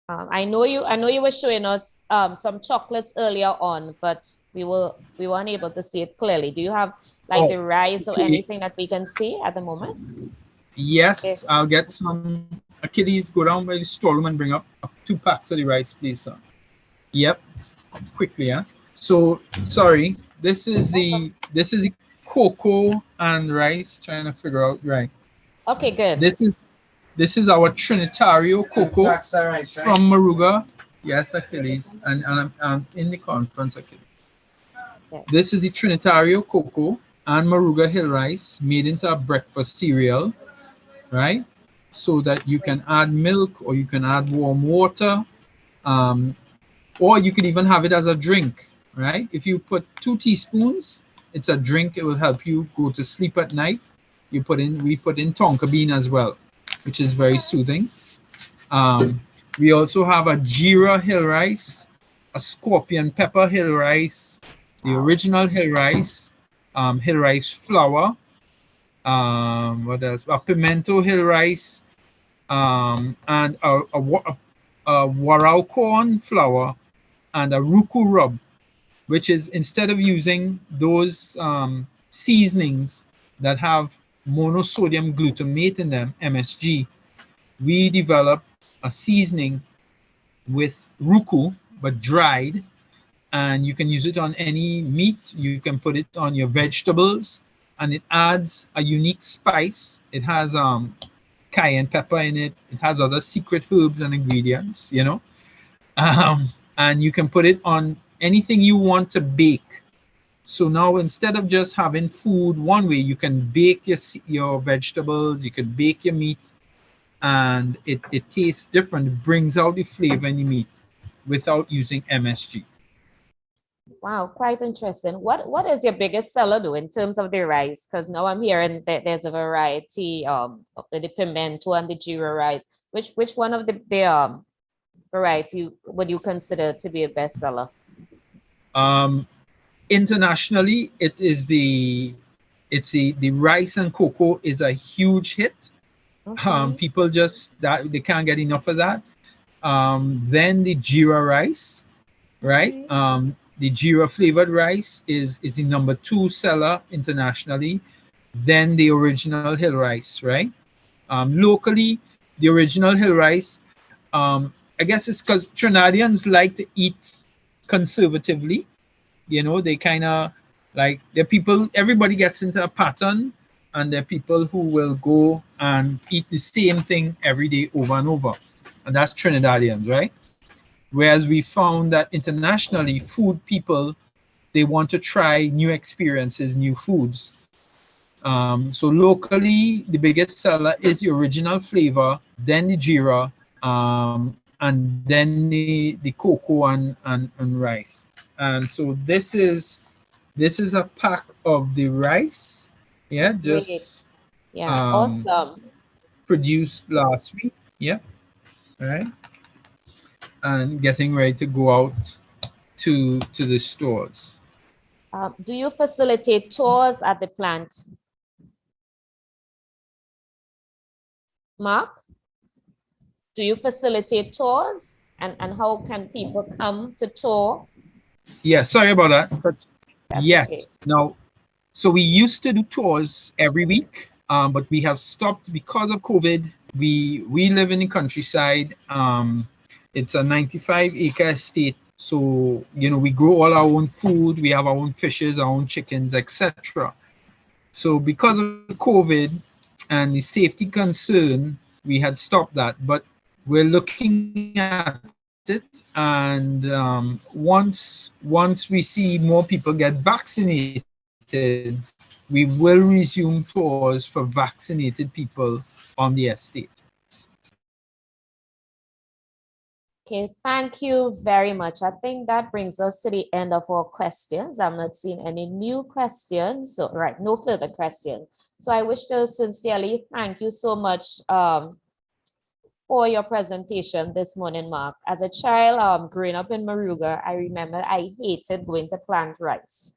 I know you were showing us some chocolates earlier on, but we weren't able to see it clearly. Do you have like the rice or okay. anything that we can see at the moment? Yes, I'll get some. Achilles, go down by the storeroom and bring up 2 packs of the rice, please, sir. Yep, quickly, yeah. So sorry, this is the cocoa and rice. Trying to figure out right. Okay, good. This is our Trinitario cocoa from Maruga. Yes, Achilles, and I'm in the conference, Achilles. Yeah. This is the Trinitario cocoa and Maruga Hill rice made into a breakfast cereal, right? So that you can add milk or you can add warm water, or you can even have it as a drink, right? If you put 2 teaspoons, it's a drink. It will help you go to sleep at night. We put in tonka bean as well, which is very soothing. We also have a Jira hill rice, a scorpion pepper hill rice, the original hill rice flour, what else? A pimento hill rice, and a warao corn flour, and a ruku rub, which is instead of using those seasonings that have monosodium glutamate in them, MSG, we developed a seasoning with ruku, but dried, and you can use it on any meat. You can put it on your vegetables, and it adds a unique spice. It has cayenne pepper in it. It has other secret herbs and ingredients, you know. And you can put it on anything you want to bake. So now instead of just having food one way, you can bake your vegetables, you can bake your meat, and it tastes different. It brings out the flavor in the meat without using MSG. Wow, quite interesting. What is your biggest seller though in terms of the rice? Because now I'm hearing that there's a variety of the pimento and the Jira rice. Which one of the variety would you consider to be a bestseller? Internationally, the rice and cocoa is a huge hit. Okay. People just that they can't get enough of that. Then the Jira rice, right? Okay. The Jira flavored rice is the number 2 seller internationally. Then the original hill rice, right? Locally, the original hill rice, I guess it's because Trinidadians like to eat conservatively. You know, they kind of like, they're people, everybody gets into a pattern, and there are people who will go and eat the same thing every day over and over. And that's Trinidadians, right? Whereas we found that internationally, food people, they want to try new experiences, new foods. So locally, the biggest seller is the original flavor, then the Jira, and then the cocoa and rice. And so this is a pack of the rice, yeah, Great. just Yeah, awesome. produced last week, yeah, right, and getting ready to go out to the stores. Do you facilitate tours at the plant? Mark, do you facilitate tours? And how can people come to tour? Yeah, sorry about that. But That's yes, okay. no. So we used to do tours every week, but we have stopped because of COVID. We live in the countryside. It's a 95-acre estate. So, you know, we grow all our own food. We have our own fishes, our own chickens, etc. So because of COVID and the safety concern, we had stopped that. But we're looking at it, and once we see more people get vaccinated, we will resume tours for vaccinated people on the estate. Okay, thank you very much. I think that brings us to the end of our questions. I'm not seeing any new questions. So, right, no further questions. So I wish to sincerely thank you so much for your presentation this morning, Mark. As a child growing up in Maruga, I remember I hated going to plant rice.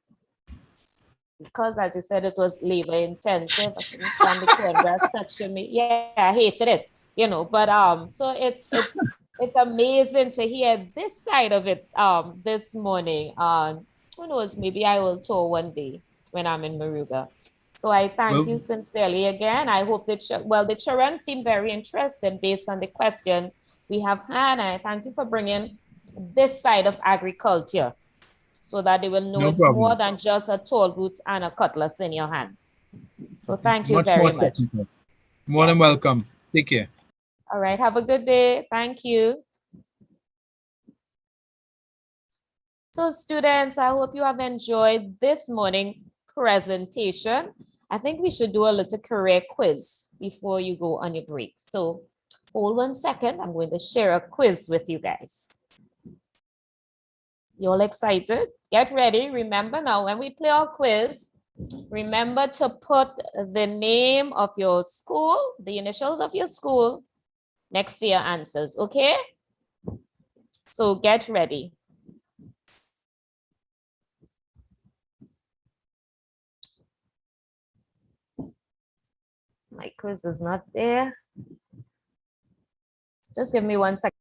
because as you said, it was labor intensive. I couldn't stand the corn grass touching me. Yeah, I hated it, you know, but so it's amazing to hear this side of it this morning. Who knows, maybe I will tour one day when I'm in Moruga. So I thank you sincerely again. I hope that, well, the children seem very interested based on the question we have had. And I thank you for bringing this side of agriculture so that they will know No it's more problem. than just a toll booth and a cutlass in your hand. So thank you Much more very much. technical. More than Yes. welcome. Take care. All right. Have a good day. Thank you. So students, I hope you have enjoyed this morning's presentation. I think we should do a little career quiz before you go on your break. So hold 1 second. I'm going to share a quiz with you guys. You all excited? Get ready. Remember now, when we play our quiz, remember to put the name of your school, the initials of your school, next to your answers, okay? So get ready. My quiz is not there. Just give me 1 second.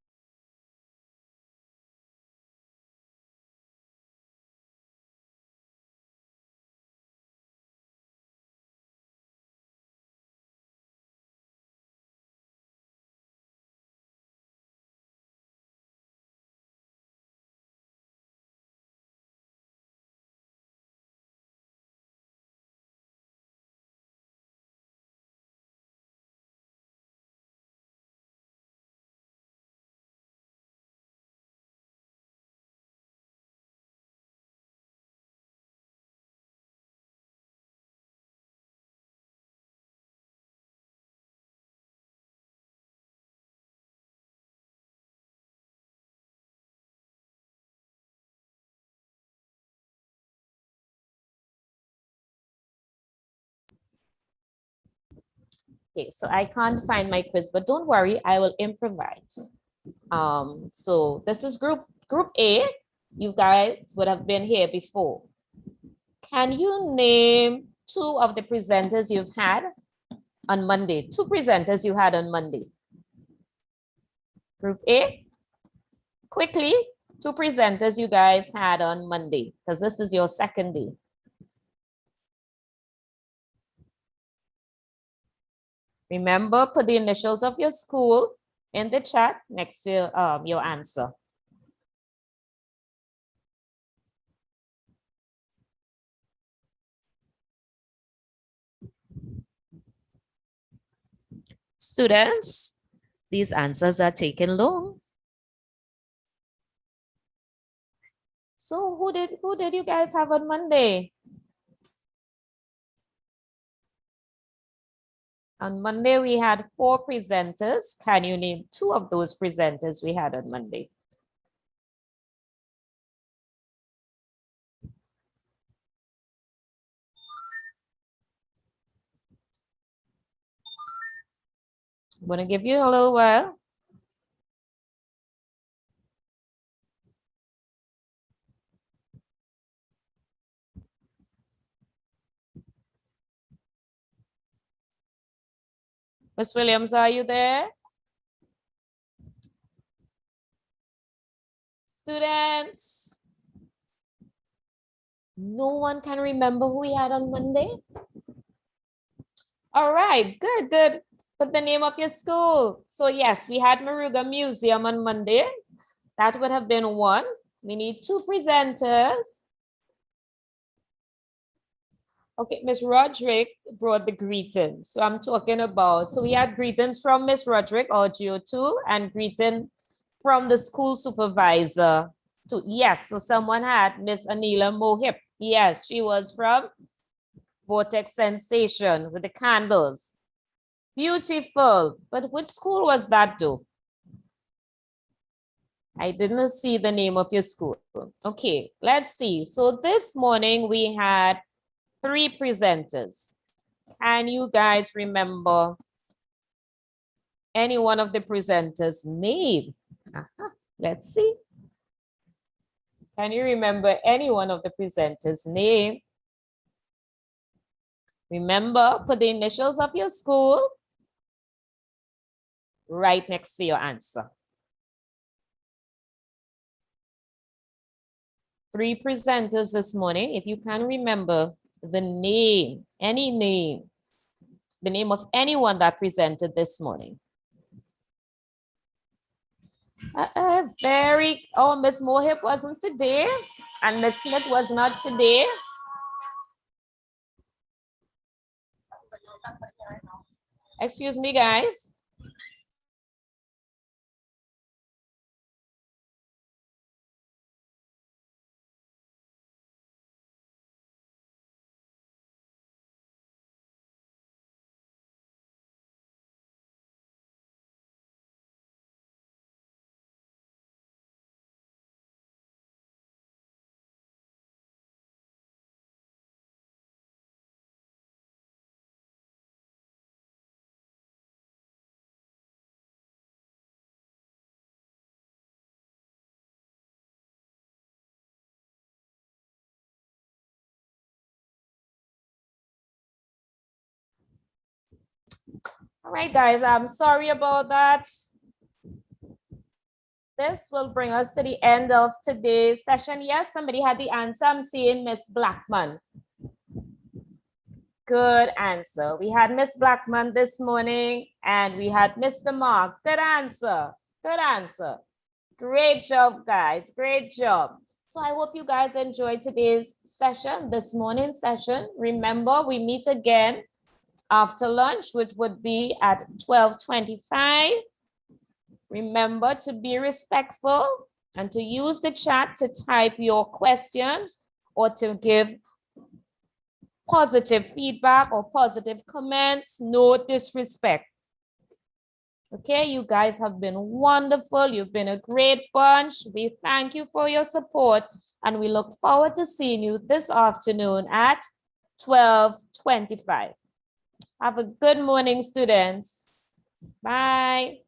Okay, so I can't find my quiz, but don't worry, I will improvise. So this is group A. You guys would have been here before. Can you name 2 of the presenters you've had on Monday? 2 presenters you had on Monday. Group A, quickly, 2 presenters you guys had on Monday, because this is your second day. Remember, put the initials of your school in the chat next to your answer. Students, these answers are taking long. So who did you guys have on Monday? On Monday, we had 4 presenters. Can you name 2 of those presenters we had on Monday? I'm going to give you a little while. Miss Williams, are you there? Students? No one can remember who we had on Monday? All right, good, good. Put the name of your school. So yes, we had Moruga Museum on Monday. That would have been 1. We need 2 presenters. Okay, Miss Roderick brought the greetings. So I'm talking about, so we had greetings from Miss Roderick, our GO2, and greeting from the school supervisor. To, yes, so someone had Miss Anila Mohip. Yes, she was from Vortex Sensation with the candles. Beautiful. But which school was that though? I didn't see the name of your school. Okay, let's see. So this morning we had 3 presenters. Can you guys remember any one of the presenters' name? Let's see. Can you remember any one of the presenters' name? Remember, put the initials of your school right next to your answer. 3 presenters this morning. If you can remember the name, any name, the name of anyone that presented this morning. Oh, Miss Mohip wasn't today, and Miss Smith was not today. Excuse me, guys. All right, guys, I'm sorry about that. This will bring us to the end of today's session. Yes, somebody had the answer. I'm seeing Miss Blackman. Good answer. We had Miss Blackman this morning and we had Mr. Mark. Good answer. Good answer. Great job, guys. Great job. So I hope you guys enjoyed today's session, this morning's session. Remember, we meet again after lunch, which would be at 12:25. Remember to be respectful and to use the chat to type your questions or to give positive feedback or positive comments. No disrespect. Okay, you guys have been wonderful. You've been a great bunch. We thank you for your support and we look forward to seeing you this afternoon at 12:25. Have a good morning, students. Bye.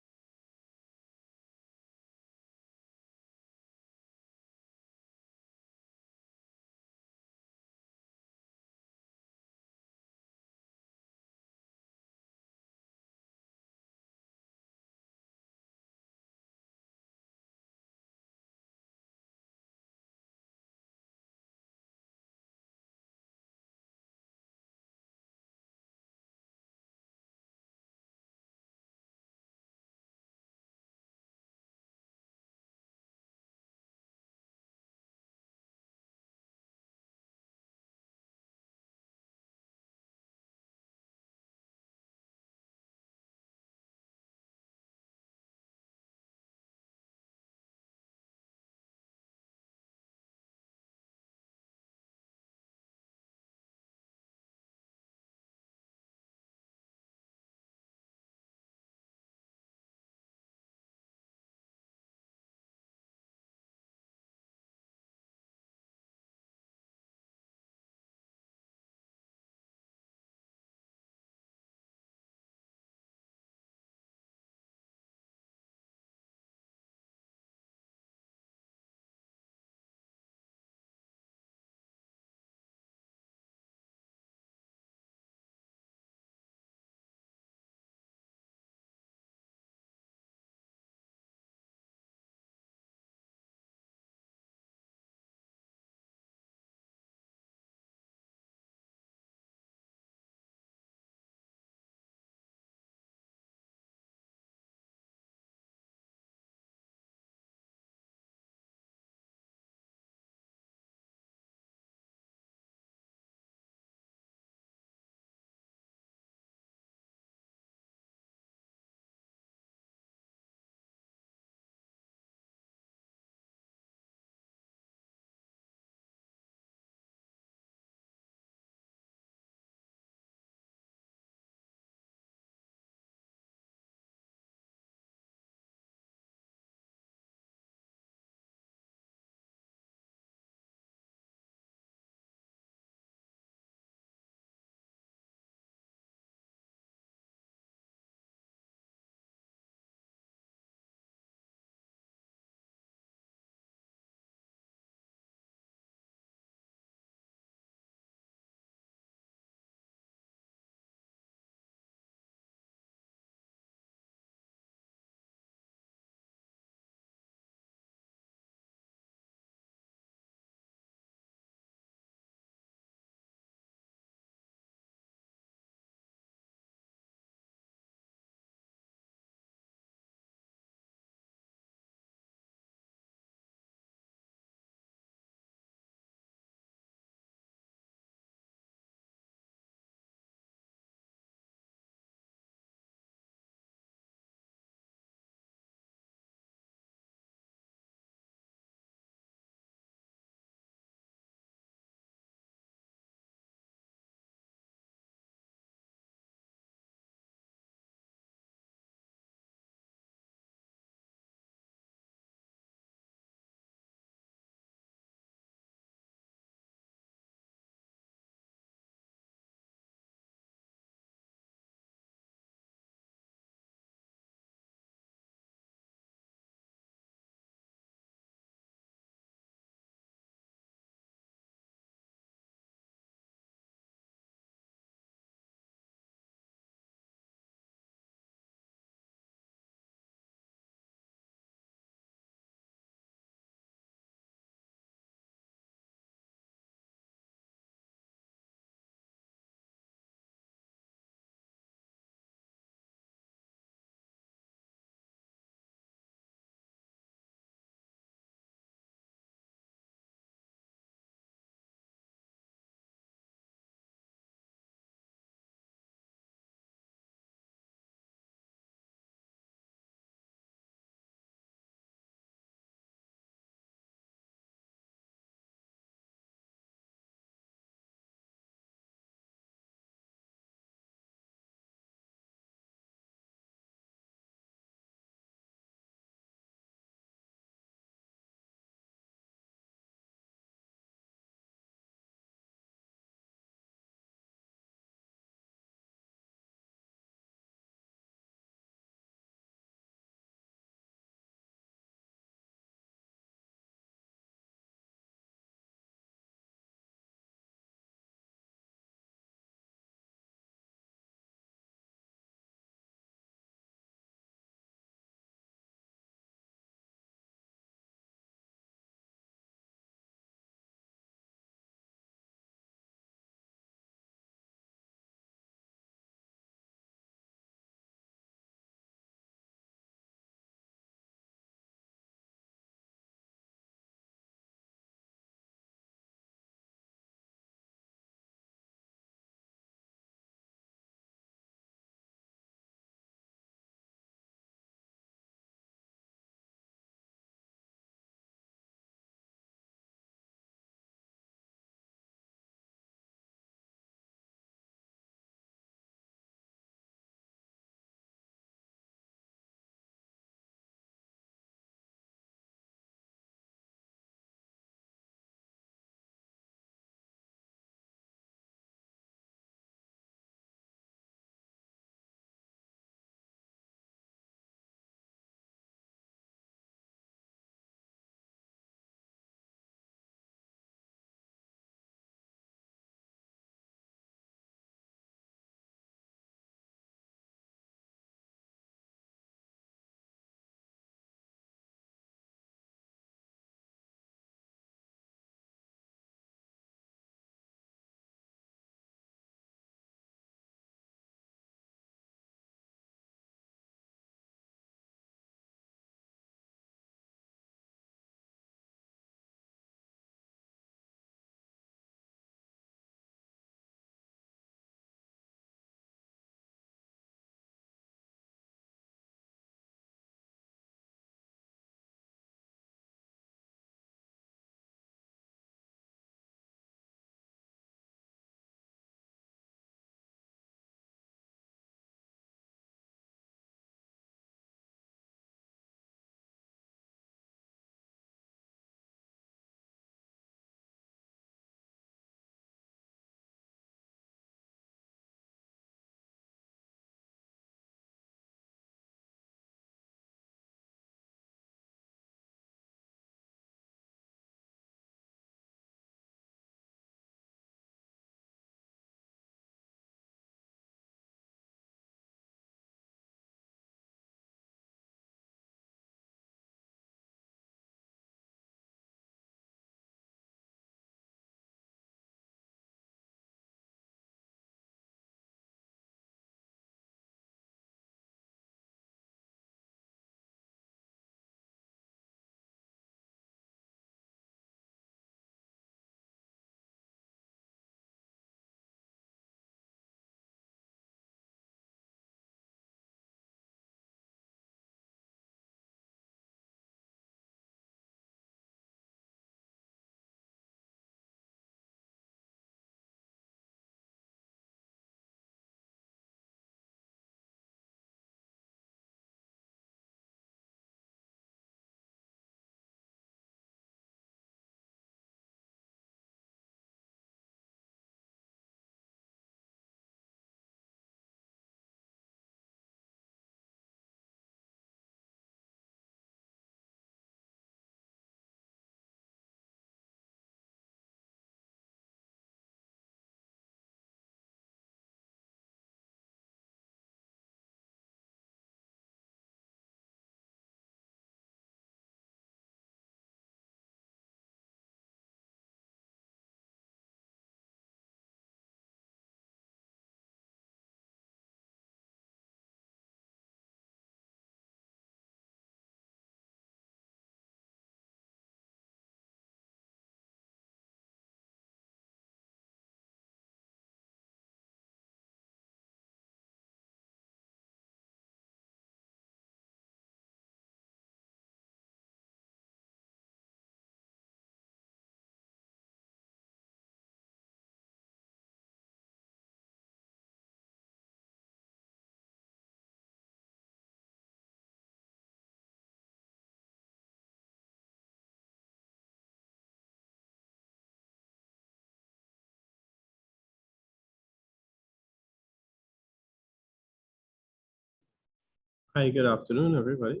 Hi, good afternoon, everybody.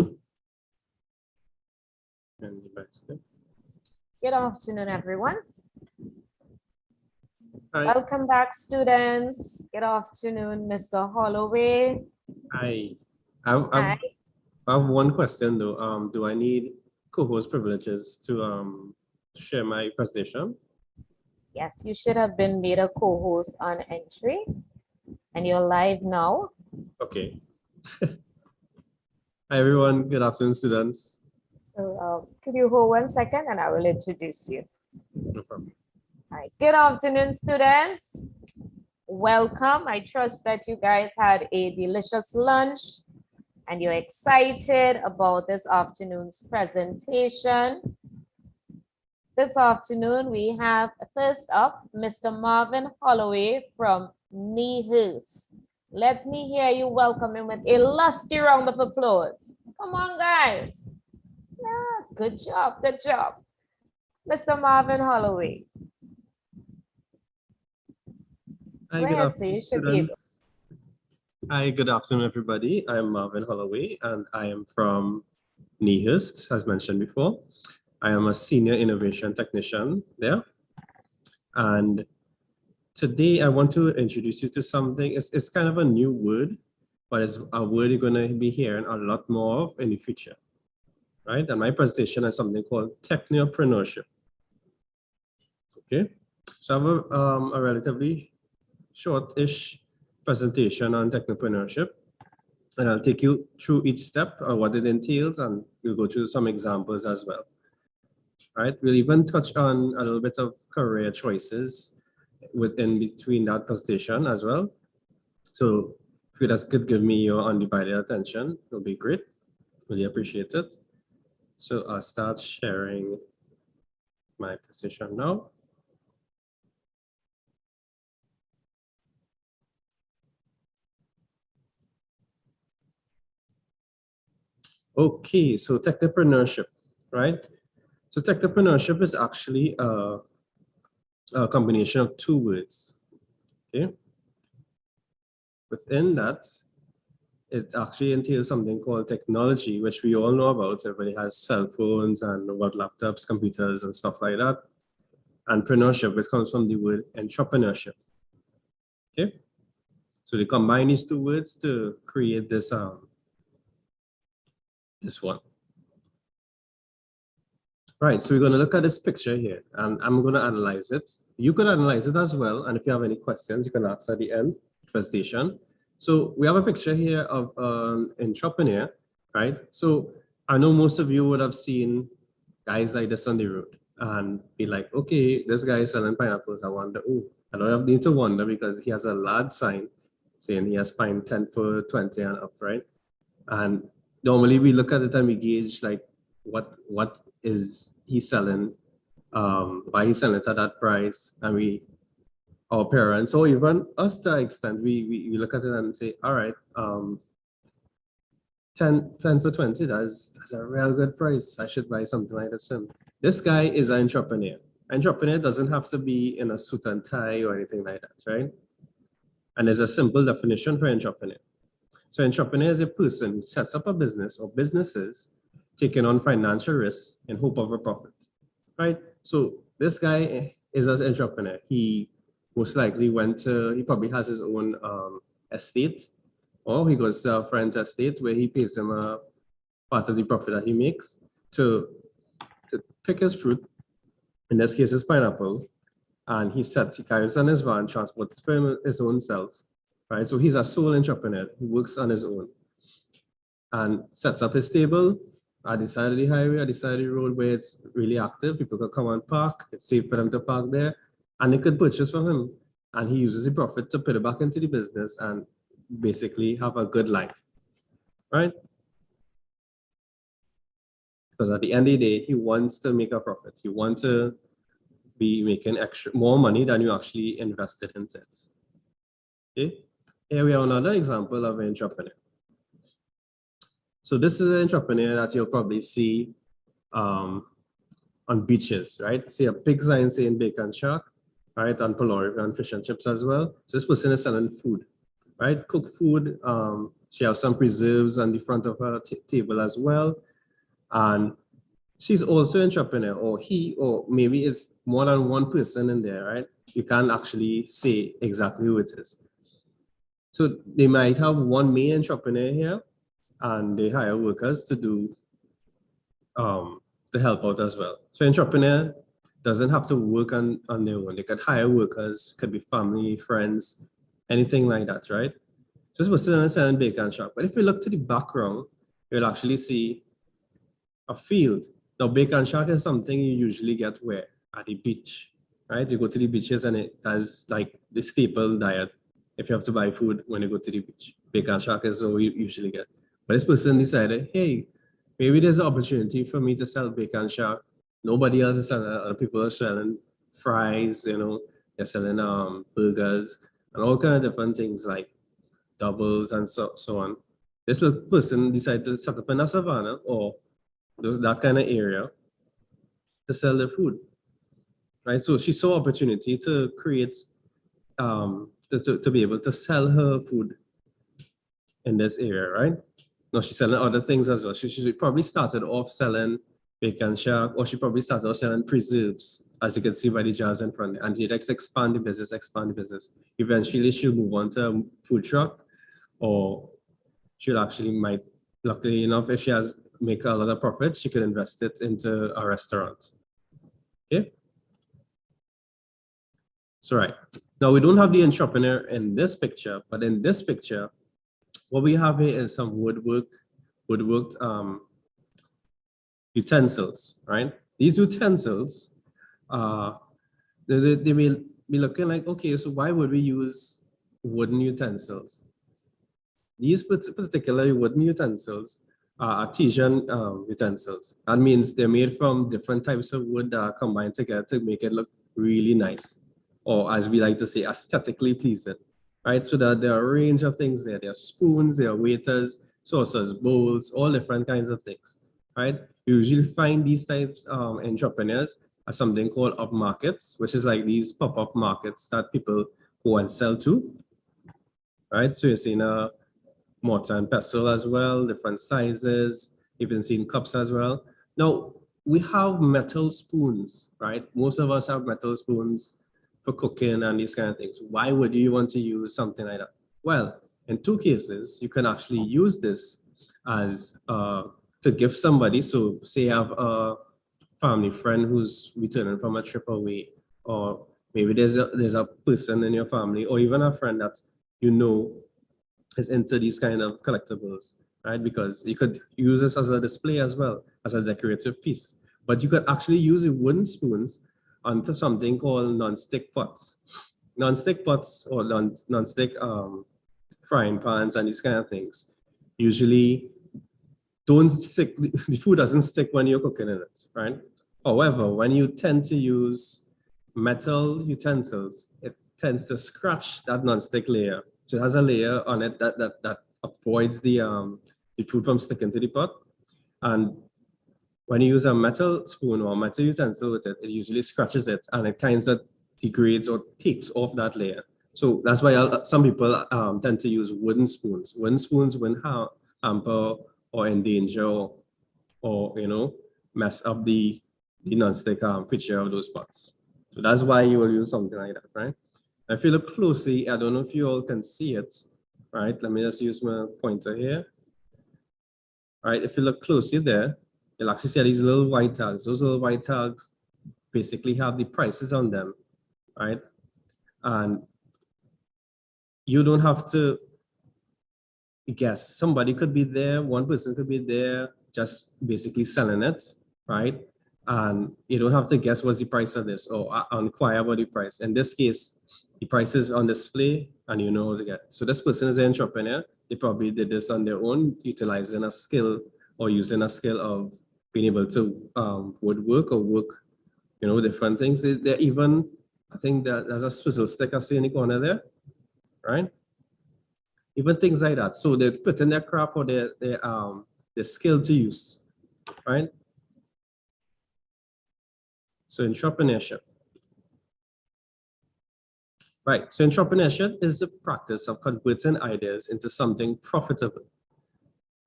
And the back step. Good afternoon, everyone. Hi. Welcome back, students. Good afternoon, Mr. Holloway. Hi. Hi. I have one question though. Do I need co-host privileges to share my presentation? Yes, you should have been made a co-host on entry, and you're live now. Okay. Hi, everyone. Good afternoon, students. So could you hold 1 second and I will introduce you. No problem. Hi. Good afternoon, students. Welcome. I trust that you guys had a delicious lunch and you're excited about this afternoon's presentation. This afternoon, we have first up, Mr. Marvin Holloway from Nehus. Let me hear you welcome him with a lusty round of applause. Come on, guys. Yeah, good job, good job. Mr. Marvin Holloway. Hi, Go good ahead, so afternoon, you should be able. students. Hi, good afternoon, everybody. I'm Marvin Holloway, and I am from Nehust, as mentioned before. I am a senior innovation technician there. And today I want to introduce you to something. It's kind of a new word, but it's a word you're going to be hearing a lot more of in the future, right? And my presentation is something called technopreneurship. Okay, so I have a relatively short-ish presentation on technopreneurship, and I'll take you through each step of what it entails, and we'll go through some examples as well. Right, we'll even touch on a little bit of career choices within between that presentation as well. So if you just could give me your undivided attention, it'll be great. Really appreciate it. So I'll start sharing my presentation now. Okay, so technopreneurship, right? So technopreneurship is actually a combination of two words, okay? Within that, it actually entails something called technology, which we all know about. Everybody has cell phones and about laptops, computers, and stuff like that. And preneurship, which comes from the word entrepreneurship. Okay, so they combine these two words to create this this one. Right, so we're going to look at this picture here, and I'm going to analyze it. You could analyze it as well, and if you have any questions, you can ask at the end of the presentation. So we have a picture here of an entrepreneur, right? So I know most of you would have seen guys like this on the road and be like, okay, this guy is selling pineapples. I wonder, oh, I don't need to wonder because he has a large sign saying he has pine 10 for 20 and up, right? And normally we look at it and we gauge like what is he selling, why he's selling it at that price, and our parents, or even us to an extent, we look at it and say, all right, 10 for 20, that's a real good price. I should buy something like this. This guy is an entrepreneur. Entrepreneur doesn't have to be in a suit and tie or anything like that, right? And there's a simple definition for entrepreneur. So entrepreneur is a person who sets up a business or businesses taking on financial risks in hope of a profit, right? So this guy is an entrepreneur. He most likely he probably has his own estate, or he goes to a friend's estate where he pays him a part of the profit that he makes to pick his fruit, in this case, his pineapple, and he carries on his van, transports for his own self, right? So he's a sole entrepreneur. He works on his own and sets up his table at the side of the highway, at the side of the road where it's really active. People could come and park. It's safe for them to park there, and they could purchase from him. And he uses the profit to put it back into the business and basically have a good life, right? Because at the end of the day, he wants to make a profit. He wants to be making more money than you actually invested into it. Okay, here we have another example of an entrepreneur. So this is an entrepreneur that you'll probably see on beaches, right? See a big sign saying Bacon Shack, right? On Polori and fish and chips as well. So this person is selling food. right? Cook food. She has some preserves on the front of her table as well. And she's also an entrepreneur, or he, or maybe it's more than one person in there, right? You can't actually say exactly who it is. So they might have one main entrepreneur here, and they hire workers to do to help out as well. So entrepreneur doesn't have to work on their own. They could hire workers, could be family, friends, anything like that, right? Just was still selling bacon shop. But if you look to the background, you'll actually see a field. Now, bacon shack is something you usually get where? At the beach, right? You go to the beaches and it has like the staple diet if you have to buy food when you go to the beach. Bacon shack is what you usually get. But this person decided, hey, maybe there's an opportunity for me to sell bacon shack. Nobody else is selling. Other people are selling fries, you know, they're selling burgers and all kind of different things like doubles and so on. This little person decided to set up in a savannah or that kind of area to sell their food, right? So she saw opportunity to create, to be able to sell her food in this area, right? Now she's selling other things as well. She probably started off selling bacon shack, or she probably started off selling preserves, as you can see by the jars in front. And she'd expand the business. Eventually she'll move on to a food truck, or she'll actually might, luckily enough, if she has make a lot of profit, she could invest it into a restaurant. Okay. So right now we don't have the entrepreneur in this picture, but in this picture, what we have here is some woodworked utensils, right? These utensils, they will be looking like, okay, so why would we use wooden utensils? These particular wooden utensils are artisan utensils. That means they're made from different types of wood that are combined together to make it look really nice, or as we like to say, aesthetically pleasing, right? So there are a range of things there. There are spoons, there are waiters, saucers, bowls, all different kinds of things, right? You usually find these types of entrepreneurs at something called upmarkets, which is like these pop-up markets that people go and sell to, right? So you're seeing a mortar and pestle as well, different sizes, even seen cups as well. Now, we have metal spoons, right? Most of us have metal spoons for cooking and these kind of things. Why would you want to use something like that? Well, in two cases, you can actually use this as to give somebody. So say you have a family friend who's returning from a trip away, or maybe there's a person in your family, or even a friend that you know is into these kind of collectibles, right? Because you could use this as a display as well, as a decorative piece. But you could actually use the wooden spoons onto something called non-stick pots. Non-stick pots or non-stick frying pans and these kind of things usually don't stick, the food doesn't stick when you're cooking in it, right? However, when you tend to use metal utensils, it tends to scratch that non-stick layer. So it has a layer on it that avoids the food from sticking to the pot. And when you use a metal spoon or metal utensil with it, it usually scratches it and it kind of degrades or takes off that layer. So that's why some people tend to use wooden spoons. Wooden spoons wouldn't hamper or endanger or you know, mess up the non-stick feature of those pots. So that's why you will use something like that, right? If you look closely, I don't know if you all can see it, right? Let me just use my pointer here. All right, if you look closely there, you'll actually see these little white tags. Those little white tags basically have the prices on them, right? And you don't have to guess. Somebody could be there, one person could be there, just basically selling it, right? And you don't have to guess what's the price of this or inquire about the price. In this case, the price is on display and you know how to get it. So this person is an entrepreneur. They probably did this on their own, utilizing a skill or using a skill of being able to woodwork or work, you know, different things. They're even, I think that there's a swizzle stick I see in the corner there, right? Even things like that. So they put in their craft or their skill to use, right? So entrepreneurship. Right, so entrepreneurship is the practice of converting ideas into something profitable.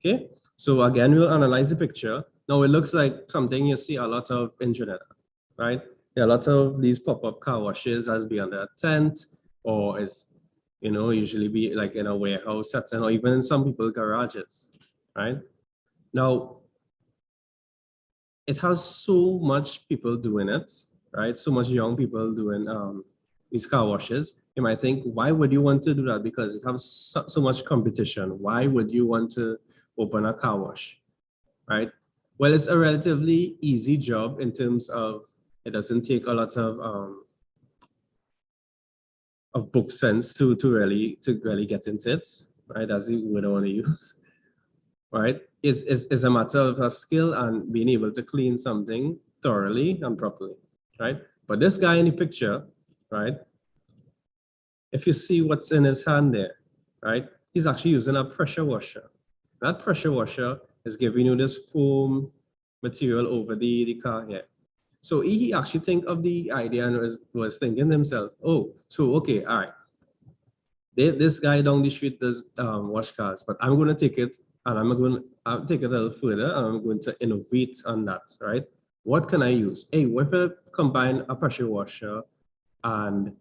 Okay, so again, we'll analyze the picture. Now it looks like something you see a lot of in Trinidad, right? There are a lot of these pop-up car washes as be under a tent, or is, you know, usually be like in a warehouse setting, or even in some people's garages, right? Now, it has so much people doing it, right? So much young people doing these car washes. You might think, why would you want to do that? Because it has so much competition. Why would you want to open a car wash, right? Well, it's a relatively easy job in terms of it doesn't take a lot of book sense to really get into it, right? As you would want to use, right? It's a matter of a skill and being able to clean something thoroughly and properly, right? But this guy in the picture, right? If you see what's in his hand there, right? He's actually using a pressure washer. That pressure washer is giving you this foam material over the car here. So he actually think of the idea and was thinking to himself, oh, so okay, all right. This guy down the street does wash cars, but I'm going to take it and I'm going to take it a little further and I'm going to innovate on that, right? What can I use? Hey, what if I combine a pressure washer and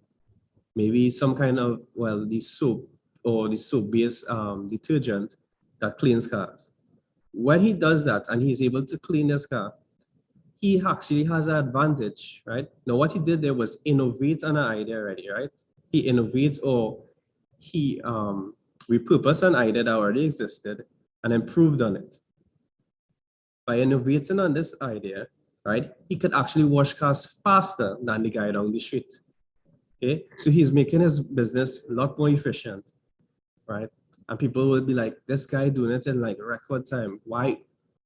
maybe some kind of, well, the soap or the soap-based detergent that cleans cars. When he does that and he's able to clean this car, he actually has an advantage, right? Now, what he did there was innovate on an idea already, right? He innovates or he repurposed an idea that already existed and improved on it. By innovating on this idea, right, he could actually wash cars faster than the guy down the street. Okay, so he's making his business a lot more efficient, right? And people will be like, this guy doing it in like record time. Why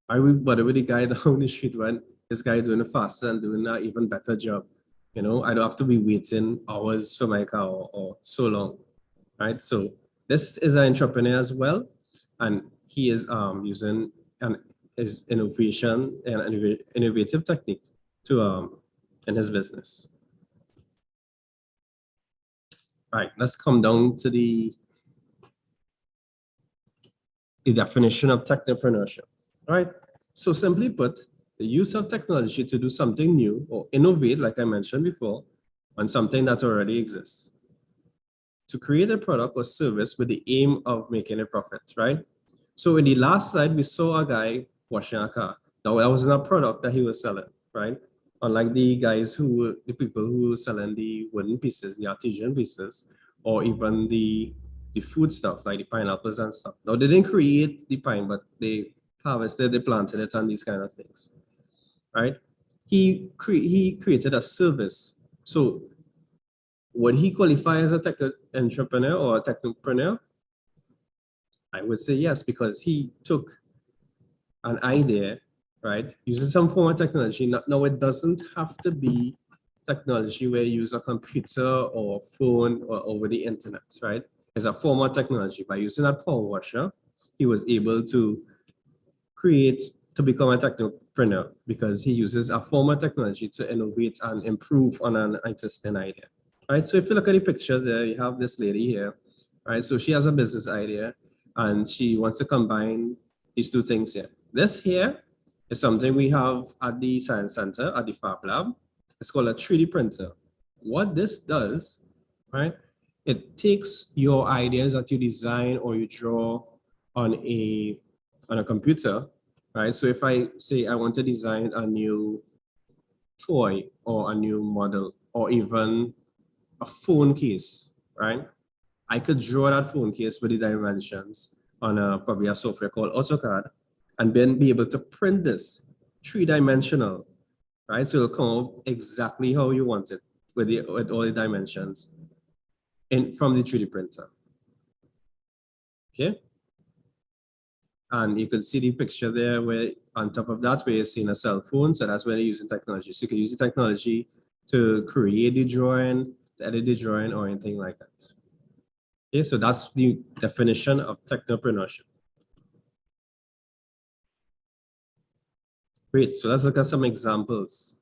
are we bothered with the guy down the street when this guy doing it faster and doing an even better job? You know, I don't have to be waiting hours for my car or so long, right? So this is an entrepreneur as well, and he is using his innovation and innovative technique to in his business. All right, let's come down to the definition of technopreneurship. All right, so simply put, the use of technology to do something new or innovate, like I mentioned before, on something that already exists. To create a product or service with the aim of making a profit, right? So in the last slide, we saw a guy washing a car. Now that wasn't a product that he was selling, right? Unlike the people who were selling the wooden pieces, the artisan pieces, or even the food stuff like the pineapples and stuff. Now they didn't create the pine, but they harvested, they planted it and these kind of things, right? He created a service. So would he qualify as a tech entrepreneur or a technopreneur? I would say yes, because he took an idea, right, using some form of technology. Now, it doesn't have to be technology where you use a computer or phone or over the internet, right? It's a form of technology. By using that power washer, he was able to become a technopreneur because he uses a form of technology to innovate and improve on an existing idea, right? So if you look at the picture there, you have this lady here, right? So she has a business idea and she wants to combine these two things here. This here is something we have at the Science Center, at the Fab Lab. It's called a 3D printer. What this does, right? It takes your ideas that you design or you draw on a computer, right? So if I say I want to design a new toy or a new model or even a phone case, right? I could draw that phone case with the dimensions on probably a software called AutoCAD and then be able to print this 3-dimensional, right? So it'll come out exactly how you want it with all the dimensions from the 3D printer. Okay. And you can see the picture there where on top of that, where you're seeing a cell phone. So that's where they're using technology. So you can use the technology to create the drawing, to edit the drawing or anything like that. Okay, so that's the definition of technopreneurship. Great, so let's look at some examples.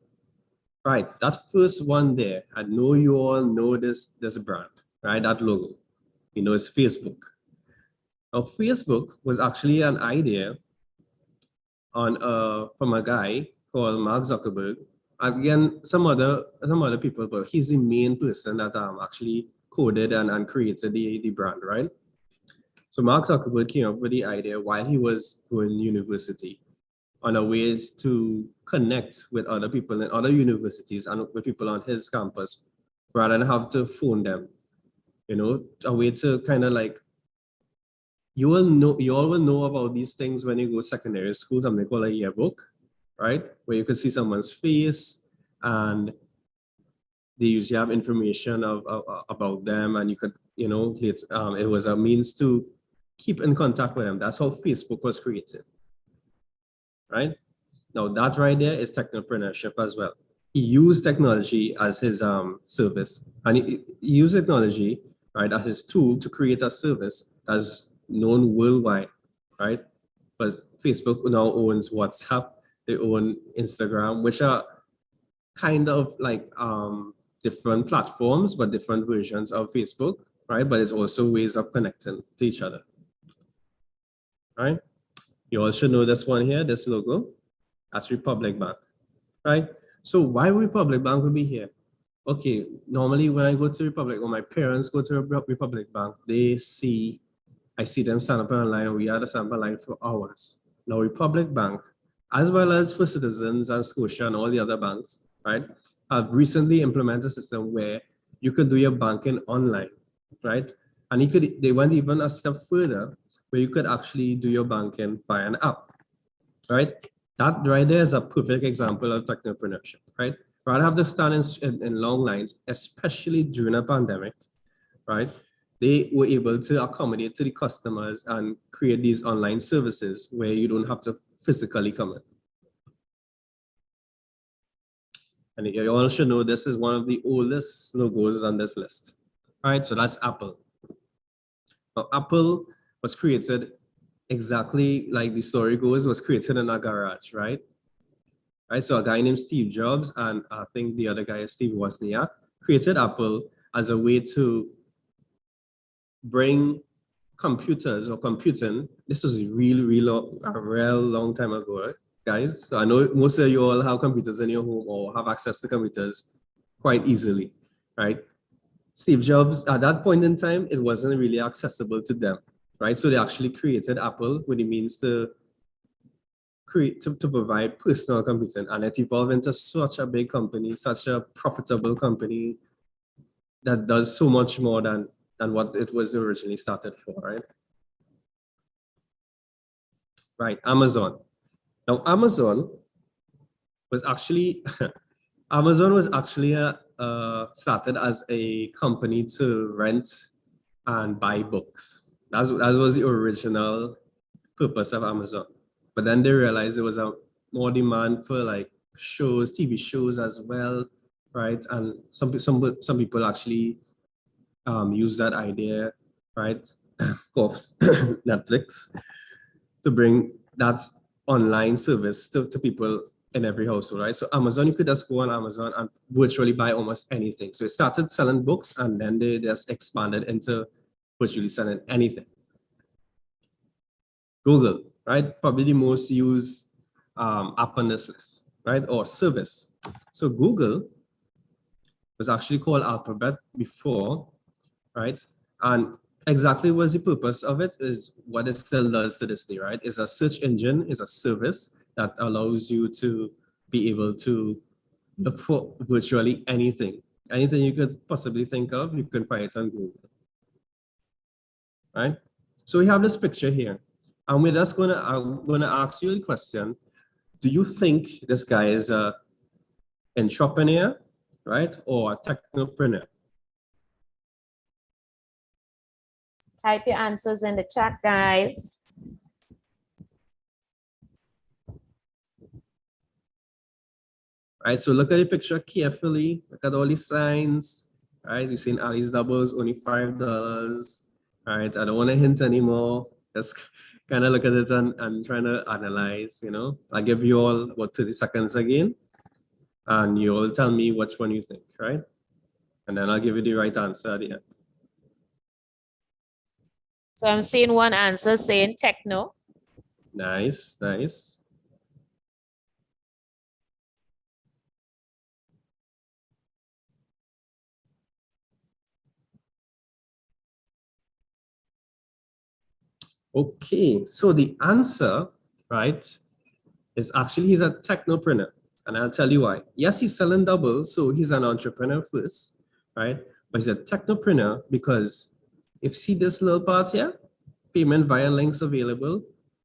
Right, that first one there, I know you all know this brand, right? That logo, is Facebook. Now, Facebook was actually an idea from a guy called Mark Zuckerberg. Again, some other people, but he's the main person that actually coded and created the brand, right? So Mark Zuckerberg came up with the idea while he was going university on a ways to connect with other people in other universities and with people on his campus rather than have to phone them. A way to kind of like, you all will know about these things when you go secondary school, something called a yearbook, right? Where you could see someone's face and they usually have information about them, and you could, it was a means to keep in contact with them. That's how Facebook was created, right? Now that right there is technopreneurship as well. He used technology as his service, and he used technology, right, as his tool to create a service that's known worldwide, right? But Facebook now owns WhatsApp, they own Instagram, which are kind of like different platforms, but different versions of Facebook, right? But it's also ways of connecting to each other, right? You all should know this one here, this logo. That's Republic Bank, right? So why Republic Bank will be here? Okay, normally when I go to Republic, or my parents go to Republic Bank, I see them stand up in a line, and we had to stand up in a line for hours. Now Republic Bank, as well as for Citizens and Scotia and all the other banks, right, have recently implemented a system where you could do your banking online, right? And they went even a step further, where you could actually do your banking via an app, right? That right there is a perfect example of technopreneurship, right? Rather have to stand in long lines, especially during a pandemic, right? They were able to accommodate to the customers and create these online services where you don't have to physically come in. And you all should know this is one of the oldest logos on this list. All right, so that's Apple. Now, Apple was created exactly like the story goes, was created in a garage, right? Right, so a guy named Steve Jobs and I think the other guy is Steve Wozniak created Apple as a way to bring computers or computing. This was a real long time ago, right, guys? So I know most of you all have computers in your home or have access to computers quite easily, right? Steve Jobs, at that point in time, it wasn't really accessible to them, right? So they actually created Apple with the means to provide personal computing, and it evolved into such a big company, such a profitable company that does so much more than what it was originally started for, right? Right, Amazon. Now, Amazon was actually started as a company to rent and buy books. That was the original purpose of Amazon. But then they realized there was a more demand for like shows, TV shows as well, right? And some people actually use that idea, right? Of Netflix, to bring that online service to people in every household, right? So Amazon, you could just go on Amazon and virtually buy almost anything. So it started selling books, and then they just expanded into virtually selling anything. Google, right? Probably the most used app on this list, right? Or service. So Google was actually called Alphabet before, right? And exactly what's the purpose of it is what it still does to this day, right? It's a search engine, is a service that allows you to be able to look for virtually anything. Anything you could possibly think of, you can find it on Google, right? So we have this picture here. And I'm gonna ask you a question. Do you think this guy is an entrepreneur, right? Or a technopreneur? Type your answers in the chat, guys. Right, so look at the picture carefully. Look at all the signs, right? You've seen Ali's doubles, only $5. Right, I don't want to hint anymore. Just kind of look at it and trying to analyze, you know. I'll give you all about 30 seconds again, and you all tell me which one you think, right? And then I'll give you the right answer at the end. So I'm seeing one answer saying techno. Nice, nice. Okay, so the answer, right, is actually he's a technopreneur. And I'll tell you why. Yes, he's selling doubles, so he's an entrepreneur first, right? But he's a technopreneur because if you see this little part here, payment via links available,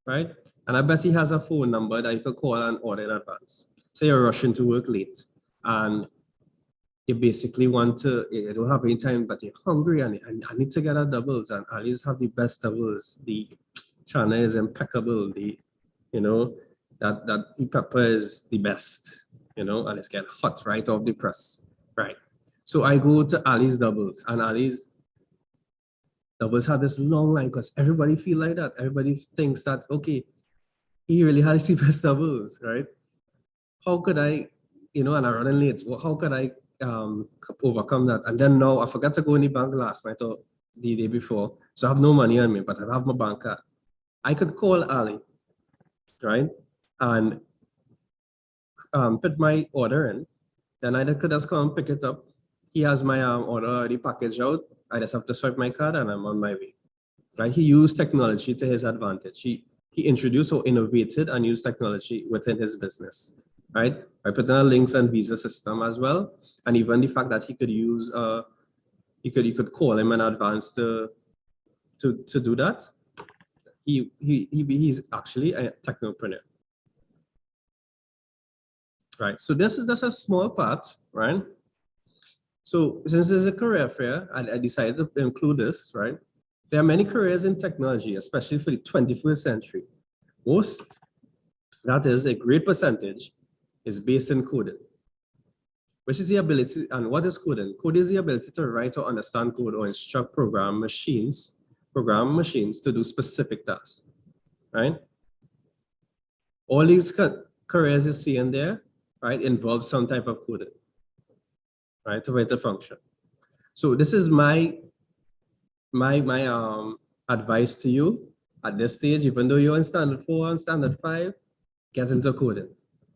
right? And I bet he has a phone number that you could call and order in advance. Say you're rushing to work late and you basically want to, you don't have any time, but you're hungry and I need to get a doubles and at least have the best doubles. The chana is impeccable. The, you know, that the pepper is the best, you know, and it's getting hot right off the press, right? So I go to Ali's doubles and Ali's doubles have this long line because everybody feel like that. Everybody thinks that, okay, he really has the best doubles, right? How could I, you know, and I'm running late. Well, how could I overcome that? And then now I forgot to go in the bank last night or the day before. So I have no money on me, but I have my bank card. I could call Ali, right? And put my order in. Then I could just come pick it up. He has my order already packaged out. I just have to swipe my card and I'm on my way. Right? He used technology to his advantage. He introduced or innovated and used technology within his business. Right? I put in a links and visa system as well. And even the fact that he could use you could call him in advance to do that. He's actually a technopreneur. Right. So this is just a small part, right? So since there's a career fair, I decided to include this, right? There are many careers in technology, especially for the 21st century. Most, that is a great percentage, is based in coding, which is the ability, and what is coding? Code is the ability to write or understand code or instruct program machines to do specific tasks, right? All these careers you see in there, right, involve some type of coding, right, to write a function. So this is my advice to you at this stage, even though you're in standard 4 and standard 5, get into coding.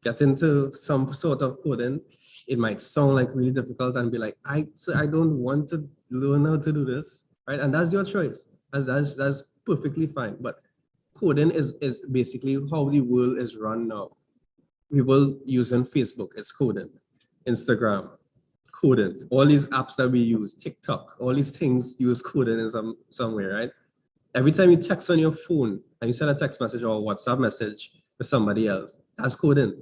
Get into some sort of coding. It might sound like really difficult and be like, I don't want to learn how to do this, right? And that's your choice. That's perfectly fine. But coding is basically how the world is run now. People using Facebook, it's coding. Instagram, coding. All these apps that we use, TikTok, all these things use coding in some way, right? Every time you text on your phone and you send a text message or a WhatsApp message to somebody else, that's coding,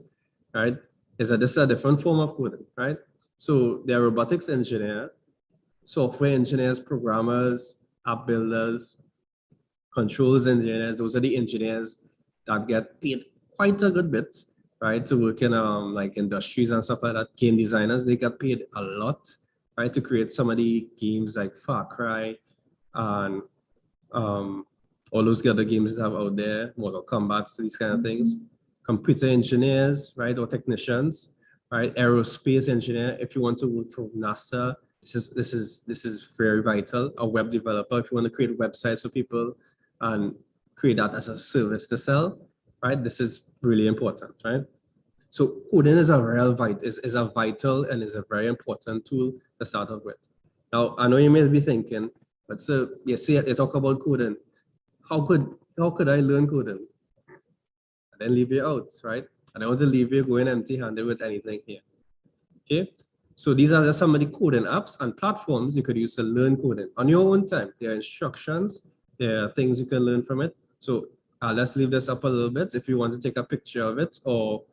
right? This is a different form of coding, right? So there are robotics engineers, software engineers, programmers, app builders, controls engineers. Those are the engineers that get paid quite a good bit, right, to work in like industries and stuff like that. Game designers, they get paid a lot, right, to create some of the games like Far Cry and all those other games that have out there, Mortal Kombat, these kind of things. Computer engineers, right, or technicians, right, aerospace engineer. If you want to work for NASA, this is very vital. A web developer, if you want to create websites for people and create that as a service to sell, right, this is really important, right? So coding is a vital and is a very important tool to start off with. Now, I know you may be thinking, but so you talk about coding. How could I learn coding? And then leave you out, right? I don't want to leave you going empty-handed with anything here. Okay. So these are just some of the coding apps and platforms you could use to learn coding on your own time. There are instructions, there are things you can learn from it. So let's leave this up a little bit if you want to take a picture of it, or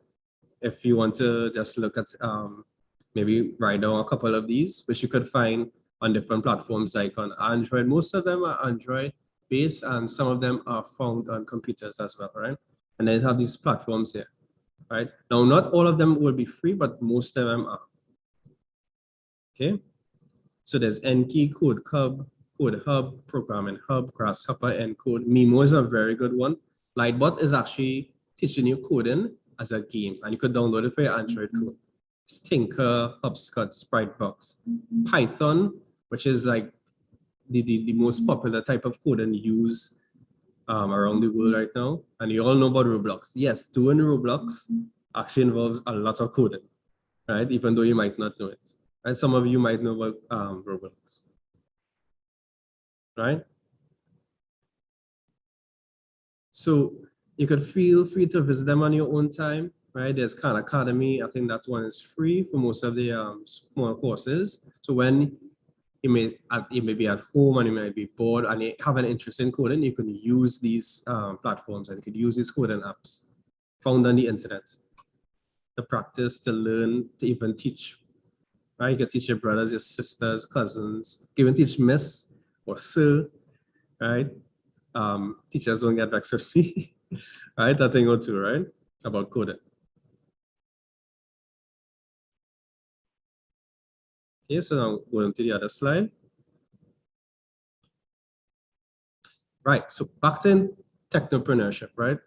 if you want to just look at maybe write down a couple of these, which you could find on different platforms like on Android. Most of them are Android based and some of them are found on computers as well, right? And then have these platforms here, right? Now, not all of them will be free, but most of them are. Okay, so there's Enki, Code Hub, Programming Hub, Grasshopper, Encode. Mimo is a very good one. Lightbot is actually teaching you coding as a game, and you could download it for your Android phone. Tinker, Hopscotch, Spritebox, Python, which is like the most popular type of coding used around the world right now. And you all know about Roblox. Yes, doing Roblox actually involves a lot of coding, right? Even though you might not know it. Right? Some of you might know about Roblox, right? So you could feel free to visit them on your own time, right? There's Khan Academy. I think that one is free for most of the small courses. So when you may be at home and you might be bored and you have an interest in coding, you can use these platforms and you could use these coding apps found on the internet to practice, to learn, to even teach. Right? You can teach your brothers, your sisters, cousins. You can teach miss or sir, right? Teachers don't get vexed with me, right? That thing or two, right? About coding. Okay, so now going to the other slide. Right, so back to technopreneurship, right?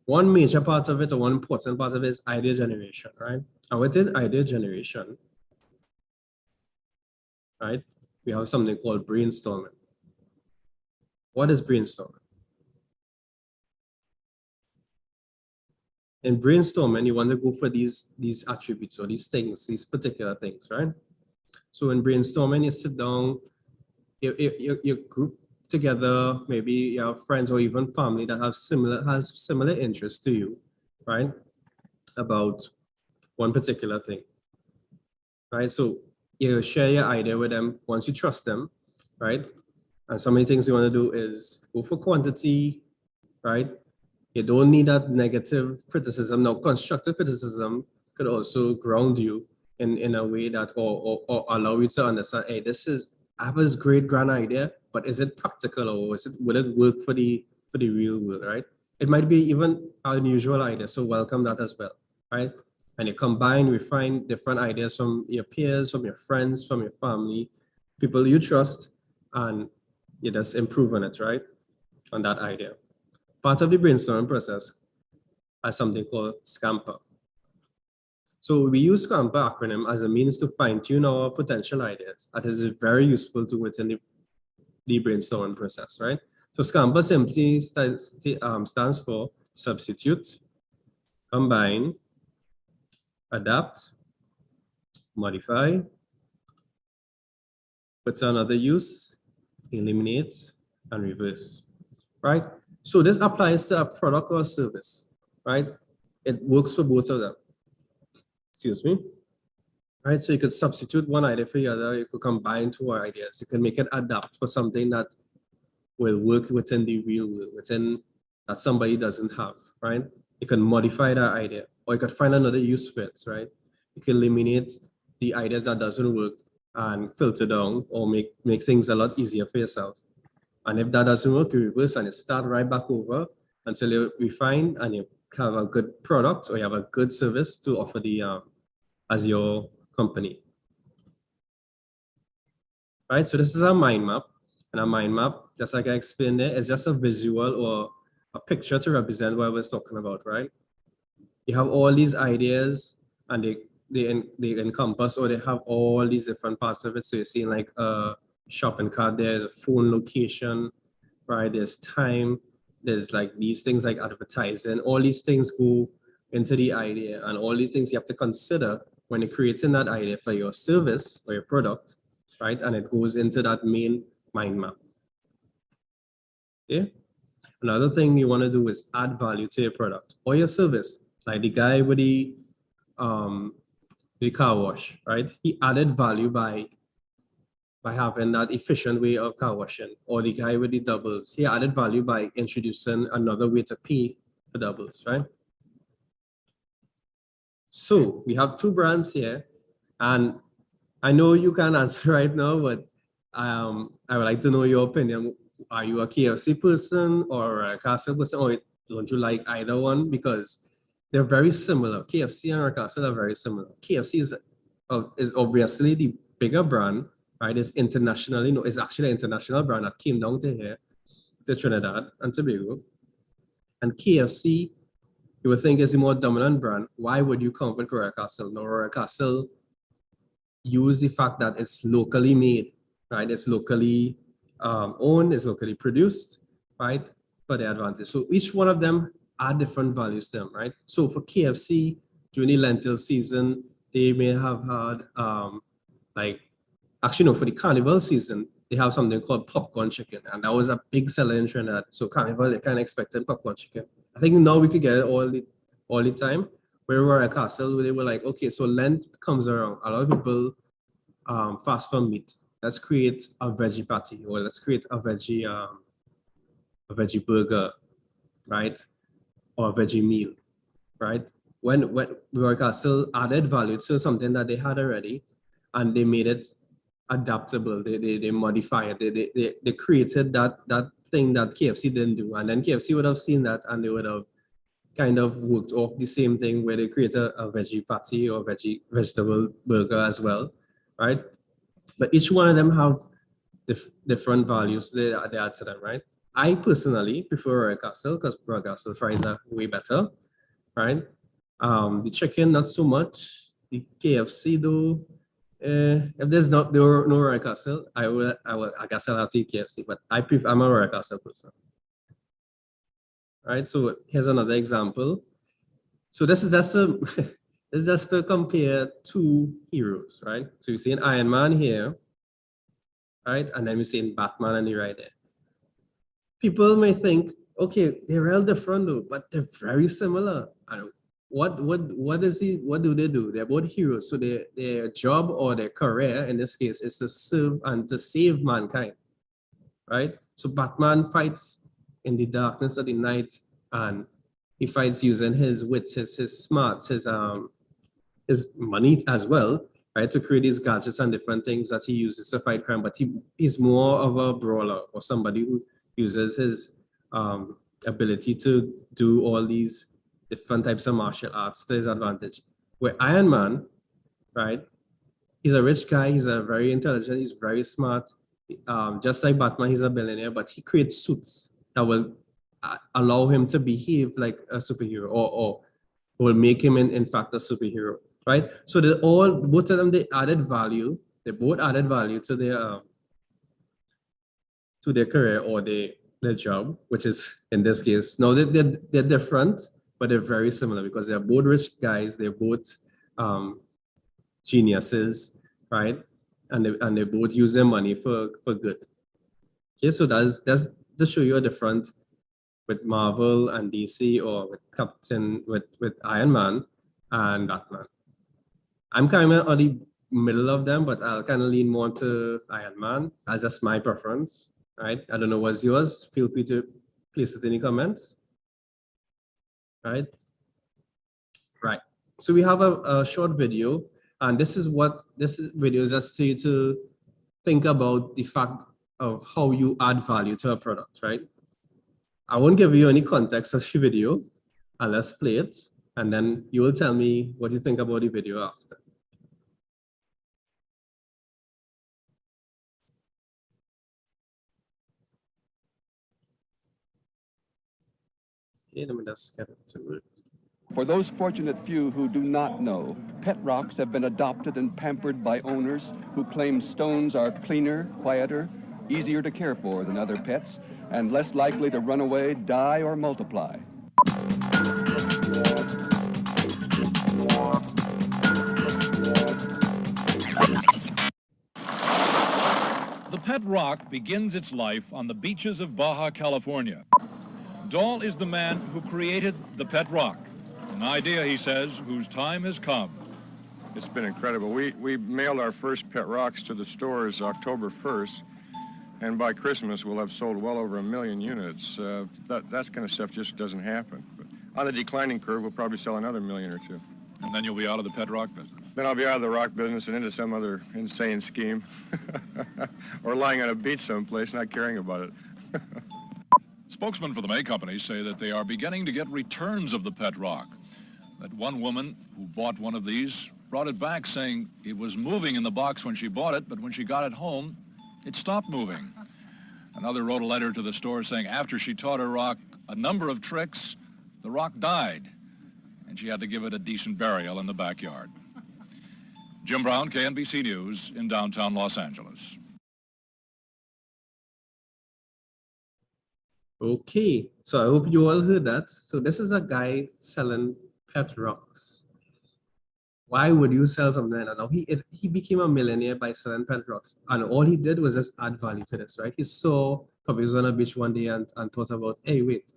One major part of it, or one important part of it is idea generation, right? And within idea generation, right, we have something called brainstorming. What is brainstorming? In brainstorming, you want to go for these attributes or these things, these particular things, right? So in brainstorming, you sit down, you group together, maybe you have friends or even family that has similar interests to you, right? About one particular thing, right? So you share your idea with them once you trust them, right? And some of the things you want to do is go for quantity, right? You don't need that negative criticism. Now, constructive criticism could also ground you in a way that or allow you to understand, hey, I have this great grand idea, but is it practical or will it work for the real world, right? It might be even an unusual idea, so welcome that as well, right? And you combine, refine different ideas from your peers, from your friends, from your family, people you trust, and you just improve on it, right? On that idea. Part of the brainstorming process is something called Scamper. So we use Scamper acronym as a means to fine-tune our potential ideas. That is very useful to within the brainstorming process, right? So Scamper simply stands for substitute, combine, adapt, modify, put to another use, eliminate, and reverse, right? So this applies to a product or a service, right? It works for both of them. Excuse me. Right, so you could substitute one idea for the other. You could combine two ideas. You can make it adapt for something that will work within the real world, within that somebody doesn't have, right? You can modify that idea, or you could find another use for it, right? You can eliminate the ideas that doesn't work and filter down or make things a lot easier for yourself. And if that doesn't work, you reverse and you start right back over until you refine and you have a good product or you have a good service to offer as your company. Right, so this is a mind map, and a mind map, just like I explained there, is just a visual or a picture to represent what I was talking about, right? You have all these ideas and they encompass or they have all these different parts of it. So you're seeing like a shopping cart, there's a phone location, right? There's time, there's like these things like advertising, all these things go into the idea, and all these things you have to consider when you're creating that idea for your service or your product, right? And it goes into that main mind map. Okay. Another thing you want to do is add value to your product or your service. Like the guy with the car wash, right? He added value by having that efficient way of car washing. Or the guy with the doubles, he added value by introducing another way to pay for doubles, right? So we have two brands here, and I know you can't answer right now, but I would like to know your opinion. Are you a KFC person or a Castle person, or don't you like either one? Because they're very similar. KFC and Castle are very similar. KFC is obviously the bigger brand, right? It's internationally, no, it's actually an international brand that came down to here, to Trinidad and Tobago. And KFC, you would think is the more dominant brand. Why would you come with Royal Castle? No, Royal Castle use the fact that it's locally made, right? It's locally owned, is locally produced, right, for their advantage. So each one of them add different values to them, right? So for KFC, during the lentil season, they may have had actually no, for the carnival season, they have something called popcorn chicken, and that was a big seller in Trinidad. So carnival, they kind of expected popcorn chicken. I think now we could get it all the time. Where we were at Castle, they were like, okay, so Lent comes around. A lot of people fast on meat. Let's create a veggie patty, or let's create a veggie burger, right? Or a veggie meal, right? When Royal Castle added value to something that they had already, and they made it adaptable. They modified it. They created that thing that KFC didn't do, and then KFC would have seen that, and they would have kind of worked off the same thing where they create a veggie patty or vegetable burger as well, right? But each one of them have different values they add to them, right? I personally prefer Royal Castle because Royal Castle fries are way better, right? The chicken, not so much. The KFC though, if there's no Royal Castle, I guess I'll have to eat KFC, but I'm a Royal Castle person. Right, so here's another example. So this is just a this is just to compare two heroes, right? So you see an Iron Man here, right? And then we see Batman and the right there. People may think, okay, they're real different though, but they're very similar. And what do they do? They're both heroes. So their job or their career in this case is to serve and to save mankind, right? So Batman fights in the darkness of the night, and he fights using his wits, his smarts, his money as well, right, to create these gadgets and different things that he uses to fight crime. But he's more of a brawler, or somebody who uses his ability to do all these different types of martial arts to his advantage. Where Iron Man, right, he's a rich guy, he's a very intelligent, he's very smart. Just like Batman, he's a billionaire, but he creates suits that will allow him to behave like a superhero, or will make him in fact a superhero, right? So both of them, they added value. They both added value to their career or their job, which is in this case. Now they're different, but they're very similar because they're both rich guys. They're both geniuses, right? And they both use their money for good. Okay, so that's to show you a difference with Marvel and DC, or with Iron Man and Batman. I'm kind of on the middle of them, but I'll kind of lean more to Iron Man. That's just my preference, right? I don't know what's yours. Feel free to place it in the comments. Right. So we have a short video, and this video is just to you to think about the fact of how you add value to a product, right? I won't give you any context of the video, and let's play it, and then you will tell me what you think about the video after. Okay, let me just get it to it. For those fortunate few who do not know, pet rocks have been adopted and pampered by owners who claim stones are cleaner, quieter, easier to care for than other pets, and less likely to run away, die, or multiply. The pet rock begins its life on the beaches of Baja California. Dahl is the man who created the pet rock. An idea, he says, whose time has come. It's been incredible. We mailed our first pet rocks to the stores October 1st, and by Christmas we'll have sold well over 1 million units. That kind of stuff just doesn't happen. But on the declining curve, we'll probably sell another 1 million or 2. And then you'll be out of the pet rock business. Then I'll be out of the rock business and into some other insane scheme. Or lying on a beach someplace, not caring about it. Spokesmen for the May Company say that they are beginning to get returns of the pet rock. That one woman who bought one of these brought it back saying it was moving in the box when she bought it, but when she got it home, it stopped moving. Another wrote a letter to the store saying after she taught her rock a number of tricks, the rock died, and she had to give it a decent burial in the backyard. Jim Brown, KNBC News in downtown Los Angeles. Okay, so I hope you all heard that. So this is a guy selling pet rocks. Why would you sell something like that? Now he became a millionaire by selling pet rocks, and all he did was just add value to this, right? He saw probably was on a beach one day and thought about, hey, wait,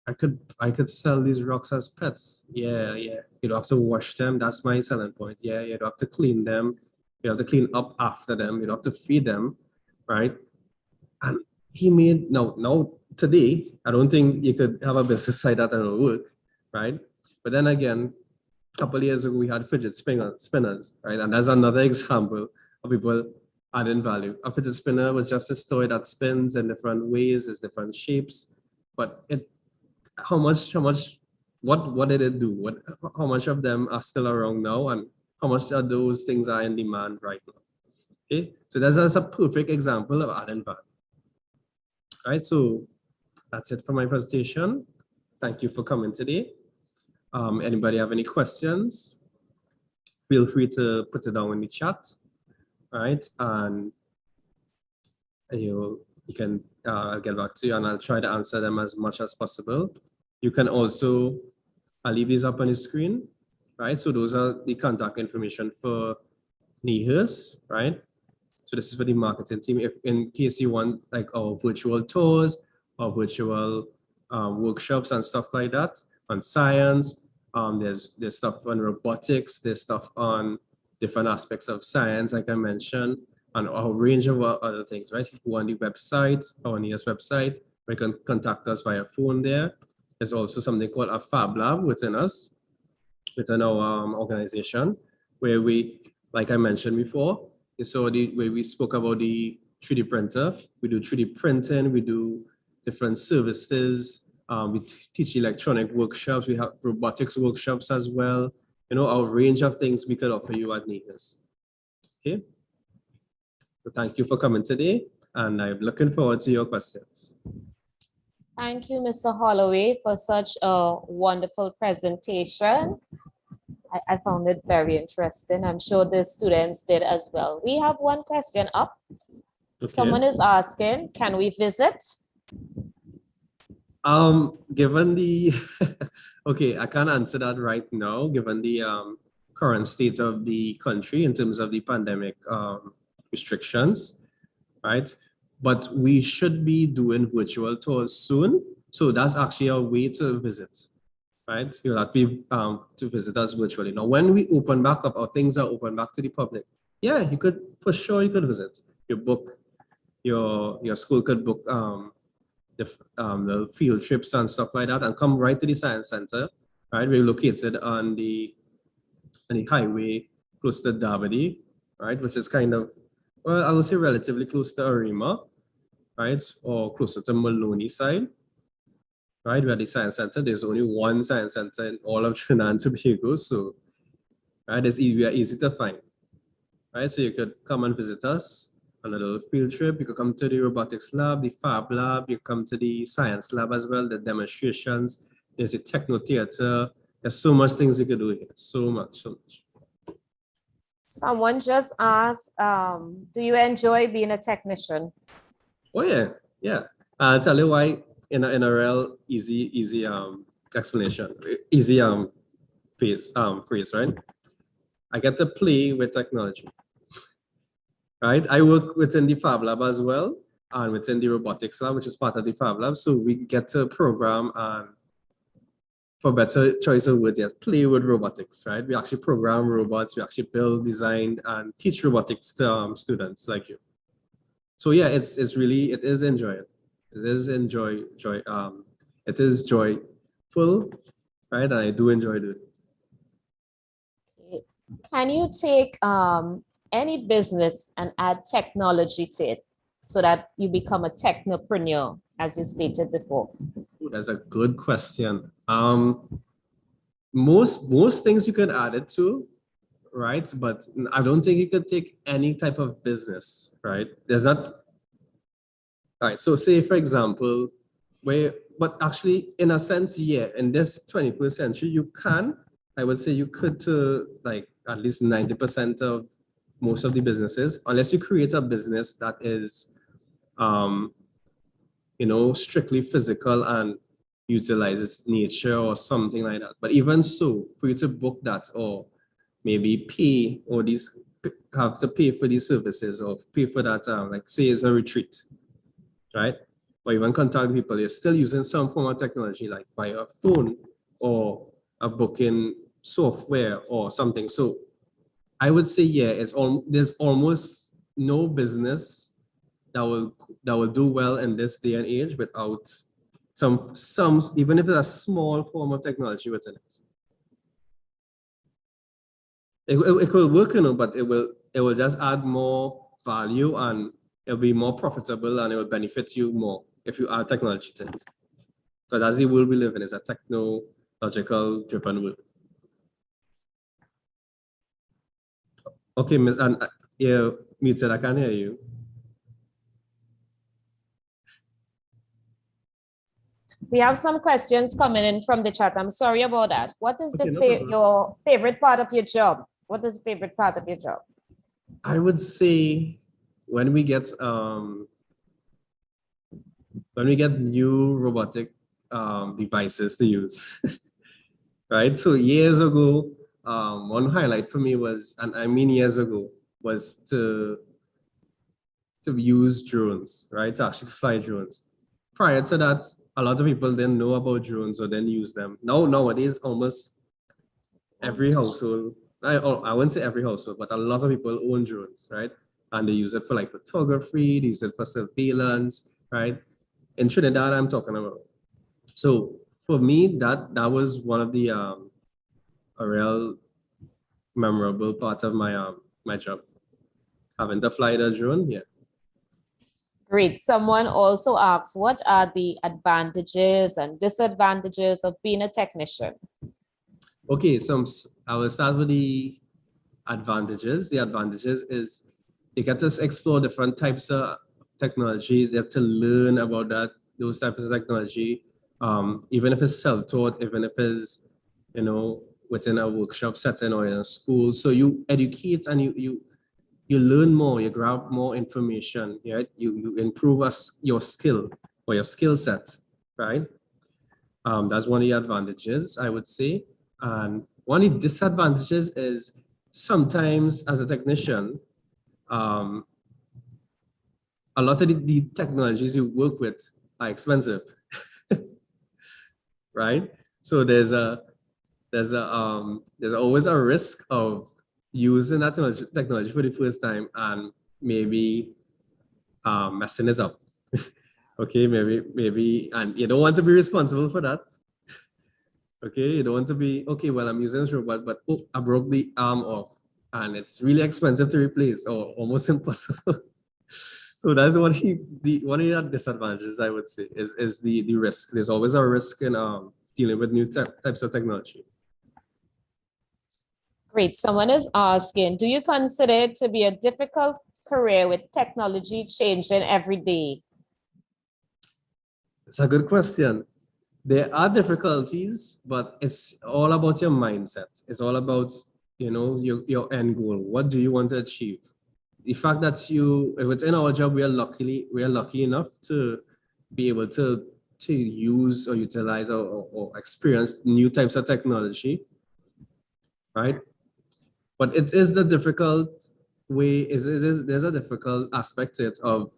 I could sell these rocks as pets. Yeah, yeah. You don't have to wash them. That's my selling point. Yeah, you don't have to clean them. You have to clean up after them. You don't have to feed them, right? And he made now today, I don't think you could have a business like that and it'll work, right? But then again, a couple of years ago we had fidget spinners, right? And that's another example of people adding value. A fidget spinner was just a toy that spins in different ways, it's different shapes, but what did it do? How much of them are still around now, and how much of those things are in demand right now? Okay, so that's a perfect example of adding value. All right, so that's it for my presentation. Thank you for coming today. Anybody have any questions? Feel free to put it down in the chat. All right, and you can I'll get back to you and I'll try to answer them as much as possible. You can also, I'll leave these up on the screen, right? So those are the contact information for NIHUS, right? So this is for the marketing team. If in case you want like our virtual tours or virtual workshops and stuff like that on science, there's stuff on robotics, there's stuff on different aspects of science, like I mentioned, and a range of other things, right? If you go on the website, our NIHUS website, you can contact us via phone there. There's also something called a Fab Lab within us, within our organization, where we, like I mentioned before, so where we spoke about the 3D printer, we do 3D printing, we do different services, we teach electronic workshops, we have robotics workshops as well, you know, a range of things we could offer you at NIHUS. Okay, so thank you for coming today, and I'm looking forward to your questions. Thank you, Mr. Holloway, for such a wonderful presentation. I found it very interesting. I'm sure the students did as well. We have one question up. Okay. Someone is asking, can we visit? Given the, okay, I can't answer that right now, given the current state of the country in terms of the pandemic restrictions, right? But we should be doing virtual tours soon. So that's actually a way to visit, right? You'll have to be to visit us virtually. Now, when we open back up or things are open back to the public, yeah, you could, for sure you could visit. You book, your school could book the field trips and stuff like that and come right to the science center, right? We're located on the highway close to Davide, right? Which is kind of, well, I would say relatively close to Arima, right? Or closer to Maloney side, right? Where the science center, there's only one science center in all of Trinidad and Tobago. So, right, we are easy to find, right? So you could come and visit us on a little field trip. You could come to the robotics lab, the fab lab, you come to the science lab as well, the demonstrations, there's a techno theater. There's so much things you could do here, so much. Someone just asked, do you enjoy being a technician? Oh yeah. I'll tell you why in a real easy explanation, easy phrase, right? I get to play with technology, right? I work within the Fab Lab as well and within the robotics lab, which is part of the Fab Lab. So we get to program and, for better choice of words, yes, play with robotics, right? We actually program robots, we actually build, design, and teach robotics to students like you. So yeah, it is enjoyable. It is joyful, right? And I do enjoy doing it. Can you take any business and add technology to it so that you become a technopreneur, as you stated before? Ooh, that's a good question. Most things you could add it to, right? But I don't think you could take any type of business, right? There's not. All right, so say for example, but actually in a sense, yeah, in this 21st century, you can, I would say you could to like at least 90% of most of the businesses, unless you create a business that is strictly physical and utilizes nature or something like that. But even so, for you to book that or maybe pay or have to pay for these services or pay for that, like say it's a retreat, right? Or even contact people, you're still using some form of technology like by a phone or a booking software or something. So I would say, yeah, there's almost no business that will do well in this day and age without some even if it's a small form of technology within it. It will work, but it will just add more value and it'll be more profitable and it will benefit you more if you add technology to it. Because as the world we live in is a technological driven world. Okay, Miss, and you're muted, I can't hear you. We have some questions coming in from the chat. I'm sorry about that. What is Okay, your favorite part of your job? What is the favorite part of your job? I would say when we get new robotic devices to use, right? So years ago, one highlight for me was, and I mean years ago, was to use drones, right? To actually fly drones. Prior to that, a lot of people didn't know about drones or didn't use them. Nowadays, almost every household, I wouldn't say every household, but a lot of people own drones, right? And they use it for like photography, they use it for surveillance, right? In Trinidad, I'm talking about. So for me, that was one of the a real memorable part of my job, having to fly the drone. Yeah. Great. Someone also asks, what are the advantages and disadvantages of being a technician? Okay, so I will start with the advantages. The advantages is you get to explore different types of technology. You get to learn about those types of technology, even if it's self-taught, even if it's within a workshop setting or in a school. So you educate and you learn more. You grab more information. Right? You improve your skill or your skill set. Right? That's one of the advantages, I would say. And one of the disadvantages is sometimes as a technician, a lot of the technologies you work with are expensive, right? So there's always a risk of using that technology for the first time and maybe messing it up. Okay, maybe, and you don't want to be responsible for that. Okay, you don't want to be, okay, well, I'm using this robot, but oh, I broke the arm off and it's really expensive to replace or almost impossible. So that's one of the disadvantages, I would say, is the risk. There's always a risk in dealing with new types of technology. Great. Someone is asking, do you consider it to be a difficult career with technology changing every day? It's a good question. There are difficulties, but it's all about your mindset. It's all about, your end goal. What do you want to achieve? The fact that within our job, we are lucky enough to be able to use or utilize or experience new types of technology, right? But it is the difficult way, there's a difficult aspect to it of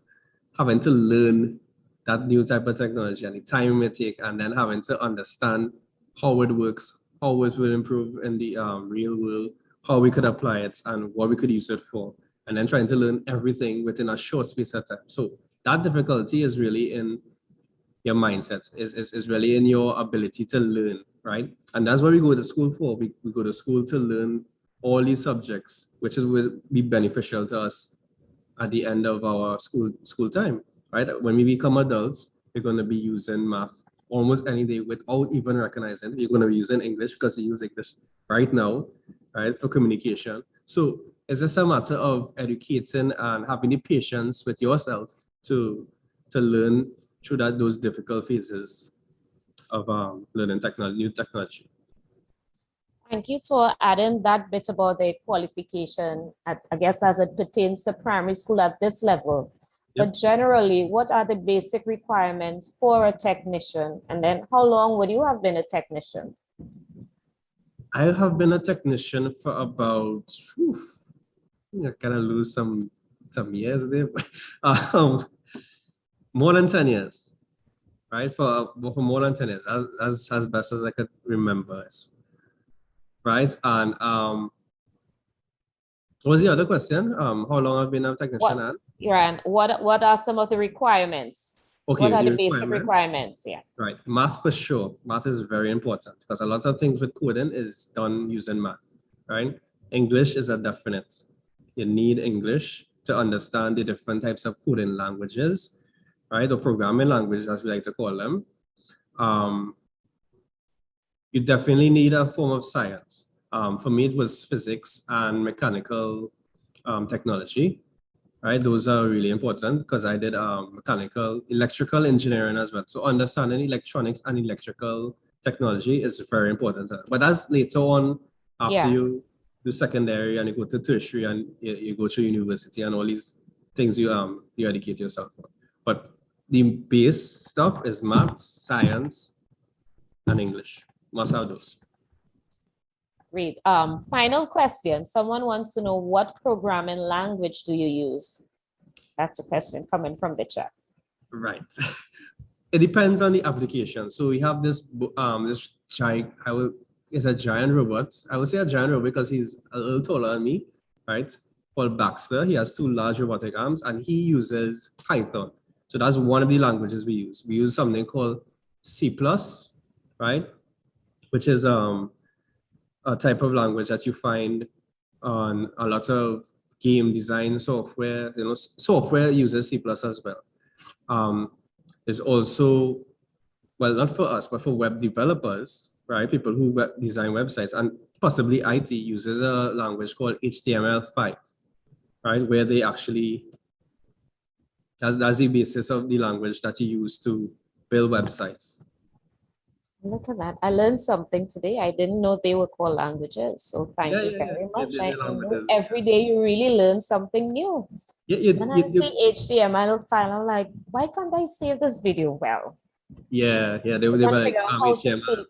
having to learn that new type of technology and the time it may take, and then having to understand how it works, how it will improve in the real world, how we could apply it and what we could use it for, and then trying to learn everything within a short space of time. So that difficulty is really in your mindset, is really in your ability to learn, right? And that's what we go to school for. We go to school to learn all these subjects, which will be beneficial to us at the end of our school time, right? When we become adults, we're going to be using math almost any day without even recognizing. You're going to be using English because you use English right now, right, for communication. So it's just a matter of educating and having the patience with yourself to learn through those difficult phases of learning new technology. Thank you for adding that bit about the qualification, I guess, as it pertains to primary school at this level. But generally, what are the basic requirements for a technician? And then how long would you have been a technician? I have been a technician for about, I kind of lose some years there, more than 10 years, right? For more than 10 years, as best as I could remember, right? And what was the other question? How long I've been a technician? What are some of the requirements? Okay, what are the basic requirements? Yeah. Right, math for sure. Math is very important because a lot of things with coding is done using math, right? English is a definite. You need English to understand the different types of coding languages, right? Or programming languages, as we like to call them. You definitely need a form of science. For me, it was physics and mechanical technology, right? Those are really important because I did electrical engineering as well. So understanding electronics and electrical technology is very important. But as later on, after you do secondary and you go to tertiary and you go to university and all these things you educate yourself on. But the base stuff is math, science, and English. Must have those. Great. Final question. Someone wants to know, what programming language do you use? That's a question coming from the chat. Right. It depends on the application. So we have this giant, it's a giant robot. I would say a giant robot because he's a little taller than me, right? Called Baxter. He has 2 large robotic arms and he uses Python. So that's one of the languages we use. We use something called C++, right? Which is a type of language that you find on a lot of game design software. Software uses C++ as well. There's also, well, not for us, but for web developers, right? People who design websites, and possibly IT uses a language called HTML5, right? Where they actually, that's the basis of the language that you use to build websites. Look at that. I learned something today. I didn't know they were called languages. So thank you very much. I know every day you really learn something new. When I see HTML file, I'm like, why can't I save this video well? They were like, HTML.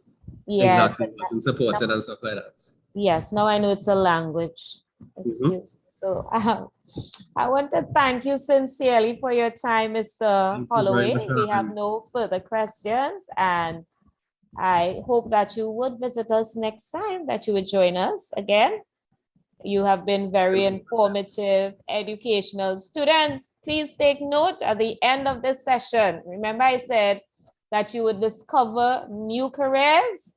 Exactly, it wasn't supported and stuff like that. Yes, now I know it's a language. Excuse me. So I want to thank you sincerely for your time, Mr. Holloway. We have no further questions, and I hope that you would visit us next time, that you would join us again. You have been very informative, educational. Students, please take note at the end of this session. Remember I said that you would discover new careers?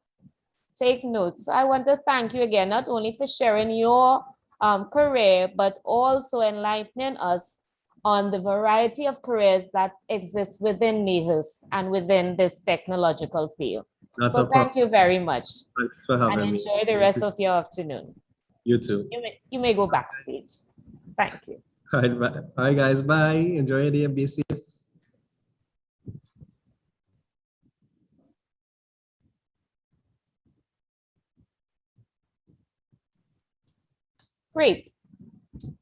Take notes. So I want to thank you again, not only for sharing your career, but also enlightening us on the variety of careers that exist within NEHUS and within this technological field. So thank you very much. Thanks for having me. And enjoy the rest of your afternoon. You too. You may go backstage. Thank you. All right, bye. All right, guys. Bye. Enjoy your day and be safe. Great.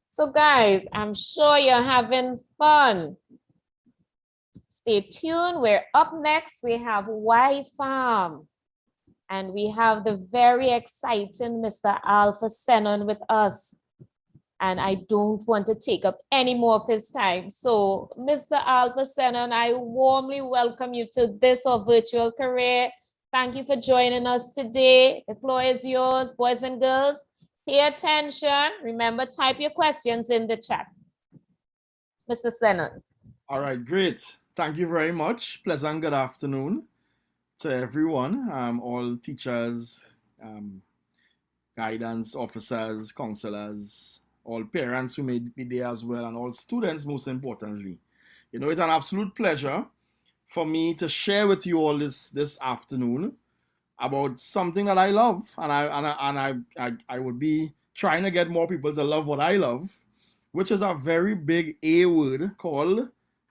So guys, I'm sure you're having fun. Stay tuned. We're up next. We have Y Farm. And we have the very exciting Mr. Alpha Senon with us. And I don't want to take up any more of his time. So Mr. Alpha Senon, I warmly welcome you to this, our virtual career. Thank you for joining us today. The floor is yours, boys and girls. Pay attention. Remember, type your questions in the chat. Mr. Senon. All right, great. Thank you very much. Pleasant good afternoon to everyone, all teachers, guidance officers, counselors, all parents who may be there as well, and all students, most importantly. You know, it's an absolute pleasure for me to share with you all this afternoon about something that I love, and I would be trying to get more people to love what I love, which is a very big A word called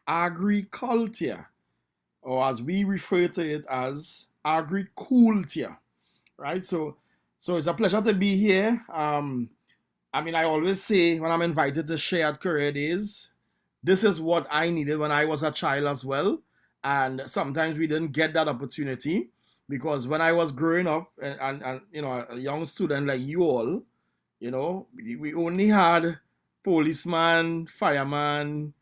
agriculture, or as we refer to it as agriculture, right? So it's a pleasure to be here. I mean, I always say when I'm invited to share at career days, This is what I needed when I was a child as well. And sometimes we didn't get that opportunity because when I was growing up and you know, a young student like you all, you know, we only had policeman, fireman,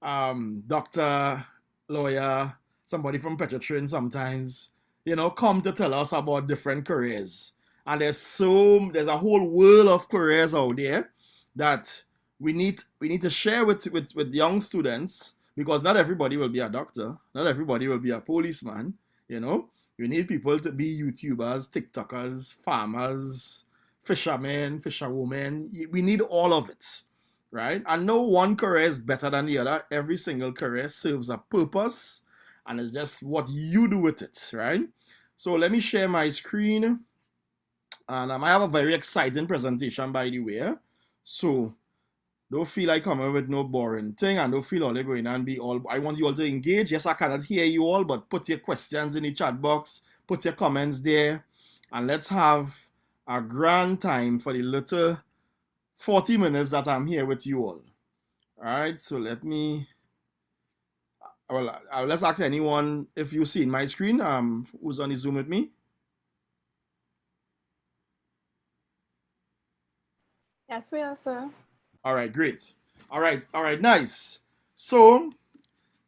doctor, lawyer, somebody from Petrotrin sometimes, you know, come to tell us about different careers. And there's a whole world of careers out there that we need to share with young students, because not everybody will be a doctor, not everybody will be a policeman, you know. You need people to be YouTubers, TikTokers, farmers, fishermen, fisherwomen. We need all of it, right? And no one career is better than the other. Every single career serves a purpose, and it's just what you do with it, right? So let me share my screen. And I have a very exciting presentation, by the way. So don't feel like coming with no boring thing, and don't feel all you're going and be all. I want you all to engage. Yes, I cannot hear you all, but put your questions in the chat box, put your comments there, and let's have a grand time for the little 40 minutes that I'm here with you all. All right, so let me. Well, let's ask anyone if you've seen my screen. Who's on the Zoom with me? Yes, we are, sir. All right, great. All right, nice. So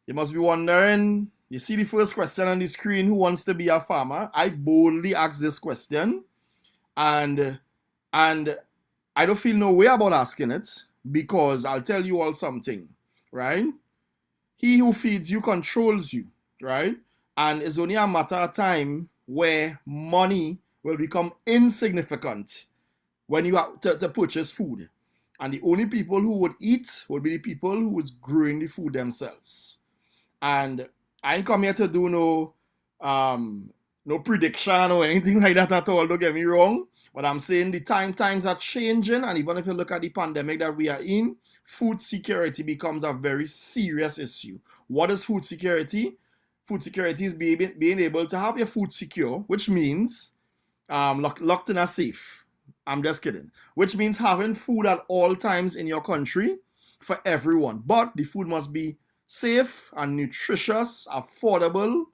you must be wondering, you see the first question on the screen, who wants to be a farmer? I boldly asked this question, and I don't feel no way about asking it, because I'll tell you all something, right? He who feeds you controls you, right? And it's only a matter of time where money will become insignificant when you have to purchase food. And the only people who would eat would be the people who is growing the food themselves. And I ain't come here to do no prediction or anything like that at all, don't get me wrong. But I'm saying the times are changing, and even if you look at the pandemic that we are in, food security becomes a very serious issue. What is food security? Food security is being able to have your food secure, which means locked in a safe. I'm just kidding. Which means having food at all times in your country for everyone. But the food must be safe and nutritious, affordable.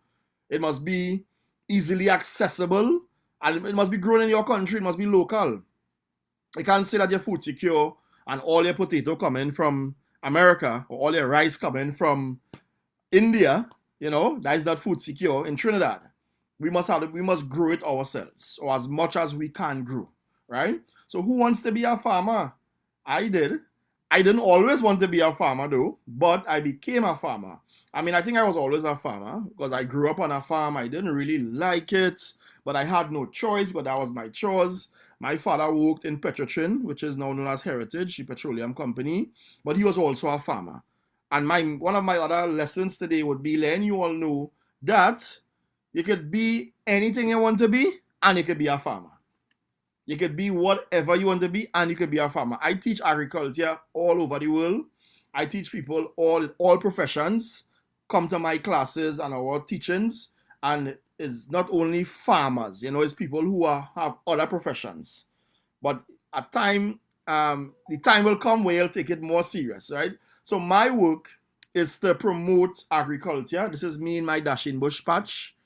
It must be easily accessible. And it must be grown in your country. It must be local. You can't say that your food secure and all your potato coming from America or all your rice coming from India. You know, that is not food secure in Trinidad. We must grow it ourselves, or as much as we can grow. Right? So who wants to be a farmer? I did. I didn't always want to be a farmer though, but I became a farmer. I mean, I think I was always a farmer because I grew up on a farm. I didn't really like it, but I had no choice because that was my chores. My father worked in Petrotrin, which is now known as Heritage, the petroleum company, but he was also a farmer. And one of my other lessons today would be letting you all know that you could be anything you want to be, and you could be a farmer. You could be whatever you want to be, and you could be a farmer. I teach agriculture all over the world. I teach people all professions come to my classes and our teachings, and it's not only farmers, you know, it's people who have other professions. But at the time will come where you'll take it more serious, right? So my work is to promote agriculture. This is me in my Dashing Bush patch,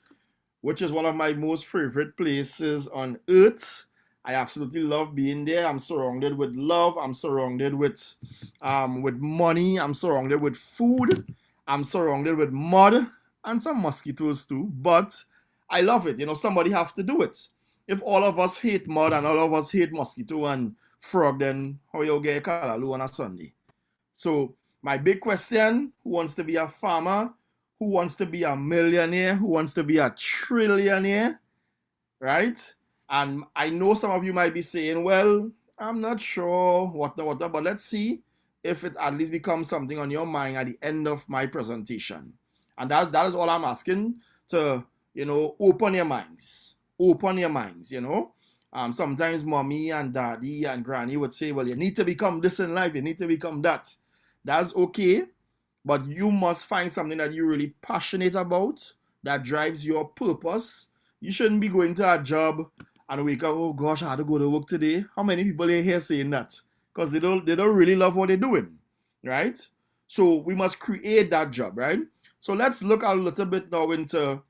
which is one of my most favorite places on earth. I absolutely love being there. I'm surrounded with love. I'm surrounded with money. I'm surrounded with food. I'm surrounded with mud and some mosquitoes too. But I love it. You know, somebody have to do it. If all of us hate mud and all of us hate mosquito and frog, then how you get callaloo on a Sunday? So my big question, who wants to be a farmer? Who wants to be a millionaire? Who wants to be a trillionaire? Right? And I know some of you might be saying, well, I'm not sure what, but let's see if it at least becomes something on your mind at the end of my presentation. And that is all I'm asking, to, you know, open your minds, you know. Sometimes mommy and daddy and granny would say, well, you need to become this in life, you need to become that. That's okay, but you must find something that you're really passionate about, that drives your purpose. You shouldn't be going to a job and wake up, oh gosh, I had to go to work today. How many people are here saying that? Because they don't really love what they're doing, right? So we must create that job, right? So let's look a little bit now into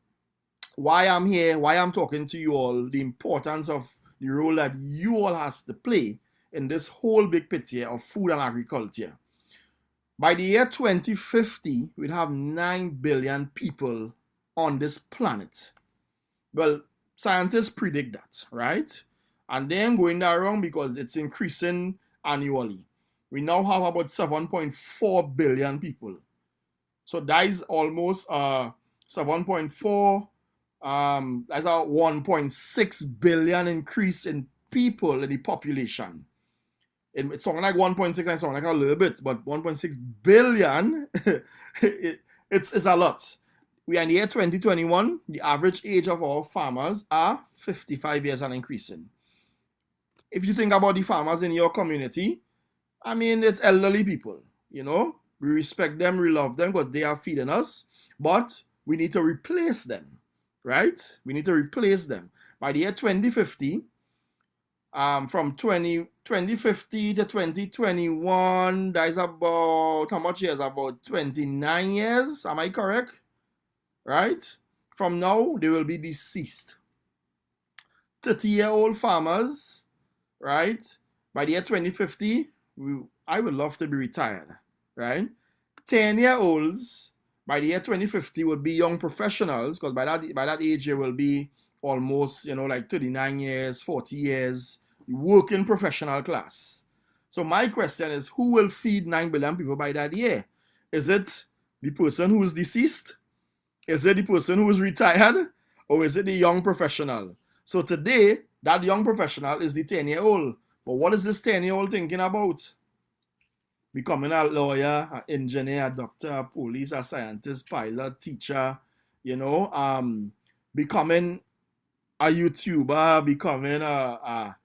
why I'm here, why I'm talking to you all, the importance of the role that you all has to play in this whole big picture of food and agriculture. By the year 2050, we'd have 9 billion people on this planet. Well, scientists predict that, right? And then going that wrong because it's increasing annually. We now have about 7.4 billion people. So that is almost 7.4, that's a 1.6 billion increase in people in the population. It's something like 1.6 and something like a little bit, but 1.6 billion, it's a lot. We are in the year 2021. The average age of our farmers are 55 years and increasing. If you think about the farmers in your community, I mean, it's elderly people, you know. We respect them, we love them, but they are feeding us. But we need to replace them, right? We need to replace them. By the year 2050, from 2050 to 2021, that is about, how much years? About 29 years, am I correct? Right? From now, they will be deceased. 30-year-old farmers, right? By the year 2050, I would love to be retired, right? 10-year-olds, by the year 2050, would be young professionals, because by that age, they will be almost, you know, like 39 years, 40 years, working professional class. So my question is, who will feed 9 billion people by that year? Is it the person who is deceased? Is it the person who is retired? Or is it the young professional? So today, that young professional is the 10-year-old. But what is this 10-year-old thinking about? Becoming a lawyer, an engineer, a doctor, a police, a scientist, pilot, teacher, you know, becoming a YouTuber, becoming a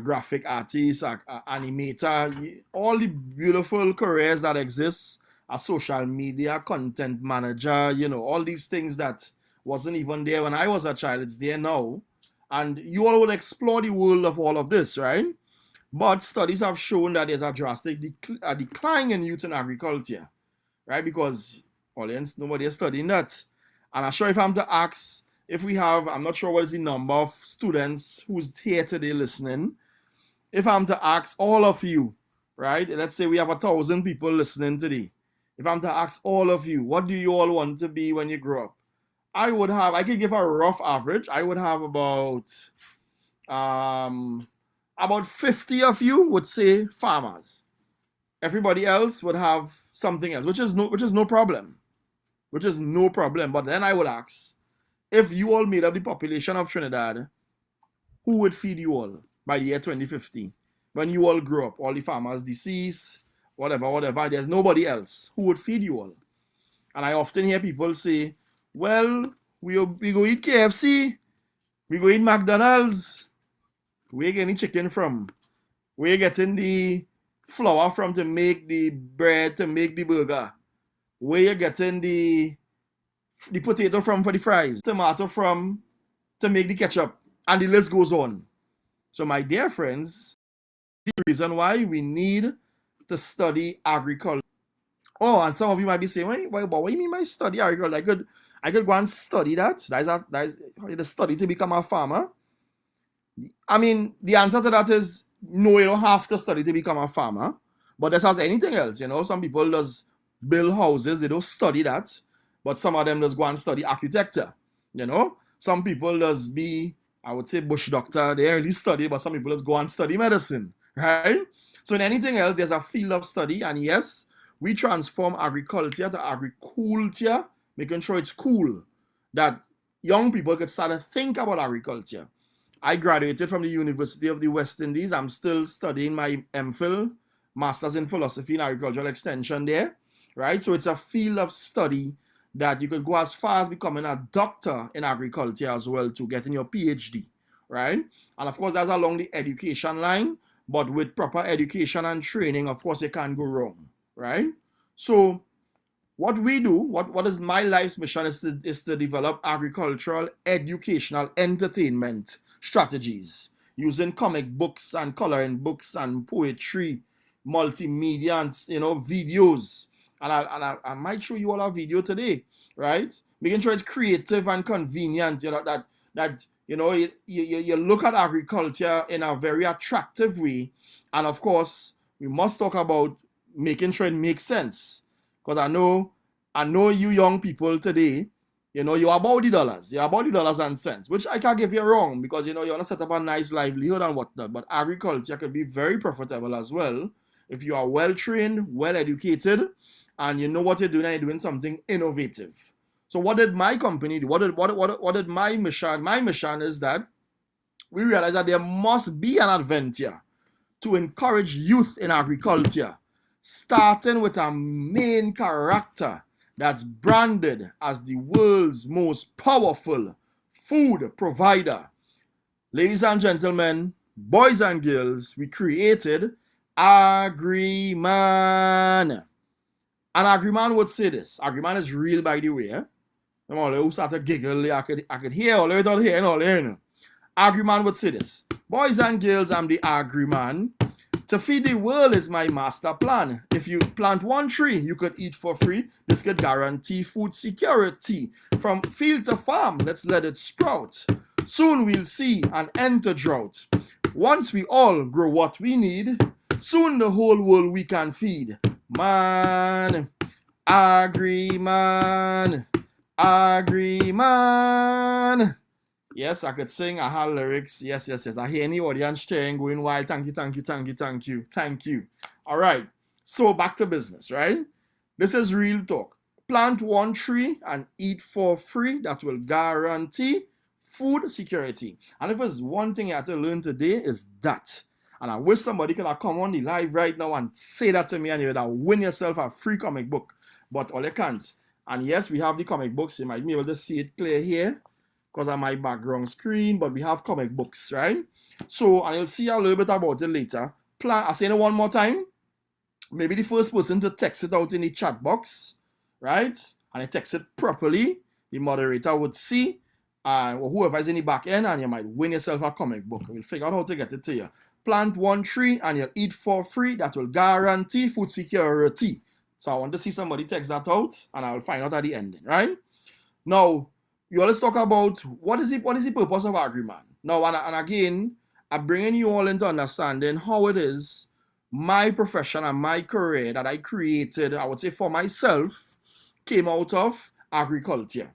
graphic artist, a animator, all the beautiful careers that exist, a social media content manager, you know, all these things that wasn't even there when I was a child, it's there now. And you all will explore the world of all of this, right? But studies have shown that there's a drastic decline in youth in agriculture, right? Because audience, nobody is studying that. And I'm sure if I'm to ask, if we have, I'm not sure what is the number of students who's here today listening. If I'm to ask all of you, right? Let's say we have 1,000 people listening today. If I'm to ask all of you, what do you all want to be when you grow up? I could give a rough average. I would have about 50 of you would say farmers. Everybody else would have something else, which is no problem. Which is no problem. But then I would ask, if you all made up the population of Trinidad, who would feed you all by the year 2050? When you all grow up, all the farmers deceased, whatever, there's nobody else. Who would feed you all? And I often hear people say, well, we go eat KFC, we go eat McDonald's. Where you getting chicken from? Where you getting the flour from to make the bread, to make the burger? Where you getting the potato from for the fries? Tomato from to make the ketchup? And the list goes on. So my dear friends, the reason why we need to study agriculture. Oh, and some of you might be saying, what do you mean by study agriculture? I could go and study that. That is the study to become a farmer. I mean, the answer to that is no, you don't have to study to become a farmer. But that's as anything else, you know. Some people just build houses, they don't study that. But some of them just go and study architecture, you know. Some people just be, I would say, bush doctor. They really study, but some people just go and study medicine, right? So in anything else, there's a field of study. And yes, we transform agriculture to agriculture, making sure it's cool, that young people could start to think about agriculture. I graduated from the University of the West Indies. I'm still studying my MPhil, Masters in Philosophy and Agricultural Extension there, right? So it's a field of study that you could go as far as becoming a doctor in agriculture as well to getting your PhD, right? And of course, that's along the education line, but with proper education and training, of course, it can't go wrong, right? So what we do, what is my life's mission is to develop agricultural, educational, entertainment strategies using comic books and coloring books and poetry, multimedia and, you know, videos. And I might show you all a video today, right? Making sure it's creative and convenient, you know, that you know, you look at agriculture in a very attractive way. And of course, we must talk about making sure it makes sense. Because I know you young people today, you know, you're about the dollars. You're about the dollars and cents, which I can't give you wrong because, you know, you want to set up a nice livelihood and whatnot. But agriculture can be very profitable as well if you are well trained, well educated, and you know what you're doing and you're doing something innovative. So what did my company do? What did my mission? My mission is that we realize that there must be an adventure to encourage youth in agriculture, starting with a main character that's branded as the world's most powerful food provider. Ladies and gentlemen, boys and girls, we created Agriman. And Agriman would say this. Agriman is real, by the way. Come on, who started giggling? I could hear all of it here and all there. Agriman would say this. Boys and girls, I'm the Agriman. To feed the world is my master plan. If you plant one tree, you could eat for free. This could guarantee food security. From field to farm, let's let it sprout. Soon we'll see an end to drought. Once we all grow what we need, soon the whole world we can feed. Man, Agriman, Agriman. Yes, I could sing. I had lyrics. Yes. I hear any audience cheering, going wild. Thank you. All right. So back to business, right? This is real talk. Plant one tree and eat for free. That will guarantee food security. And if there's one thing you have to learn today is that. And I wish somebody could have come on the live right now and say that to me and you would have win yourself a free comic book. But all you can't. And yes, we have the comic books. You might be able to see it clear here because of my background screen, but we have comic books, right? So, and you'll see a little bit about it later. I say it one more time. Maybe the first person to text it out in the chat box, right? And I text it properly, the moderator would see, or whoever is in the back end, and you might win yourself a comic book. We'll figure out how to get it to you. Plant one tree and you'll eat for free. That will guarantee food security. So I want to see somebody text that out, and I'll find out at the ending, right? Now, you always talk about what is the purpose of Agriman. Now, and again, I'm bringing you all into understanding how it is my profession and my career that I created, I would say for myself, came out of agriculture.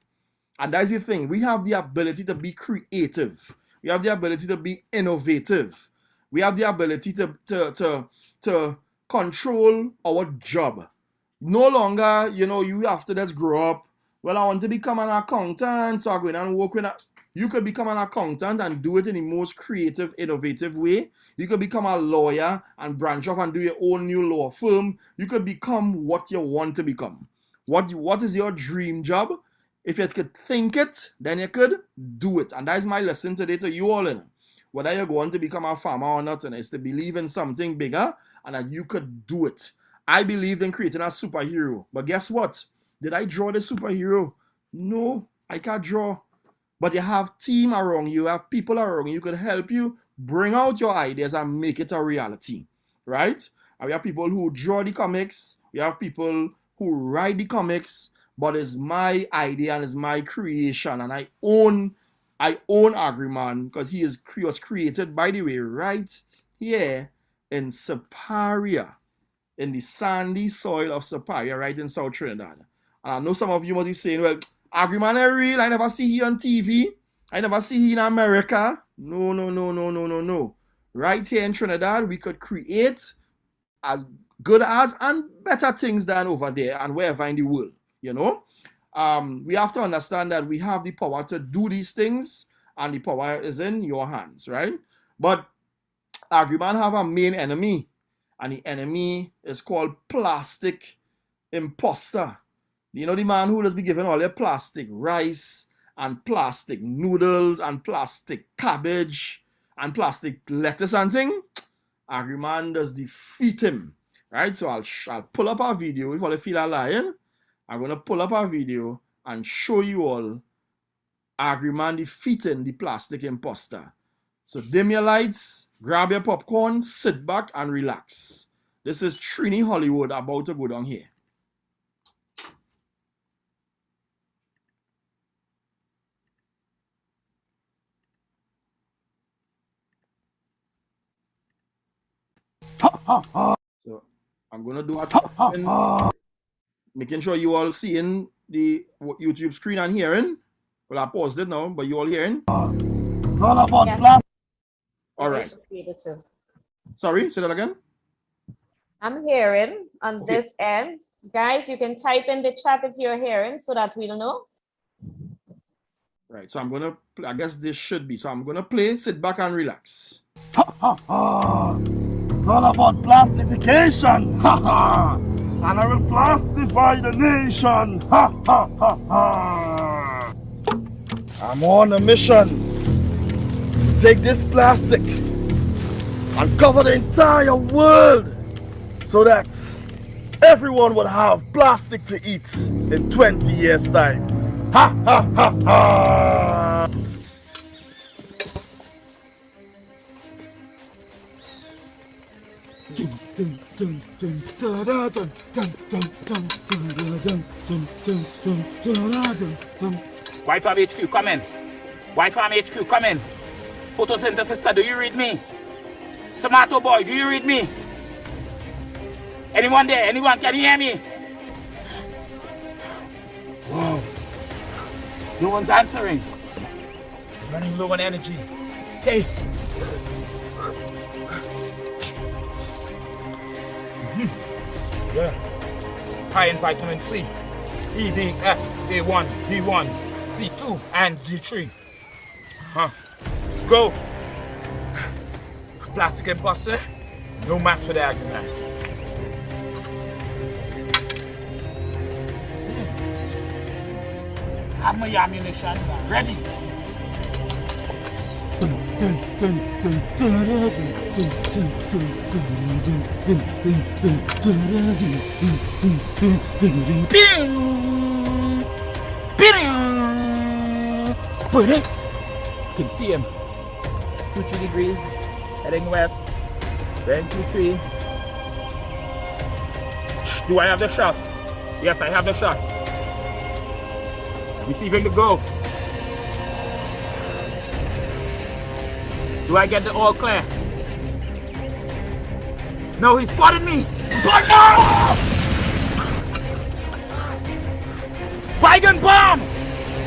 And that's the thing. We have the ability to be creative. We have the ability to be innovative. We have the ability to control our job. No longer, you know, you have to just grow up. Well, I want to become an accountant, so I'm going and work with that. You could become an accountant and do it in the most creative, innovative way. You could become a lawyer and branch off and do your own new law firm. You could become what you want to become. What is your dream job? If you could think it, then you could do it. And that is my lesson today to you all. Whether you're going to become a farmer or not, and it's to believe in something bigger and that you could do it. I believed in creating a superhero. But guess what? Did I draw the superhero? No, I can't draw. But you have team around you, you have people around you who could help you bring out your ideas and make it a reality, right? And we have people who draw the comics, we have people who write the comics, but it's my idea and it's my creation, and I own Agriman because he was created, by the way, right here in Siparia, in the sandy soil of Siparia, right in South Trinidad. And I know some of you must be saying, well, Agriman is real. I never see he on TV. I never see he in America. No. Right here in Trinidad, we could create as good as and better things than over there and wherever in the world, you know. We have to understand that we have the power to do these things and the power is in your hands, right? But Agriman have a main enemy, and the enemy is called plastic imposter. You know the man who does be giving all their plastic rice and plastic noodles and plastic cabbage and plastic lettuce and thing? Agriman does defeat him, right? So I'll pull up our video. If you feel a lion, I'm going to pull up our video and show you all Agriman defeating the plastic imposter. So dim your lights, grab your popcorn, sit back and relax. This is Trini Hollywood about to go down here. So I'm gonna do a testing, making sure you all seeing the YouTube screen and hearing. Well, I paused it now, but you all hearing? It's all about blast. All right. Sorry, say that again. I'm hearing on this end. Guys, you can type in the chat if you're hearing so that we'll know. Right, so I'm gonna play, I guess this should be. So I'm gonna play, sit back and relax. It's all about plastification. And I will plastify the nation. I'm on a mission to take this plastic and cover the entire world so that everyone will have plastic to eat in 20 years' time. Ha ha ha ha! White Farm HQ, come in. White Farm HQ, come in. Photosynthesis, do you read me? Tomato Boy, do you read me? Anyone there? Anyone? Can you hear me? Whoa. No one's answering. Running low on energy. Okay. Yeah. High in vitamin C, E, D, F, A1, B1, C2, and Z3. Let's go. Plastic imposter, no match for the Agriman. Have my ammunition ready. Can see him. 2-3 degrees, heading west. Then 2-3. Do I have the shot? Yes, I have the shot. Receiving the go. Do I get the all clear? No, he spotted me! He spotted me! Bygone bomb!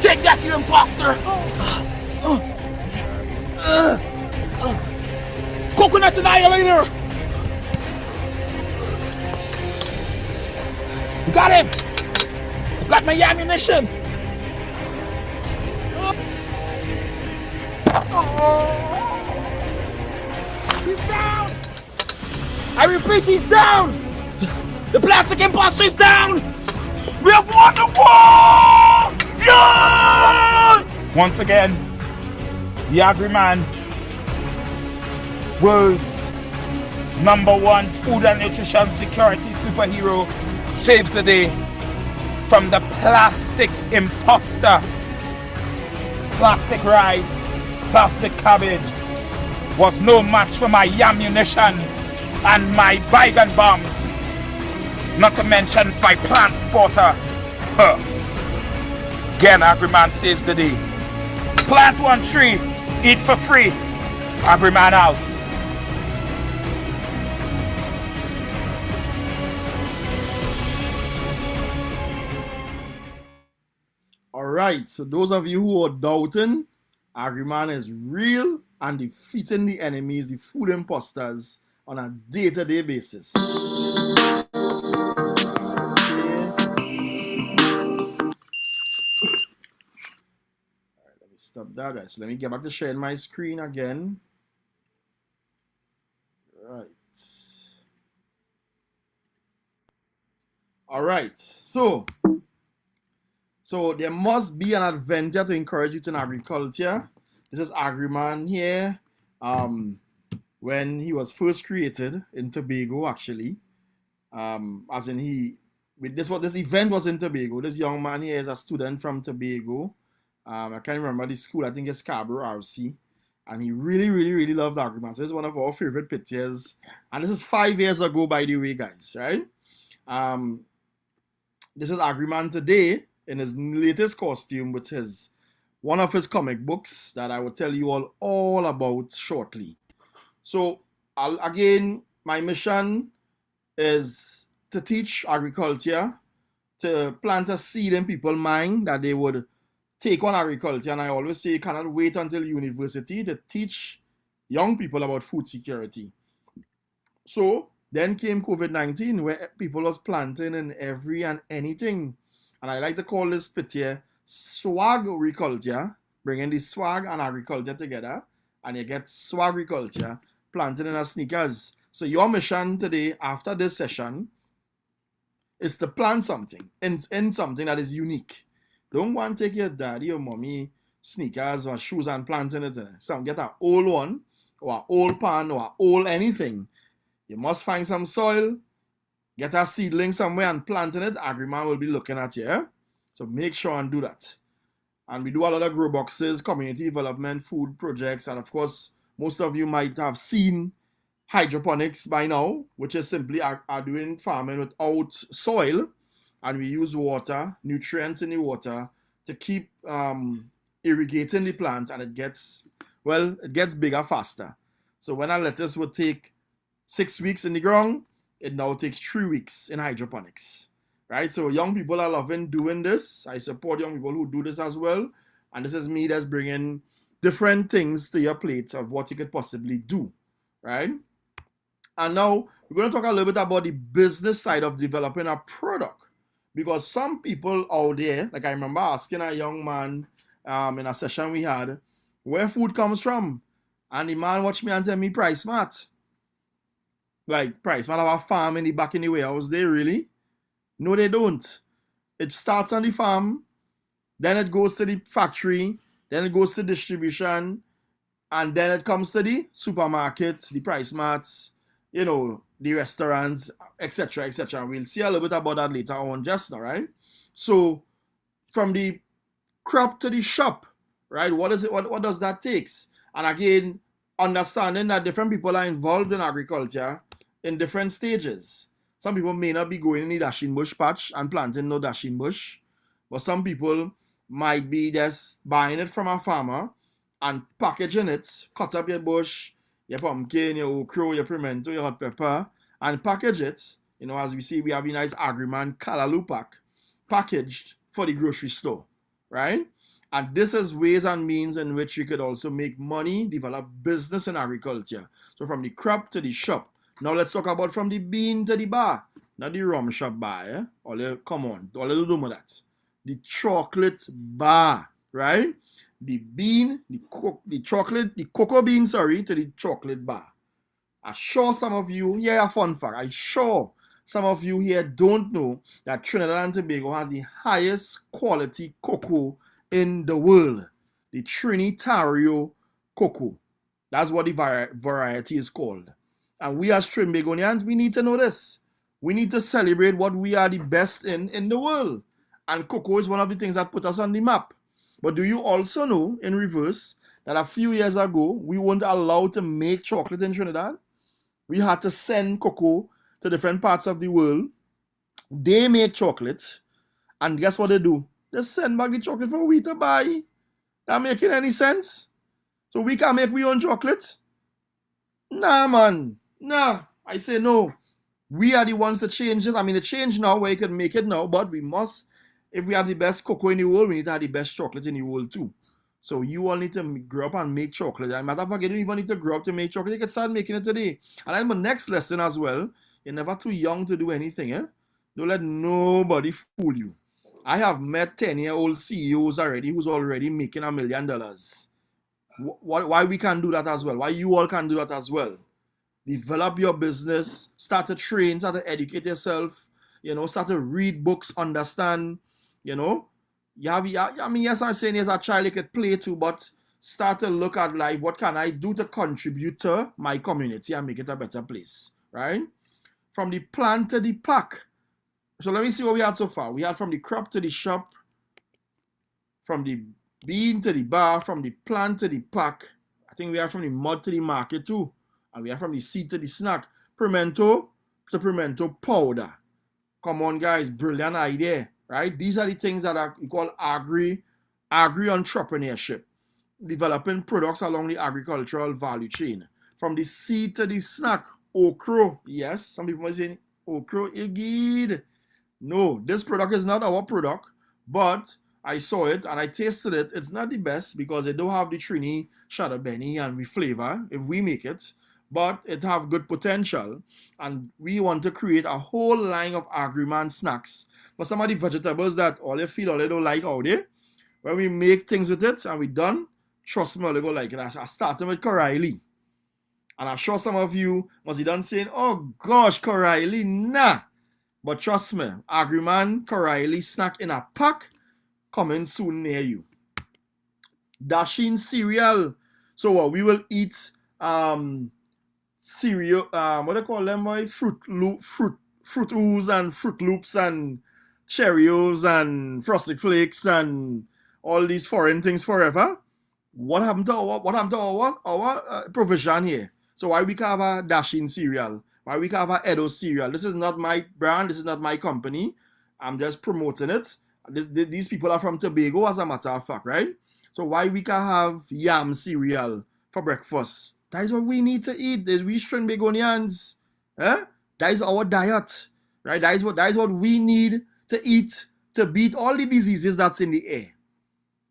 Take that, you imposter! Coconut annihilator! You got him! I've got my ammunition! He's down! I repeat, he's down! The plastic imposter is down! We have won the war! Yeah! Once again, the Agriman, world's #1 food and nutrition security superhero, saves the day from the plastic imposter. Plastic rice, plastic cabbage was no match for my ammunition and my bygone bombs. Not to mention my plant spotter. Again, Agriman says today, plant one tree, eat for free. Agriman out. All right, so those of you who are doubting, Agriman is real and defeating the enemies, the food imposters, on a day-to-day basis. Stop that, guys. So let me get back to sharing my screen again. Right. All right. So there must be an adventure to encourage you in agriculture. This is Agriman here. When he was first created in Tobago, actually, as in this event was in Tobago. This young man here is a student from Tobago. I can't remember the school. I think it's Scarborough RC. And he really, really, really loved Agriman. So this is one of our favorite pictures. And this is 5 years ago, by the way, guys, right? This is Agriman today in his latest costume with one of his comic books that I will tell you all about shortly. So again, my mission is to teach agriculture, to plant a seed in people's mind that they would take on agriculture. And I always say you cannot wait until university to teach young people about food security. So then came COVID-19, where people was planting in every and anything. And I like to call this pit here swag agriculture, bringing the swag and agriculture together. And you get swag agriculture, planting in our sneakers. So your mission today, after this session, is to plant something in something that is unique. Don't want to take your daddy or mommy sneakers or shoes and plant in it. So get an old one, or an old pan, or an old anything. You must find some soil, get a seedling somewhere and plant in it. Agriman will be looking at you. Eh? So make sure and do that. And we do a lot of grow boxes, community development, food projects, and of course, most of you might have seen hydroponics by now, which is simply are doing farming without soil, and we use water, nutrients in the water to keep irrigating the plant, and it gets bigger faster. So when a lettuce would take 6 weeks in the ground, it now takes 3 weeks in hydroponics, right? So young people are loving doing this. I support young people who do this as well, and this is me that's bringing different things to your plate of what you could possibly do, right? And now we're going to talk a little bit about the business side of developing a product, because some people out there, like I remember asking a young man in a session we had, where food comes from, and the man watched me and tell me Price Mart. Like Price Mart have a farm in the back in the warehouse. They really? No, they don't. It starts on the farm, then it goes to the factory, then it goes to distribution, and then it comes to the supermarket, the Price Marts, you know, the restaurants, etc., etc. We'll see a little bit about that later on just now, right? So from the crop to the shop, right? What is it? What does that take? And again, understanding that different people are involved in agriculture in different stages. Some people may not be going in the dashing bush patch and planting no dashing bush, but some people might be just buying it from a farmer and packaging it, cut up your bush, your pumpkin, your okra, your pimento, your hot pepper, and package it. You know, as we see, we have a nice Agriman Callaloo pack packaged for the grocery store, right? And this is ways and means in which you could also make money, develop business in agriculture. So from the crop to the shop. Now let's talk about from the bean to the bar. Not the rum shop bar, eh? Come on, all you do with that. The chocolate bar, right? The bean, the cocoa bean, to the chocolate bar. I'm sure some of you, a fun fact, I'm sure some of you here don't know that Trinidad and Tobago has the highest quality cocoa in the world. The Trinitario cocoa. That's what the variety is called. And we as Trinbagonians, we need to know this. We need to celebrate what we are the best in the world. And cocoa is one of the things that put us on the map. But do you also know, in reverse, that a few years ago, we weren't allowed to make chocolate in Trinidad? We had to send cocoa to different parts of the world. They make chocolate. And guess what they do? They send back the chocolate for we to buy. That making any sense? So we can make our own chocolate? Nah, man. Nah. I say no. We are the ones that change this. I mean, it changed now where you can make it now, but we must, if we have the best cocoa in the world, we need to have the best chocolate in the world too. So you all need to grow up and make chocolate. As a matter of fact, you don't even need to grow up to make chocolate. You can start making it today. And that's my next lesson as well. You're never too young to do anything, eh? Don't let nobody fool you. I have met 10-year-old CEOs already who's already making $1 million. Why we can't do that as well? Why you all can't do that as well? Develop your business, start to train, start to educate yourself, start to read books, understand, I mean, yes, I'm saying as a child you could play too, but start to look at life, what can I do to contribute to my community and make it a better place, right? From the plant to the pack. So let me see what we had so far. We had from the crop to the shop, from the bean to the bar, from the plant to the pack. I think we are from the mud to the market too. And we are from the seed to the snack. Pimento to pimento powder. Come on, guys, brilliant idea, right? These are the things that are called agri-entrepreneurship, developing products along the agricultural value chain. From the seed to the snack, okra. Yes, some people are saying, okra, igid. No, this product is not our product, but I saw it and I tasted it. It's not the best because it don't have the Trini, Shadow Benny, and we flavor if we make it, but it have good potential. And we want to create a whole line of Agriman snacks for some of the vegetables that all they feel or they don't like out there. When we make things with it and we done, trust me, they go like it. I started with Coraili. And I'm sure some of you must be done saying, oh gosh, Coraili, nah. But trust me, Agriman Coraili snack in a pack coming soon near you. Dasheen cereal. So what we will eat cereal, what do you call them, boy? Fruit Ooze and Fruit Loops and Cheerios and Frosted Flakes and all these foreign things forever. What happened to our provision here? So why we can have a Dasheen cereal? Why we can have a Edo cereal? This is not my brand. This is not my company. I'm just promoting it. These people are from Tobago, as a matter of fact, right? So why we can have yam cereal for breakfast? That is what we need to eat. We shouldn't be Begonians. Eh? That is our diet, right? That is what we need to eat to beat all the diseases that's in the air.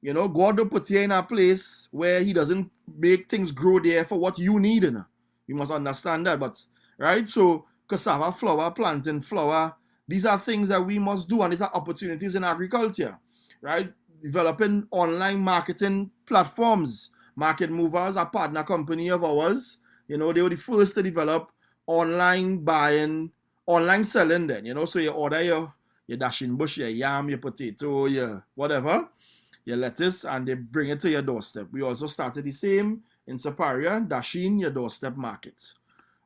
You know, God will put you in a place where He doesn't make things grow there for what you need. You must understand that, but right? So cassava flour, plantain flour, these are things that we must do, and these are opportunities in agriculture, right? Developing online marketing platforms. Market Movers, a partner company of ours, you know, they were the first to develop online buying, online selling then, you know, so you order your Dasheen bush, your yam, your potato, your whatever, your lettuce, and they bring it to your doorstep. We also started the same in Superior, Dasheen, your doorstep market.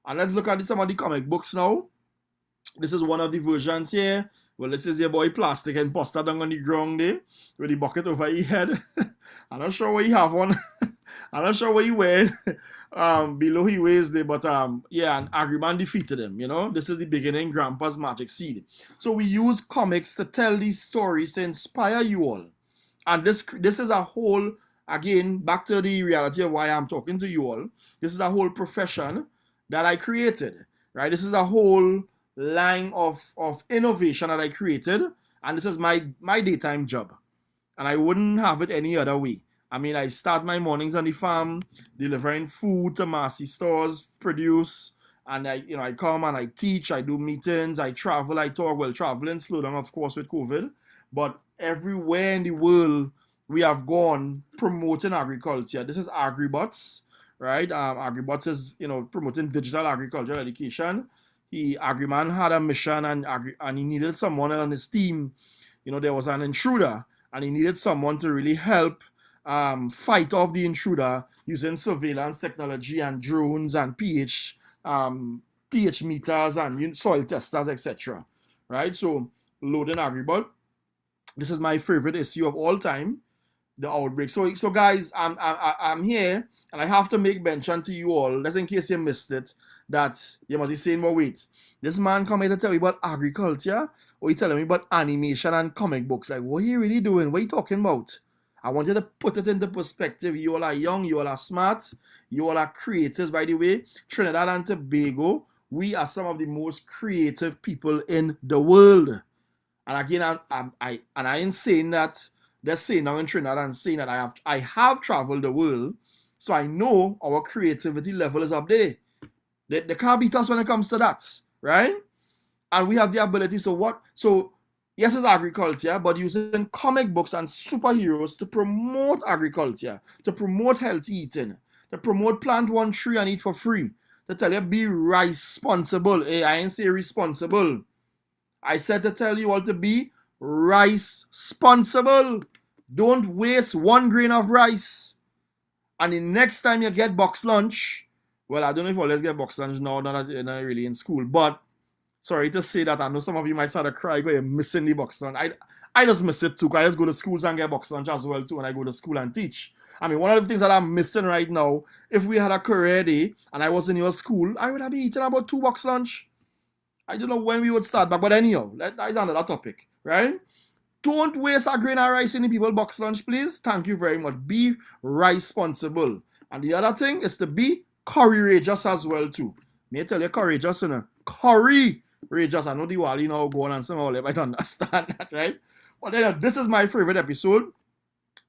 And let's look at some of the comic books now. This is one of the versions here. Well, this is your boy Plastic and Poster down on the ground there with the bucket over his head. I'm not sure where you have one. I'm not sure what he wearing below he wears there, but yeah, and Agriman defeated him, you know. This is the beginning, Grandpa's Magic Seed. So we use comics to tell these stories to inspire you all. And this is a whole, again, back to the reality of why I'm talking to you all. This is a whole profession that I created, right? This is a whole line of innovation that I created, and this is my daytime job. And I wouldn't have it any other way. I mean, I start my mornings on the farm, delivering food to Marcy stores, produce, and I come and I teach, I do meetings, I travel, I talk. Well, traveling slowed down, of course, with COVID, but everywhere in the world we have gone promoting agriculture. This is AgriBots, right? AgriBots is, promoting digital agriculture education. Agriman had a mission, and he needed someone on his team. There was an intruder, and he needed someone to really help fight off the intruder using surveillance technology and drones and pH meters and soil testers, etc. Right? So, loading AgriBot. This is my favorite issue of all time, the outbreak. So guys, I'm here, and I have to make mention to you all, just in case you missed it, that you must be saying, well, wait, this man come here to tell me about agriculture, or he telling me about animation and comic books. Like, what are you really doing? What are you talking about? I want you to put it into perspective. You all are young, you all are smart, you all are creators, by the way. Trinidad and Tobago, we are some of the most creative people in the world. And again, I ain't saying that, they're saying now in Trinidad and saying that I have traveled the world, so I know our creativity level is up there. They can't beat us when it comes to that, right? And we have the ability, so yes, it's agriculture, but using comic books and superheroes to promote agriculture, to promote healthy eating, to promote plant one tree and eat for free, to tell you be responsible. Hey, I ain't say responsible. I said to tell you all to be rice-sponsible. Don't waste 1 grain of rice. And the next time you get box lunch, well, I don't know if always get box lunch now, not really in school, but sorry to say that, I know some of you might start to cry because you're missing the box lunch. I just miss it too, because I just go to schools and get box lunch as well too when I go to school and teach. I mean, one of the things that I'm missing right now, if we had a career day and I was in your school, I would have been eating about $2 lunch. I don't know when we would start back, but anyhow, that is another topic, right? Don't waste a grain of rice in the people box lunch, please. Thank you very much. Be responsible. And the other thing is to be courageous as well, too. May I tell you courageous, you know? Courageous. I know the Wally now go on and somehow I don't understand that, right? But anyway, this is my favorite episode.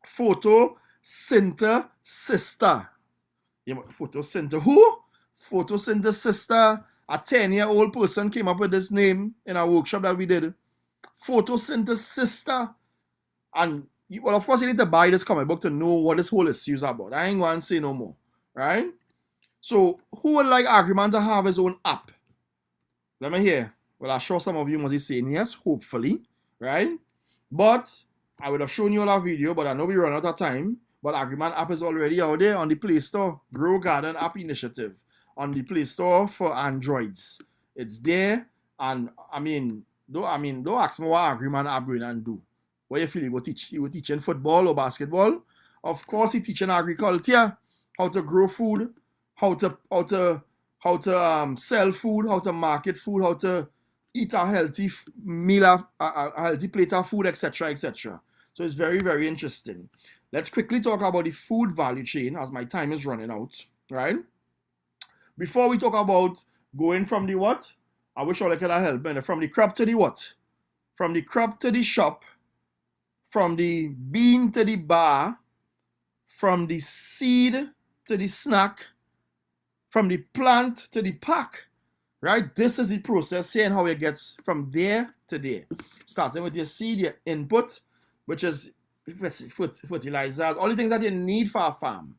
Photosynthesis sister. Yeah, photosynthesis. Who? Photosynthesis sister. A 10-year-old person came up with this name in a workshop that we did. Photosynthesis sister. And, well, of course, you need to buy this comic book to know what this whole issue is about. I ain't going to say no more. Right? So, who would like Agriman to have his own app? Let me hear. Well, I'm sure some of you must be saying yes, hopefully. Right? But I would have shown you all our video, but I know we run out of time. But Agriman app is already out there on the Play Store. Grow Garden App Initiative. On the Play Store for Androids. It's there. And, don't ask me what Agriman app going and do. What you feel he will teach? He will teach in football or basketball? Of course, he teaching agriculture, how to grow food, how to sell food, how to market food, how to eat a healthy meal, a healthy plate of food, etc., etc. So it's very, very interesting. Let's quickly talk about the food value chain as my time is running out, right? Before we talk about going from the what? I wish all I could have helped. From the crop to the what? From the crop to the shop, from the bean to the bar, from the seed to the snack, from the plant to the pack, right? This is the process here and how it gets from there to there. Starting with your seed, your input, which is fertilizers, all the things that you need for a farm.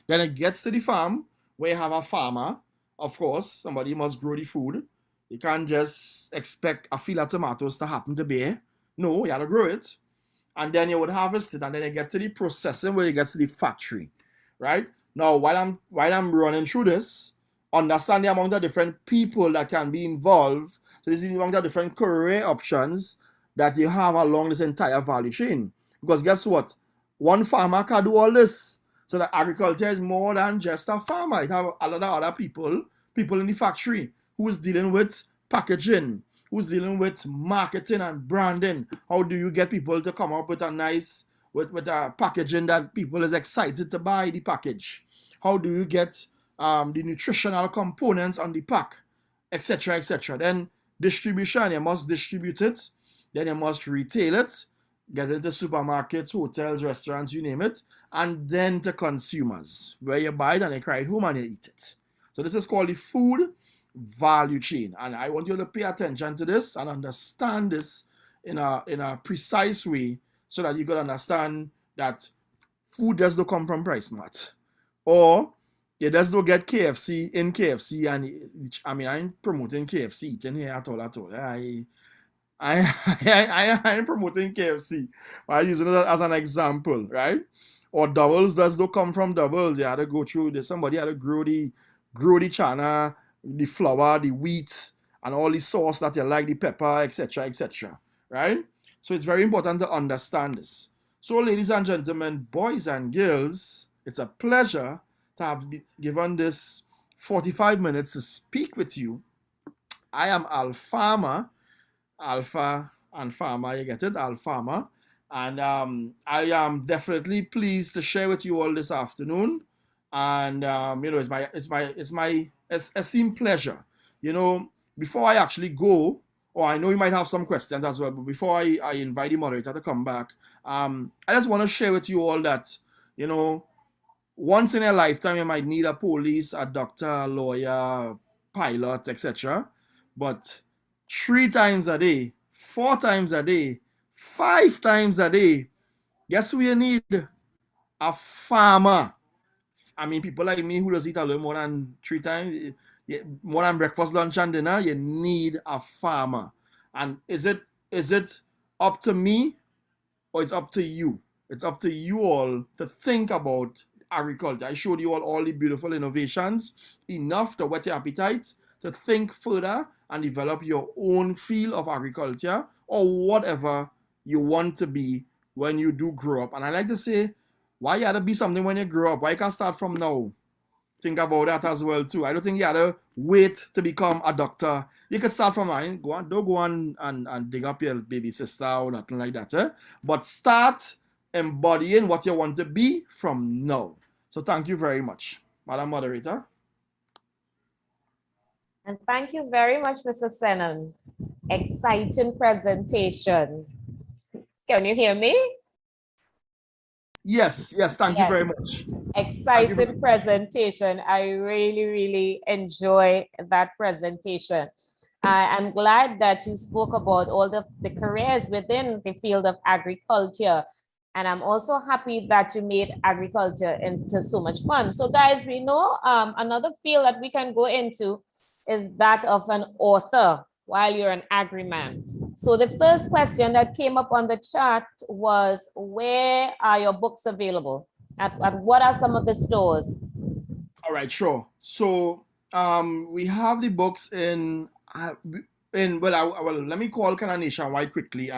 Then it gets to the farm where you have a farmer. Of course, somebody must grow the food. You can't just expect a field of tomatoes to happen to bear. No, you have to grow it. And then you would harvest it, and then you get to the processing where you get to the factory, right? Now, while I'm running through this, understand the amount of different people that can be involved. So this is the amount of different career options that you have along this entire value chain. Because guess what? One farmer can do all this. So that agriculture is more than just a farmer. You have a lot of other people in the factory who is dealing with packaging, who's dealing with marketing and branding. How do you get people to come up with a nice, with a packaging that people is excited to buy the package? How do you get the nutritional components on the pack, etc., etc. Then distribution, you must distribute it. Then you must retail it, get it to supermarkets, hotels, restaurants, you name it, and then to consumers, where you buy it and you cry it home and you eat it. So this is called the food value chain, and I want you to pay attention to this and understand this in a precise way so that you can understand that food does not come from Price Mart, or you just don't get KFC in KFC. And I mean, I ain't promoting KFC eating here at all. I ain't promoting KFC. I'm using it as an example, right? Or doubles does not come from doubles. You had to go through this. Somebody had to grow the chana, the flour, the wheat, and all the sauce that you like, the pepper, etc., etc. Right? So it's very important to understand this. So, ladies and gentlemen, boys and girls, it's a pleasure to have been given this 45 minutes to speak with you. I am Alpha and Farmer, you get it? Alfama. And I am definitely pleased to share with you all this afternoon. And it's my esteemed pleasure. Before I actually go, or I know you might have some questions as well, but before I invite the moderator to come back, I just want to share with you all that, once in a lifetime you might need a police, a doctor, a lawyer, pilot, etc. But 3 times a day, 4 times a day, 5 times a day, guess who you need? A farmer. I mean, people like me who does eat a little more than 3 times, more than breakfast, lunch, and dinner, you need a farmer. And is it up to me, or it's up to you? It's up to you all to think about agriculture. I showed you all the beautiful innovations, enough to whet your appetite to think further and develop your own field of agriculture or whatever you want to be when you do grow up. And I like to say, Why you had to be something when you grow up? Why you can't start from now? Think about that as well too. I don't think you had to wait to become a doctor. You could start from now. Don't go on and dig up your baby sister or nothing like that. But start embodying what you want to be from now. So thank you very much, Madam Moderator. And thank you very much, Mr. Senon. Exciting presentation. Can you hear me? Yes, thank you very much. Exciting presentation. I really enjoy that presentation. I'm glad that you spoke about all the careers within the field of agriculture. And I'm also happy that you made agriculture into so much fun. So guys, we know another field that we can go into is that of an author while you're an agriman. So the first question that came up on the chat was, where are your books available? At what are some of the stores? All right, sure. So we have the books in let me call kind of nationwide quickly.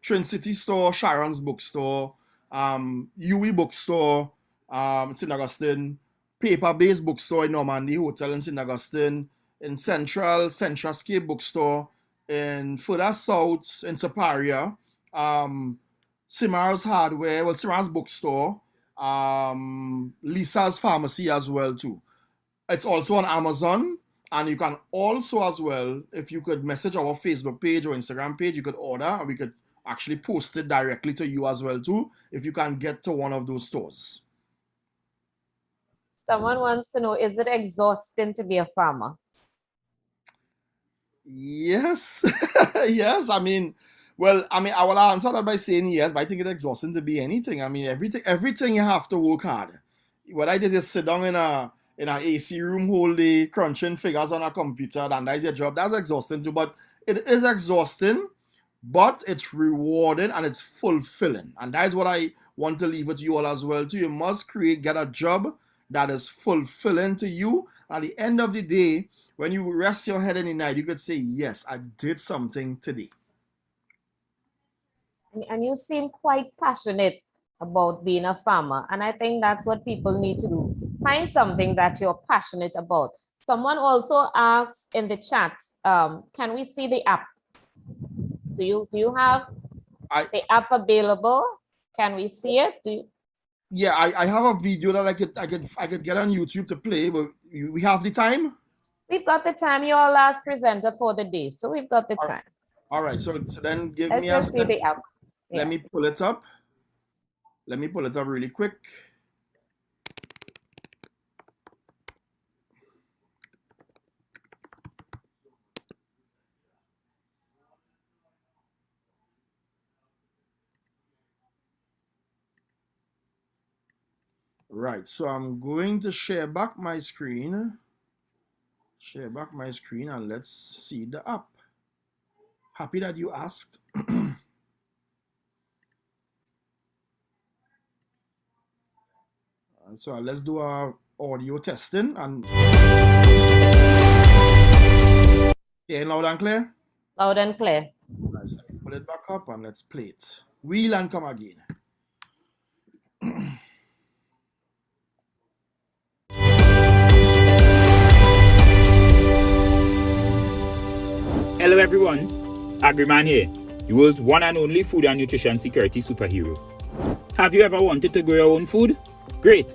Trin City Store, Sharon's Bookstore, UE Bookstore, St. Augustine, Paper Base Bookstore in Normandy Hotel in St. Augustine, in Centrascape Bookstore, in further south in Superior, Simar's Hardware, Simar's Bookstore, Lisa's Pharmacy as well too. It's also on Amazon, and you can also as well, if you could message our Facebook page or Instagram page, you could order and we could actually post it directly to you as well too, if you can get to one of those stores. Someone wants to know, is it exhausting to be a farmer? Yes. Yes. I will answer that by saying yes, but I think it's exhausting to be anything. Everything you have to work hard. What I did is sit down in an AC room whole day, crunching figures on a computer, and that's your job. That's exhausting too, but it is exhausting, but it's rewarding and it's fulfilling. And that is what I want to leave with you all as well too. You must get a job that is fulfilling to you. At the end of the day, when you rest your head in the night, you could say, yes, I did something today. And you seem quite passionate about being a farmer. And I think that's what people need to do. Find something that you're passionate about. Someone also asked in the chat, can we see the app? Do you have the app available? Can we see it? Yeah, I have a video that I could get on YouTube to play, but we have the time? We've got the time. You're our last presenter for the day, so we've got the time. All right, so then give Let's me just see the app. Let me pull it up. Let me pull it up really quick. Right, so I'm going to share back my screen. And let's see the app. Happy that you asked. So let's do our audio testing and loud and clear? Loud and clear. Let's pull it back up and let's play it. Wheel and come again. Hello everyone, Agriman here, the world's one and only food and nutrition security superhero. Have you ever wanted to grow your own food? Great!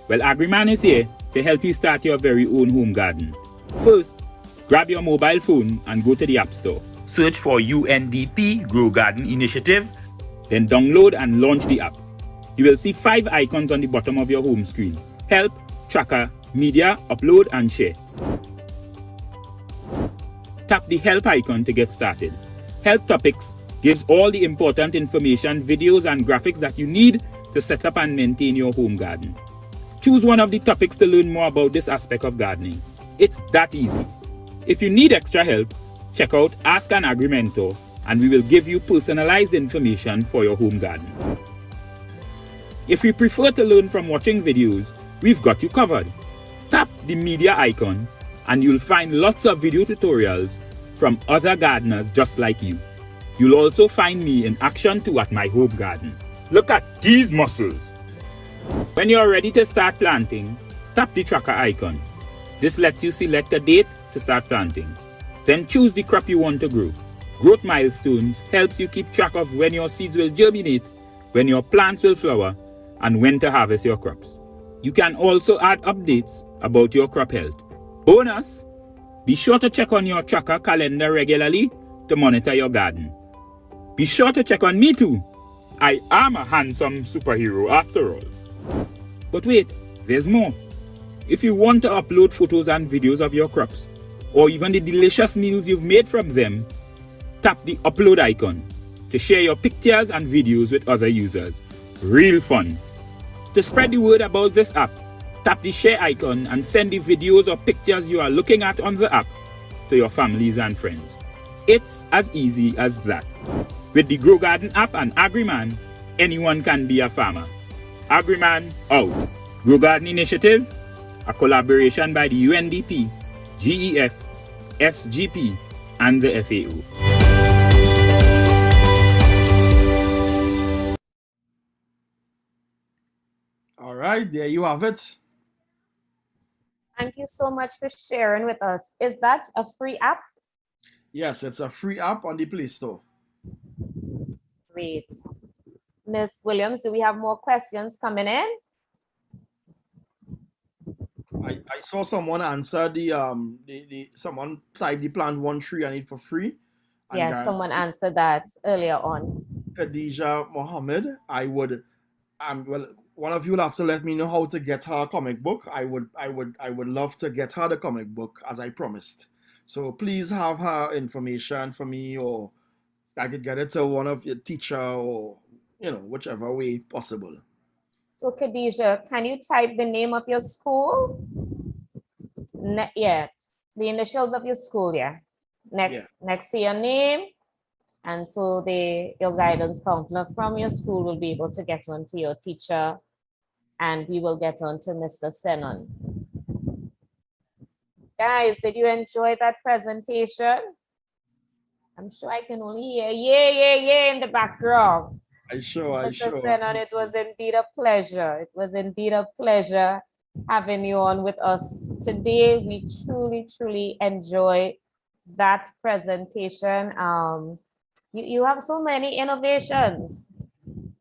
Well, Agriman is here to help you start your very own home garden. First, grab your mobile phone and go to the App Store. Search for UNDP Grow Garden Initiative, then download and launch the app. You will see 5 icons on the bottom of your home screen: Help, Tracker, Media, Upload and Share. Tap the Help icon to get started. Help Topics gives all the important information, videos and graphics that you need to set up and maintain your home garden. Choose one of the topics to learn more about this aspect of gardening. It's that easy. If you need extra help, check out Ask an Agri-Mentor and we will give you personalized information for your home garden. If you prefer to learn from watching videos, we've got you covered. Tap the media icon and you'll find lots of video tutorials from other gardeners just like you. You'll also find me in action too at my home garden. Look at these muscles. When you're ready to start planting, tap the tracker icon. This lets you select a date to start planting. Then choose the crop you want to grow. Growth milestones helps you keep track of when your seeds will germinate, when your plants will flower, and when to harvest your crops. You can also add updates about your crop health. Bonus! Be sure to check on your tracker calendar regularly to monitor your garden. Be sure to check on me too. I am a handsome superhero after all. But wait, there's more. If you want to upload photos and videos of your crops, or even the delicious meals you've made from them, tap the upload icon to share your pictures and videos with other users. Real fun. To spread the word about this app, tap the share icon and send the videos or pictures you are looking at on the app to your families and friends. It's as easy as that. With the Grow Garden app and Agriman, anyone can be a farmer. Agriman out. Grow Garden Initiative, a collaboration by the UNDP, GEF, SGP, and the FAO. All right, there you have it. Thank you so much for sharing with us. Is that a free app? Yes, it's a free app on the Play Store. Great. Ms. Williams, do we have more questions coming in? I saw someone answer someone typed the plant 1 tree and it for free. Yes, someone answered that earlier on. Khadija Mohammed, well, one of you will have to let me know how to get her a comic book. I would love to get her the comic book as I promised. So please have her information for me, or I could get it to one of your teacher, or whichever way possible. So Khadija, can you type the name of your school? Yeah, the initials of your school, yeah. Next to your name. And so your guidance counselor from your school will be able to get on to your teacher, and we will get on to Mr. Senon. Guys, did you enjoy that presentation? I'm sure I can only hear yeah in the background. Mr. Senon, it was indeed a pleasure. It was indeed a pleasure having you on with us today. We truly enjoy that presentation. You have so many innovations,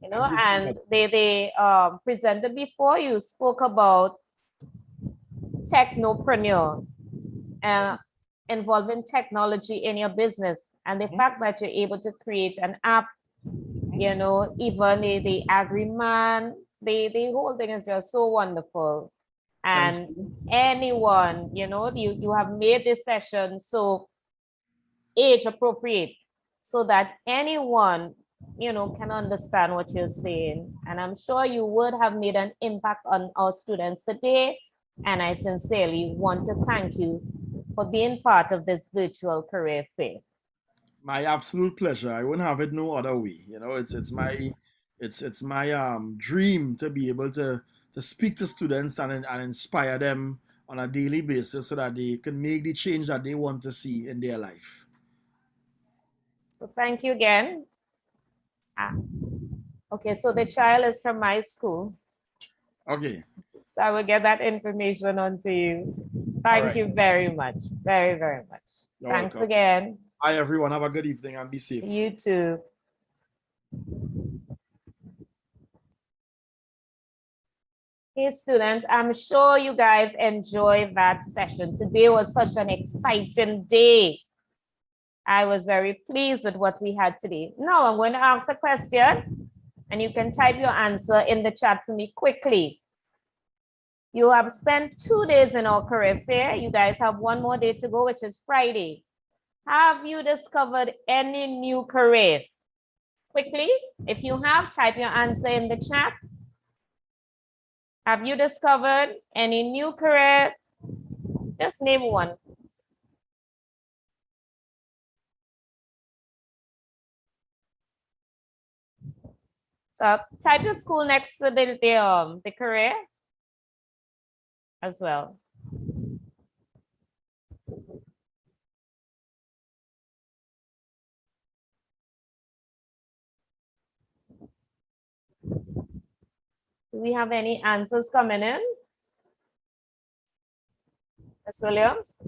and they presented before. You spoke about technopreneur, involving technology in your business, and the fact that you're able to create an app, even the Agriman, the whole thing is just so wonderful. And anyone, you have made this session so age appropriate, so that anyone, can understand what you're saying. And I'm sure you would have made an impact on our students today. And I sincerely want to thank you for being part of this virtual career fair. My absolute pleasure. I wouldn't have it no other way. It's my dream to be able to speak to students and inspire them on a daily basis so that they can make the change that they want to see in their life. So thank you again. Okay, so the child is from my school. Okay. So I will get that information onto you. Thank you very much. Very, very much. Thanks again. Hi, everyone. Have a good evening and be safe. You too. Okay, students, I'm sure you guys enjoyed that session. Today was such an exciting day. I was very pleased with what we had today. Now I'm going to ask a question, and you can type your answer in the chat for me quickly. You have spent 2 days in our career fair. You guys have 1 more day to go, which is Friday. Have you discovered any new career? Quickly, if you have, type your answer in the chat. Have you discovered any new career? Just name one. So type your school next to the career as well. Do we have any answers coming in? Ms. Williams?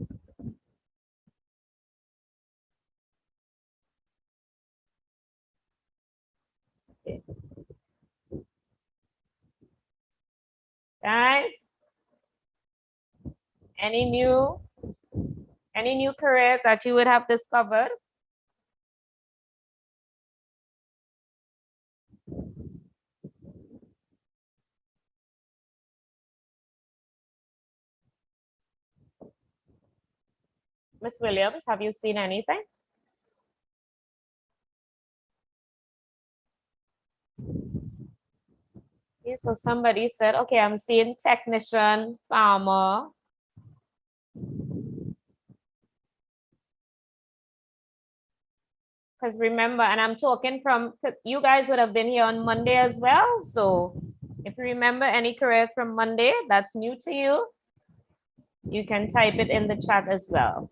Okay. Guys, any new careers that you would have discovered? Miss Williams, have you seen anything? Okay, so somebody said, okay, I'm seeing technician, farmer. Because remember, and I'm talking from, you guys would have been here on Monday as well. So if you remember any career from Monday that's new to you, you can type it in the chat as well.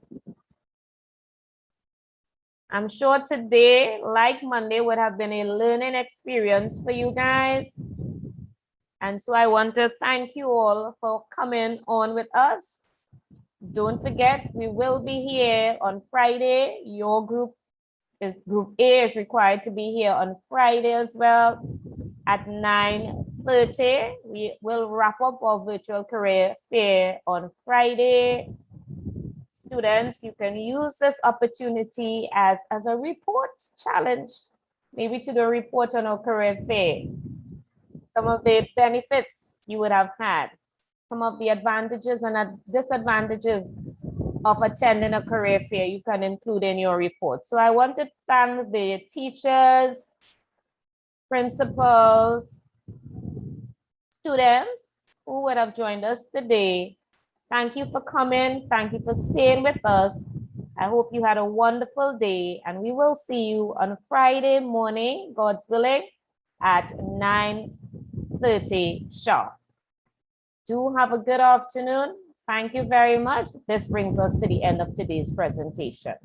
I'm sure today, like Monday, would have been a learning experience for you guys. And so I want to thank you all for coming on with us. Don't forget, we will be here on Friday. Your group A is required to be here on Friday as well at 9:30. We will wrap up our virtual career fair on Friday. Students, you can use this opportunity as a report challenge, maybe to do a report on our career fair. Some of the benefits you would have had, some of the advantages and disadvantages of attending a career fair you can include in your report. So I want to thank the teachers, principals, students who would have joined us today. Thank you for coming. Thank you for staying with us. I hope you had a wonderful day, and we will see you on Friday morning, God's willing, at 9:30 sharp. Do have a good afternoon. Thank you very much. This brings us to the end of today's presentation.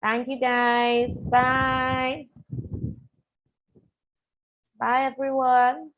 Thank you, guys. Bye. Bye, everyone.